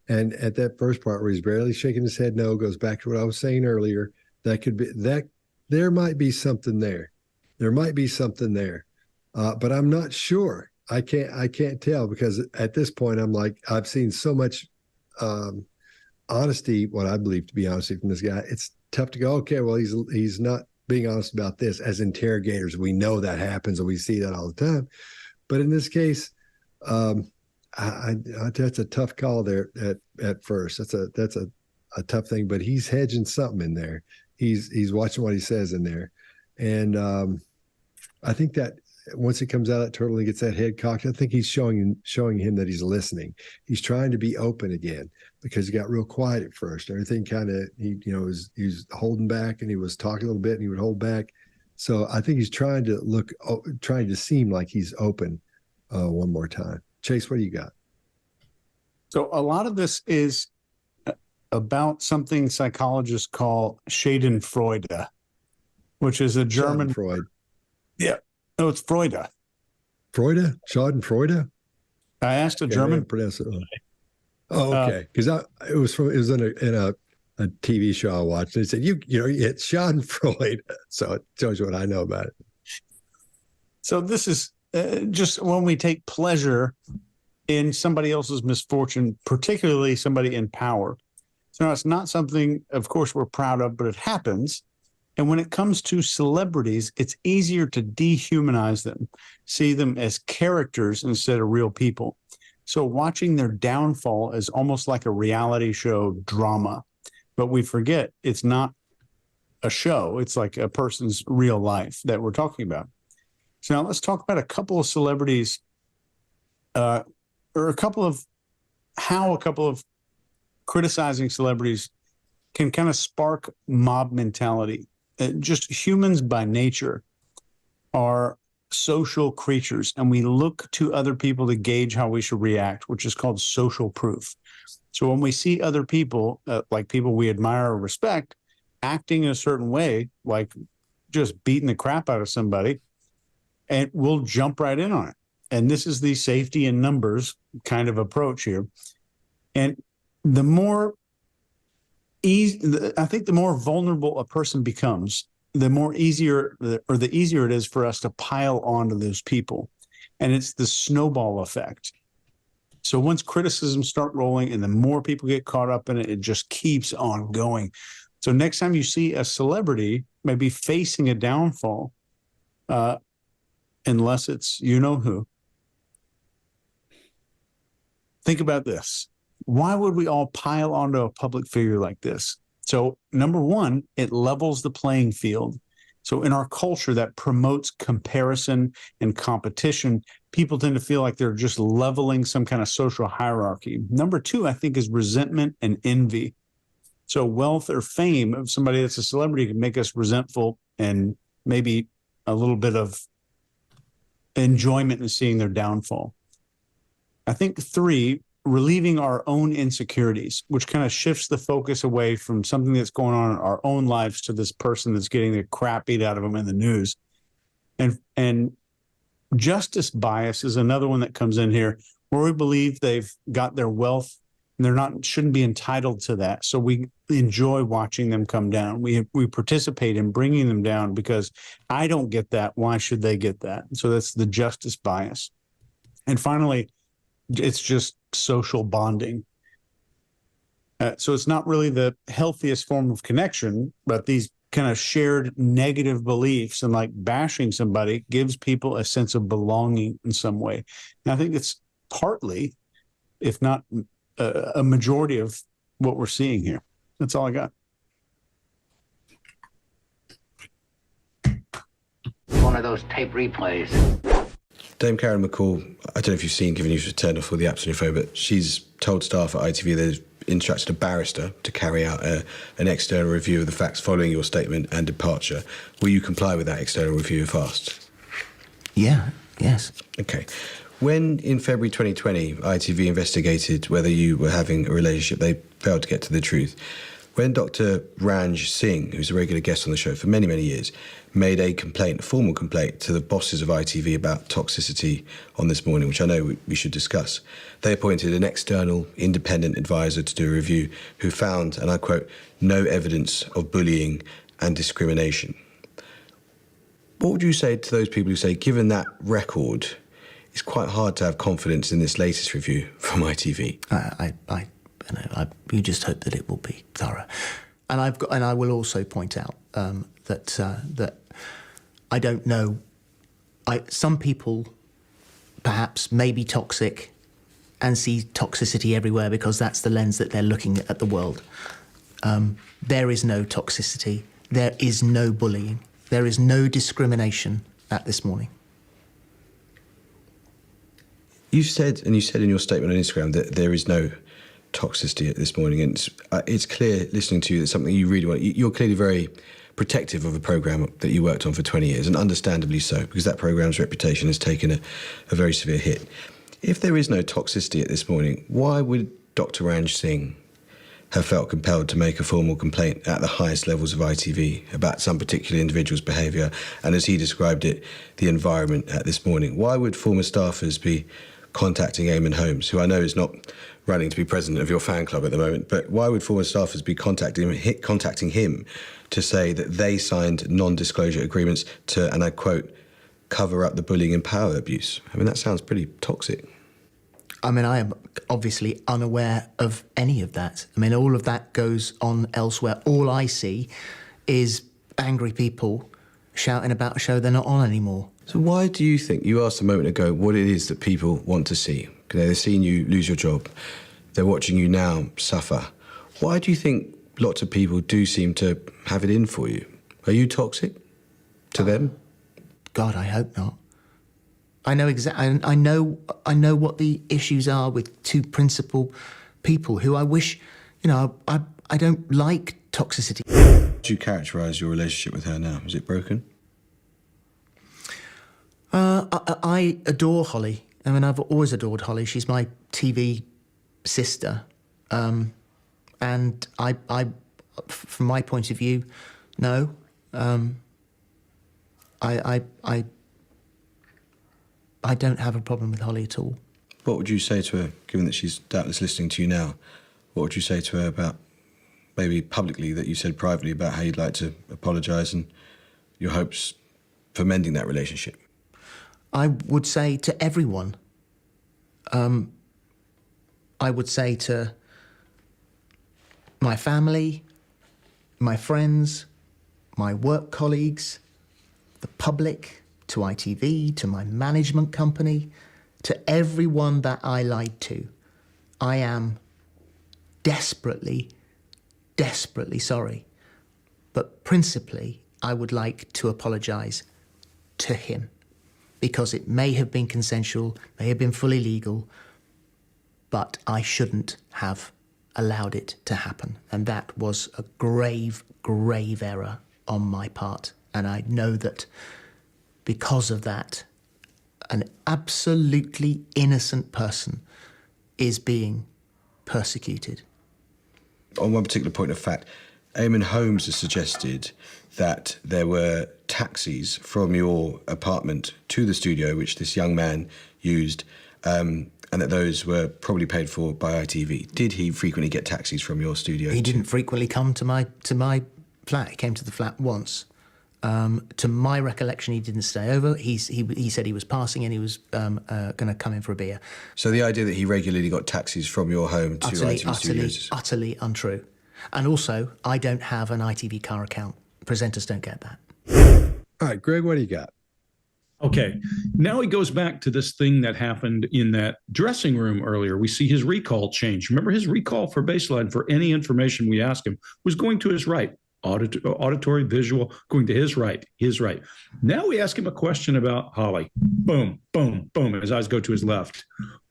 And at that first part where he's barely shaking his head no, goes back to what I was saying earlier. That could be that there might be something there. There might be something there, but I'm not sure. I can't tell, because at this point I'm like, I've seen so much honesty, what I believe to be honesty from this guy. It's tough to go, okay, well, he's not being honest about this. As interrogators, we know that happens and we see that all the time. But in this case, that's a tough call there at first. That's a tough thing, but he's hedging something in there. He's watching what he says in there. And I think that once he comes out, it totally gets that head cocked. I think he's showing him that he's listening. He's trying to be open again, because he got real quiet at first. Everything kind of, he was holding back, and he was talking a little bit and he would hold back. So I think he's trying to seem like he's open one more time. Chase, what do you got? So a lot of this is about something psychologists call Schadenfreude, which is a German Freud. Yeah. No, it's Freude. Freude? Schadenfreude? I asked a German. Pronounce it. Oh, okay. Because it was in a TV show I watched. They said it's Schadenfreude. So it tells you what I know about it. So this is just when we take pleasure in somebody else's misfortune, particularly somebody in power. So it's not something, of course, we're proud of, but it happens. And when it comes to celebrities, it's easier to dehumanize them, see them as characters instead of real people. So watching their downfall is almost like a reality show drama. But we forget it's not a show. It's like a person's real life that we're talking about. So now let's talk about a couple of celebrities, or a couple of criticizing celebrities can kind of spark mob mentality. Just humans by nature are social creatures, and we look to other people to gauge how we should react, which is called social proof. So when we see other people, like people we admire or respect, acting in a certain way, like just beating the crap out of somebody, and we'll jump right in on it. And this is the safety in numbers kind of approach here. And the more I think the more vulnerable a person becomes, the easier it is for us to pile onto those people. And it's the snowball effect. So once criticisms start rolling and the more people get caught up in it, it just keeps on going. So next time you see a celebrity maybe facing a downfall, unless it's who, think about this. Why would we all pile onto a public figure like this? So number one, it levels the playing field. So in our culture that promotes comparison and competition, people tend to feel like they're just leveling some kind of social hierarchy. Number two, I think, is resentment and envy. So wealth or fame of somebody that's a celebrity can make us resentful and maybe a little bit of enjoyment in seeing their downfall. I think three, relieving our own insecurities, which kind of shifts the focus away from something that's going on in our own lives to this person that's getting the crap beat out of them in the news. And justice bias is another one that comes in here, where we believe they've got their wealth and shouldn't be entitled to that. So we enjoy watching them come down. We participate in bringing them down because I don't get that. Why should they get that? So that's the justice bias. And finally, it's just social bonding. So it's not really the healthiest form of connection, but these kind of shared negative beliefs and like bashing somebody gives people a sense of belonging in some way. And I think it's partly, if not a majority of what we're seeing here. That's all I got. One of those tape replays. Dame Karen McCall, I don't know if you've seen, given you've turned off all the apps on your phone, but she's told staff at ITV there's instructed a barrister to carry out an external review of the facts following your statement and departure. Will you comply with that external review if asked? Yeah, yes. Okay. When in February 2020, ITV investigated whether you were having a relationship, they failed to get to the truth. When Dr. Ranj Singh, who's a regular guest on the show for many, many years, made a formal complaint to the bosses of ITV about toxicity on This Morning, which I know we should discuss, they appointed an external independent advisor to do a review who found, and I quote, no evidence of bullying and discrimination. What would you say to those people who say, given that record, it's quite hard to have confidence in this latest review from ITV? You just hope that it will be thorough, and I will also point out that I don't know. Some people perhaps may be toxic and see toxicity everywhere because that's the lens that they're looking at the world. There is no toxicity. There is no bullying. There is no discrimination at This Morning. You said in your statement on Instagram that there is no toxicity at This Morning, and it's clear listening to you that something you really want. You're clearly very protective of a programme that you worked on for 20 years, and understandably so, because that programme's reputation has taken a very severe hit. If there is no toxicity at This Morning, why would Dr. Ranj Singh have felt compelled to make a formal complaint at the highest levels of ITV about some particular individual's behaviour, and as he described it, the environment at This Morning? Why would former staffers be contacting Eamon Holmes, who I know is not running to be president of your fan club at the moment, but why would former staffers be contacting him to say that they signed non-disclosure agreements to, and I quote, cover up the bullying and power abuse? I mean, that sounds pretty toxic. I mean, I am obviously unaware of any of that. I mean, all of that goes on elsewhere. All I see is angry people shouting about a show they're not on anymore. So why do you think, you asked a moment ago what it is that people want to see? They're seeing you lose your job. They're watching you now suffer. Why do you think lots of people do seem to have it in for you? Are you toxic to them? God, I hope not. I know I know what the issues are with two principal people who I wish, I don't like toxicity. How do you characterise your relationship with her now? Is it broken? I adore Holly. I mean, I've always adored Holly. She's my TV sister. And I, from my point of view, no. I don't have a problem with Holly at all. What would you say to her, given that she's doubtless listening to you now? What would you say to her about, maybe publicly, that you said privately, about how you'd like to apologise and your hopes for mending that relationship? I would say to everyone, I would say to my family, my friends, my work colleagues, the public, to ITV, to my management company, to everyone that I lied to. I am desperately, desperately sorry. But principally, I would like to apologise to him, because it may have been consensual, may have been fully legal, but I shouldn't have allowed it to happen. And that was a grave, grave error on my part. And I know that because of that, an absolutely innocent person is being persecuted. On one particular point of fact, Eamon Holmes has suggested that there were taxis from your apartment to the studio, which this young man used, and that those were probably paid for by ITV. Did he frequently get taxis from your studio? He didn't frequently come to my flat. He came to the flat once. To my recollection, he didn't stay over. He said he was passing and he was going to come in for a beer. So the idea that he regularly got taxis from your home to ITV studios? Utterly untrue. And also, I don't have an ITV car account. Presenters don't get that. All right, Greg, what do you got? Okay, now he goes back to this thing that happened in that dressing room earlier. We see his recall change. Remember, his recall for Baseline for any information we asked him was going to his right. Auditory, visual, going to his right, his right. Now we ask him a question about Holly. Boom, boom, boom. His eyes go to his left.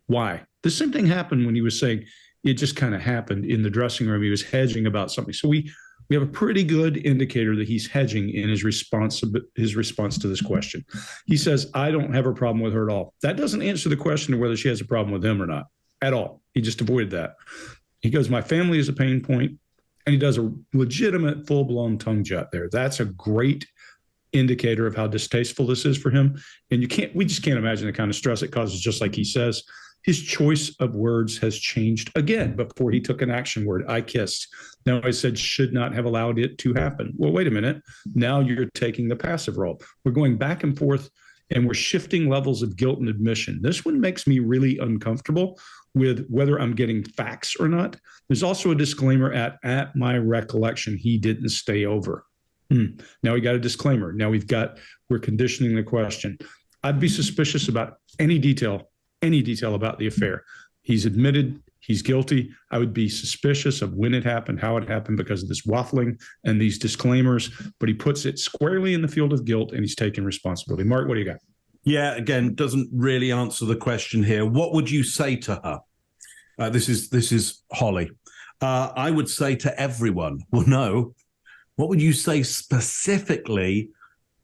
Why? The same thing happened when he was saying, It just kind of happened in the dressing room. He was hedging about something. So we have a pretty good indicator that he's hedging in his response to this question. He says, I don't have a problem with her at all. That doesn't answer the question of whether she has a problem with him or not at all. He just avoided that. He goes, my family is a pain point, and he does a legitimate full-blown tongue jut there. That's a great indicator of how distasteful this is for him. And we just can't imagine the kind of stress it causes, just like he says. His choice of words has changed again. Before he took an action word, I kissed. Now I said, should not have allowed it to happen. Well, wait a minute. Now you're taking the passive role. We're going back and forth, and we're shifting levels of guilt and admission. This one makes me really uncomfortable with whether I'm getting facts or not. There's also a disclaimer at my recollection, he didn't stay over. Now we got a disclaimer. Now we're conditioning the question. I'd be suspicious about any detail about the affair. He's admitted he's guilty. I would be suspicious of when it happened, how it happened, because of this waffling and these disclaimers, but he puts it squarely in the field of guilt, and he's taking responsibility. Mark, what do you got? Yeah, again, doesn't really answer the question here. What would you say to her? This is Holly. I would say to everyone, well, no. What would you say specifically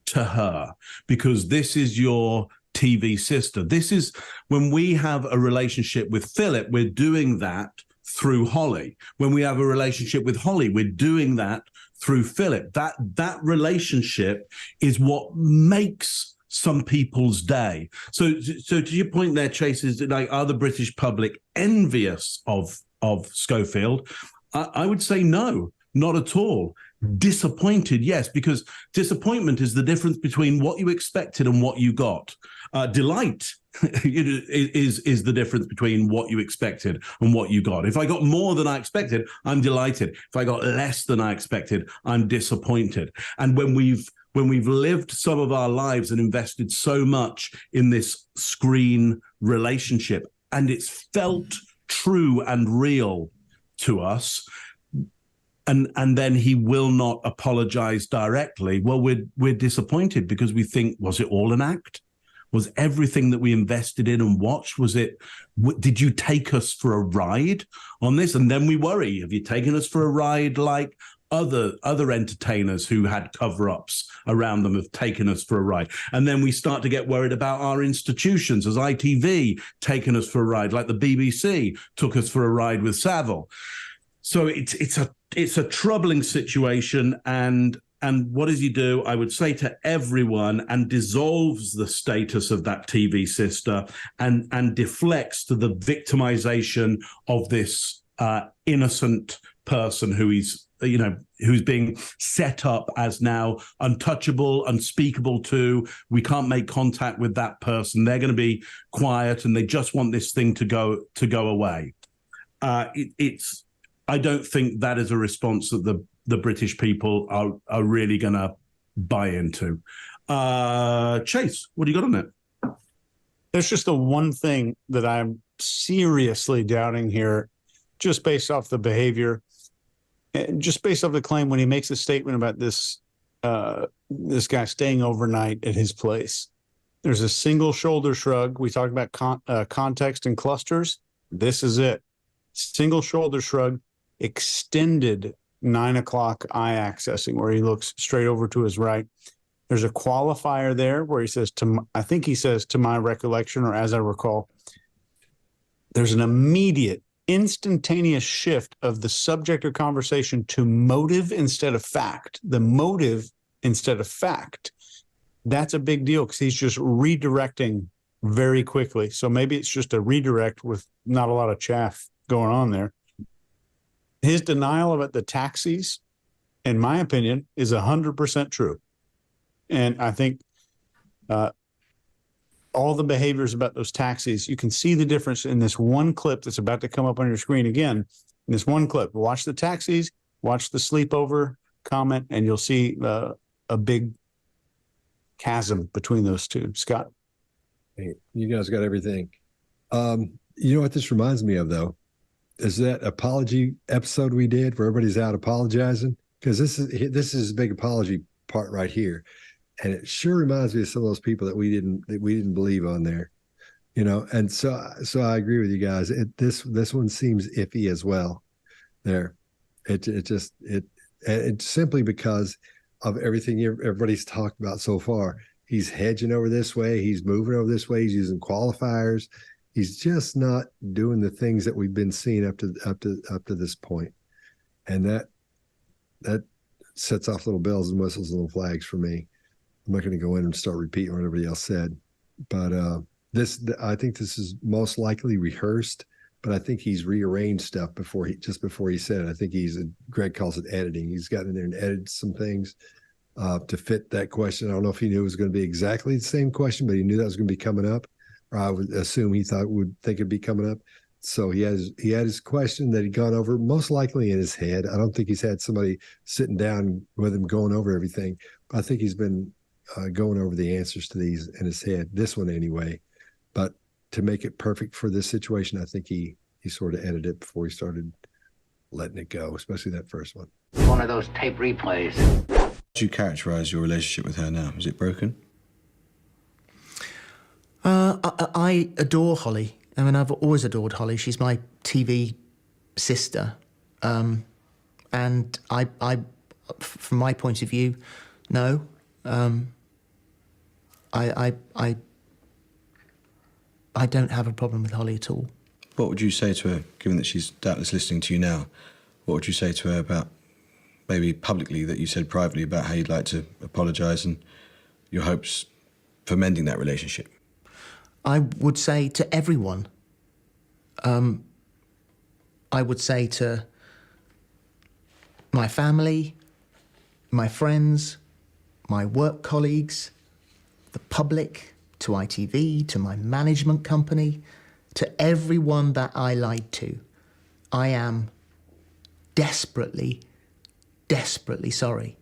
to her? Because this is your TV sister. This is when we have a relationship with Philip, we're doing that through Holly. When we have a relationship with Holly, we're doing that through Philip. That relationship is what makes some people's day. So to your point there, Chase, is like, are the British public envious of Schofield? I would say no, not at all. Disappointed, yes, because disappointment is the difference between what you expected and what you got. Delight is the difference between what you expected and what you got. If I got more than I expected, I'm delighted. If I got less than I expected, I'm disappointed. And when we've lived some of our lives and invested so much in this screen relationship, and it's felt true and real to us, and then he will not apologize directly, well, we're disappointed, because we think, was it all an act? Was everything that we invested in and watched, did you take us for a ride on this? And then we worry, have you taken us for a ride like other entertainers who had cover-ups around them have taken us for a ride? And then we start to get worried about our institutions. Has ITV taken us for a ride like the BBC took us for a ride with Savile? So it's a troubling situation, and what does he do? I would say to everyone, and dissolves the status of that TV sister, and deflects to the victimization of this innocent person who's being set up as now untouchable, unspeakable to. We can't make contact with that person. They're going to be quiet, and they just want this thing to go away. I don't think that is a response that the British people are really going to buy into. Chase, what do you got on it? There's just the one thing that I'm seriously doubting here, just based off the behavior, and just based off the claim when he makes a statement about this guy staying overnight at his place. There's a single shoulder shrug. We talked about context and clusters. This is it. Single shoulder shrug. Extended 9 o'clock eye accessing, where he looks straight over to his right. There's a qualifier there where he says, I think he says, to my recollection, or as I recall. There's an immediate, instantaneous shift of the subject of conversation to motive instead of fact. The motive instead of fact. That's a big deal, because he's just redirecting very quickly. So maybe it's just a redirect with not a lot of chaff going on there. His denial about the taxis, in my opinion, is 100% true. And I think all the behaviors about those taxis, you can see the difference in this one clip that's about to come up on your screen again. In this one clip, watch the taxis, watch the sleepover comment, and you'll see a big chasm between those two. Scott? Hey, you guys got everything. You know what this reminds me of, though? Is that apology episode we did where everybody's out apologizing? Because this is a big apology part right here, and it sure reminds me of some of those people that we didn't believe on there. You know, and so I agree with you guys. This one seems iffy as well. There, it's simply because of everything everybody's talked about so far. He's hedging over this way. He's moving over this way. He's using qualifiers. He's just not doing the things that we've been seeing up to this point, and that sets off little bells and whistles and little flags for me. I'm not going to go in and start repeating what everybody else said, but I think this is most likely rehearsed. But I think he's rearranged stuff before he said it. I think Greg calls it editing. He's gotten in there and edited some things to fit that question. I don't know if he knew it was going to be exactly the same question, but he knew that was going to be coming up. Or I would assume he would think it'd be coming up. So he had his question that he'd gone over most likely in his head. I don't think he's had somebody sitting down with him going over everything. I think he's been going over the answers to these in his head, this one anyway. But to make it perfect for this situation, I think he sort of edited it before he started letting it go, especially that first one. One of those tape replays. How do you characterize your relationship with her now? Is it broken? I adore Holly. I mean, I've always adored Holly. She's my TV sister. And I, from my point of view, no. I don't have a problem with Holly at all. What would you say to her, given that she's doubtless listening to you now? What would you say to her about, maybe publicly, that you said privately, about how you'd like to apologise and your hopes for mending that relationship? I would say to everyone, I would say to my family, my friends, my work colleagues, the public, to ITV, to my management company, to everyone that I lied to, I am desperately, desperately sorry.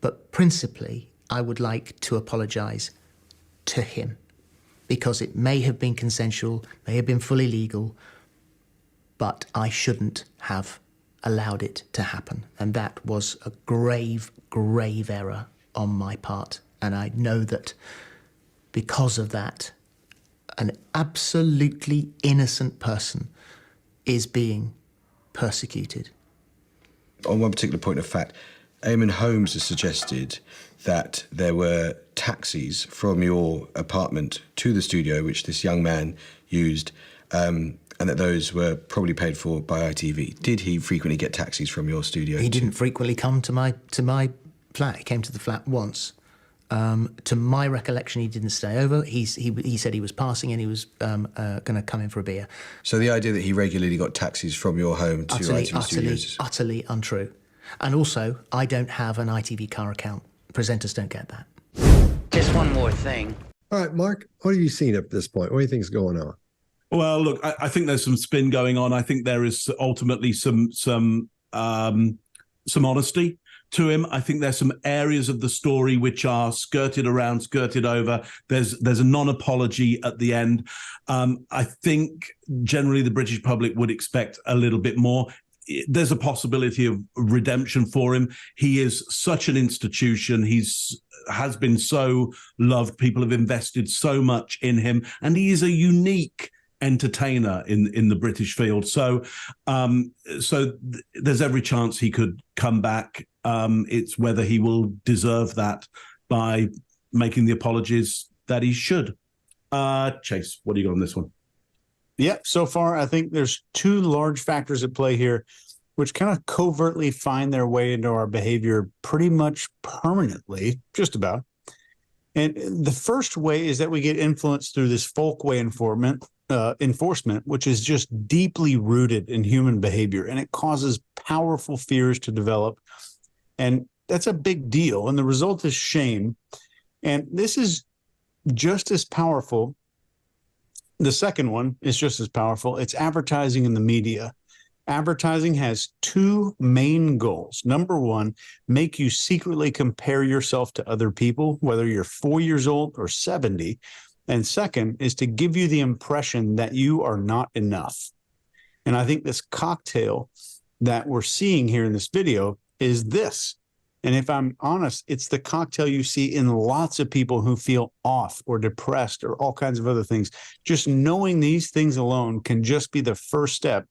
But principally, I would like to apologise to him, because it may have been consensual, may have been fully legal, but I shouldn't have allowed it to happen. And that was a grave, grave error on my part. And I know that because of that, an absolutely innocent person is being persecuted. On one particular point of fact, Eamon Holmes has suggested that there were taxis from your apartment to the studio, which this young man used, and that those were probably paid for by ITV. Did he frequently get taxis from your studio? He didn't frequently come to my flat. He came to the flat once. To my recollection, he didn't stay over. He said he was passing and he was going to come in for a beer. So the idea that he regularly got taxis from your home to ITV studios... Utterly untrue. And also, I don't have an ITV car account. Presenters don't get that. Just one more thing. All right, Mark, what have you seen up to this point? What do you think's going on? Well, look, I think there's some spin going on. I think there is ultimately some honesty to him. I think there's some areas of the story which are skirted around, skirted over. There's a non-apology at the end. I think generally the British public would expect a little bit more. There's a possibility of redemption for him. He is such an institution. Has been so loved. People have invested so much in him, and he is a unique entertainer in the British field. So there's every chance he could come back. It's whether he will deserve that by making the apologies that he should. Chase, what do you got on this one? Yeah, so far, I think there's two large factors at play here, which kind of covertly find their way into our behavior pretty much permanently, just about. And the first way is that we get influenced through this folkway enforcement, which is just deeply rooted in human behavior, and it causes powerful fears to develop. And that's a big deal. And the result is shame. And this is just as powerful. The second one is just as powerful. It's advertising in the media. Advertising has two main goals. Number one, make you secretly compare yourself to other people, whether you're 4 years old or 70. And second is to give you the impression that you are not enough. And I think this cocktail that we're seeing here in this video is this. And if I'm honest, it's the cocktail you see in lots of people who feel off or depressed or all kinds of other things. Just knowing these things alone can just be the first step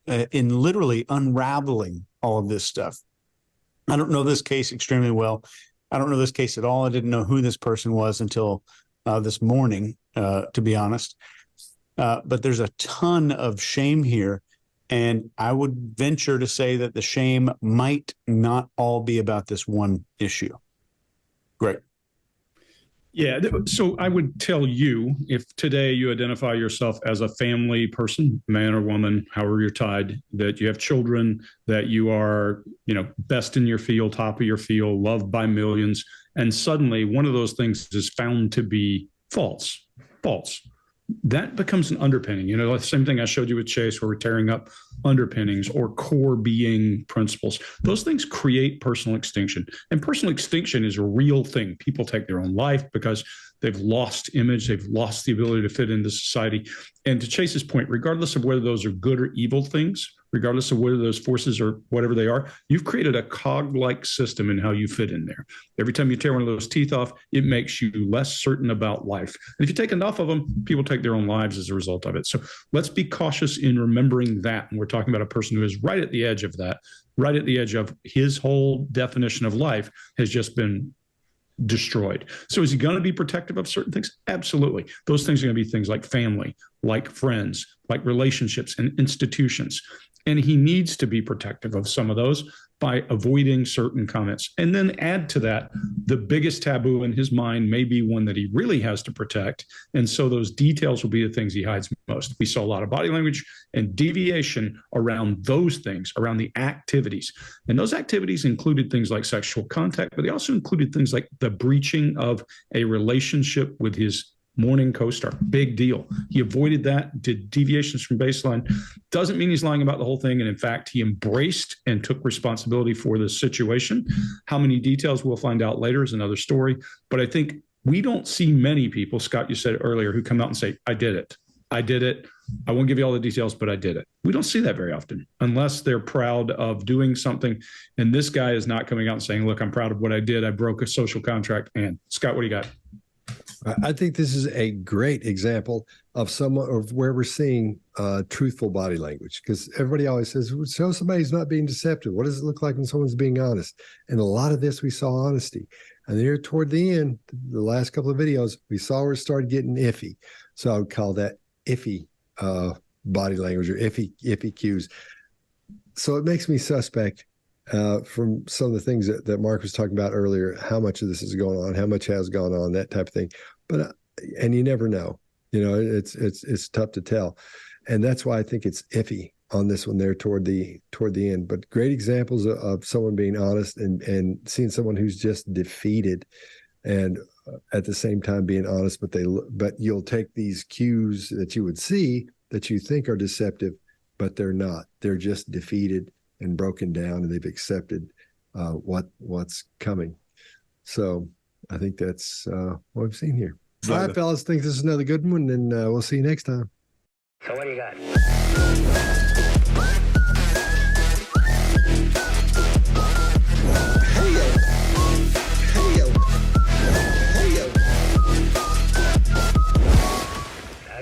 in literally unraveling all of this stuff. I don't know this case extremely well. I don't know this case at all. I didn't know who this person was until this morning, to be honest. But there's a ton of shame here. And I would venture to say that the shame might not all be about this one issue. Great. Yeah. So I would tell you, if today you identify yourself as a family person, man or woman, however you're tied, that you have children, that you are, best in your field, top of your field, loved by millions, and suddenly one of those things is found to be false, that becomes an underpinning. The same thing I showed you with Chase, where we're tearing up underpinnings or core being principles. Those things create personal extinction. And personal extinction is a real thing. People take their own life because they've lost image, they've lost the ability to fit into society. And to Chase's point, regardless of whether those are good or evil things, regardless of whether those forces are whatever they are, you've created a cog-like system in how you fit in there. Every time you tear one of those teeth off, it makes you less certain about life. And if you take enough of them, people take their own lives as a result of it. So let's be cautious in remembering that. And we're talking about a person who is right at the edge of that, right at the edge of his whole definition of life has just been destroyed. So is he going to be protective of certain things? Absolutely. Those things are going to be things like family, like friends, like relationships and institutions. And he needs to be protective of some of those by avoiding certain comments. And then add to that, the biggest taboo in his mind may be one that he really has to protect. And so those details will be the things he hides most. We saw a lot of body language and deviation around those things, around the activities. And those activities included things like sexual contact, but they also included things like the breaching of a relationship with his morning co-star. Big deal. He avoided that, did deviations from baseline. Doesn't mean he's lying about the whole thing. And in fact, he embraced and took responsibility for the situation. How many details we'll find out later is another story. But I think we don't see many people, Scott, you said earlier, who come out and say, I did it. I did it. I won't give you all the details, but I did it. We don't see that very often unless they're proud of doing something. And this guy is not coming out and saying, look, I'm proud of what I did. I broke a social contract. And Scott, what do you got? I think this is a great example of where we're seeing truthful body language, because everybody always says, show somebody who's not being deceptive. What does it look like when someone's being honest? And a lot of this, we saw honesty. And there toward the end, the last couple of videos, we saw where it started getting iffy. So I would call that iffy body language or iffy cues. So it makes me suspect from some of the things that Mark was talking about earlier, how much of this is going on, how much has gone on, that type of thing. But and you never know, it's tough to tell, and that's why I think it's iffy on this one there toward the end. But great examples of someone being honest and seeing someone who's just defeated, and at the same time being honest. But you'll take these cues that you would see that you think are deceptive, but they're not. They're just defeated and broken down, and they've accepted what's coming. So I think that's what we've seen here. All right, fellas, think this is another good one, and we'll see you next time. So what do you got?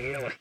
You know what?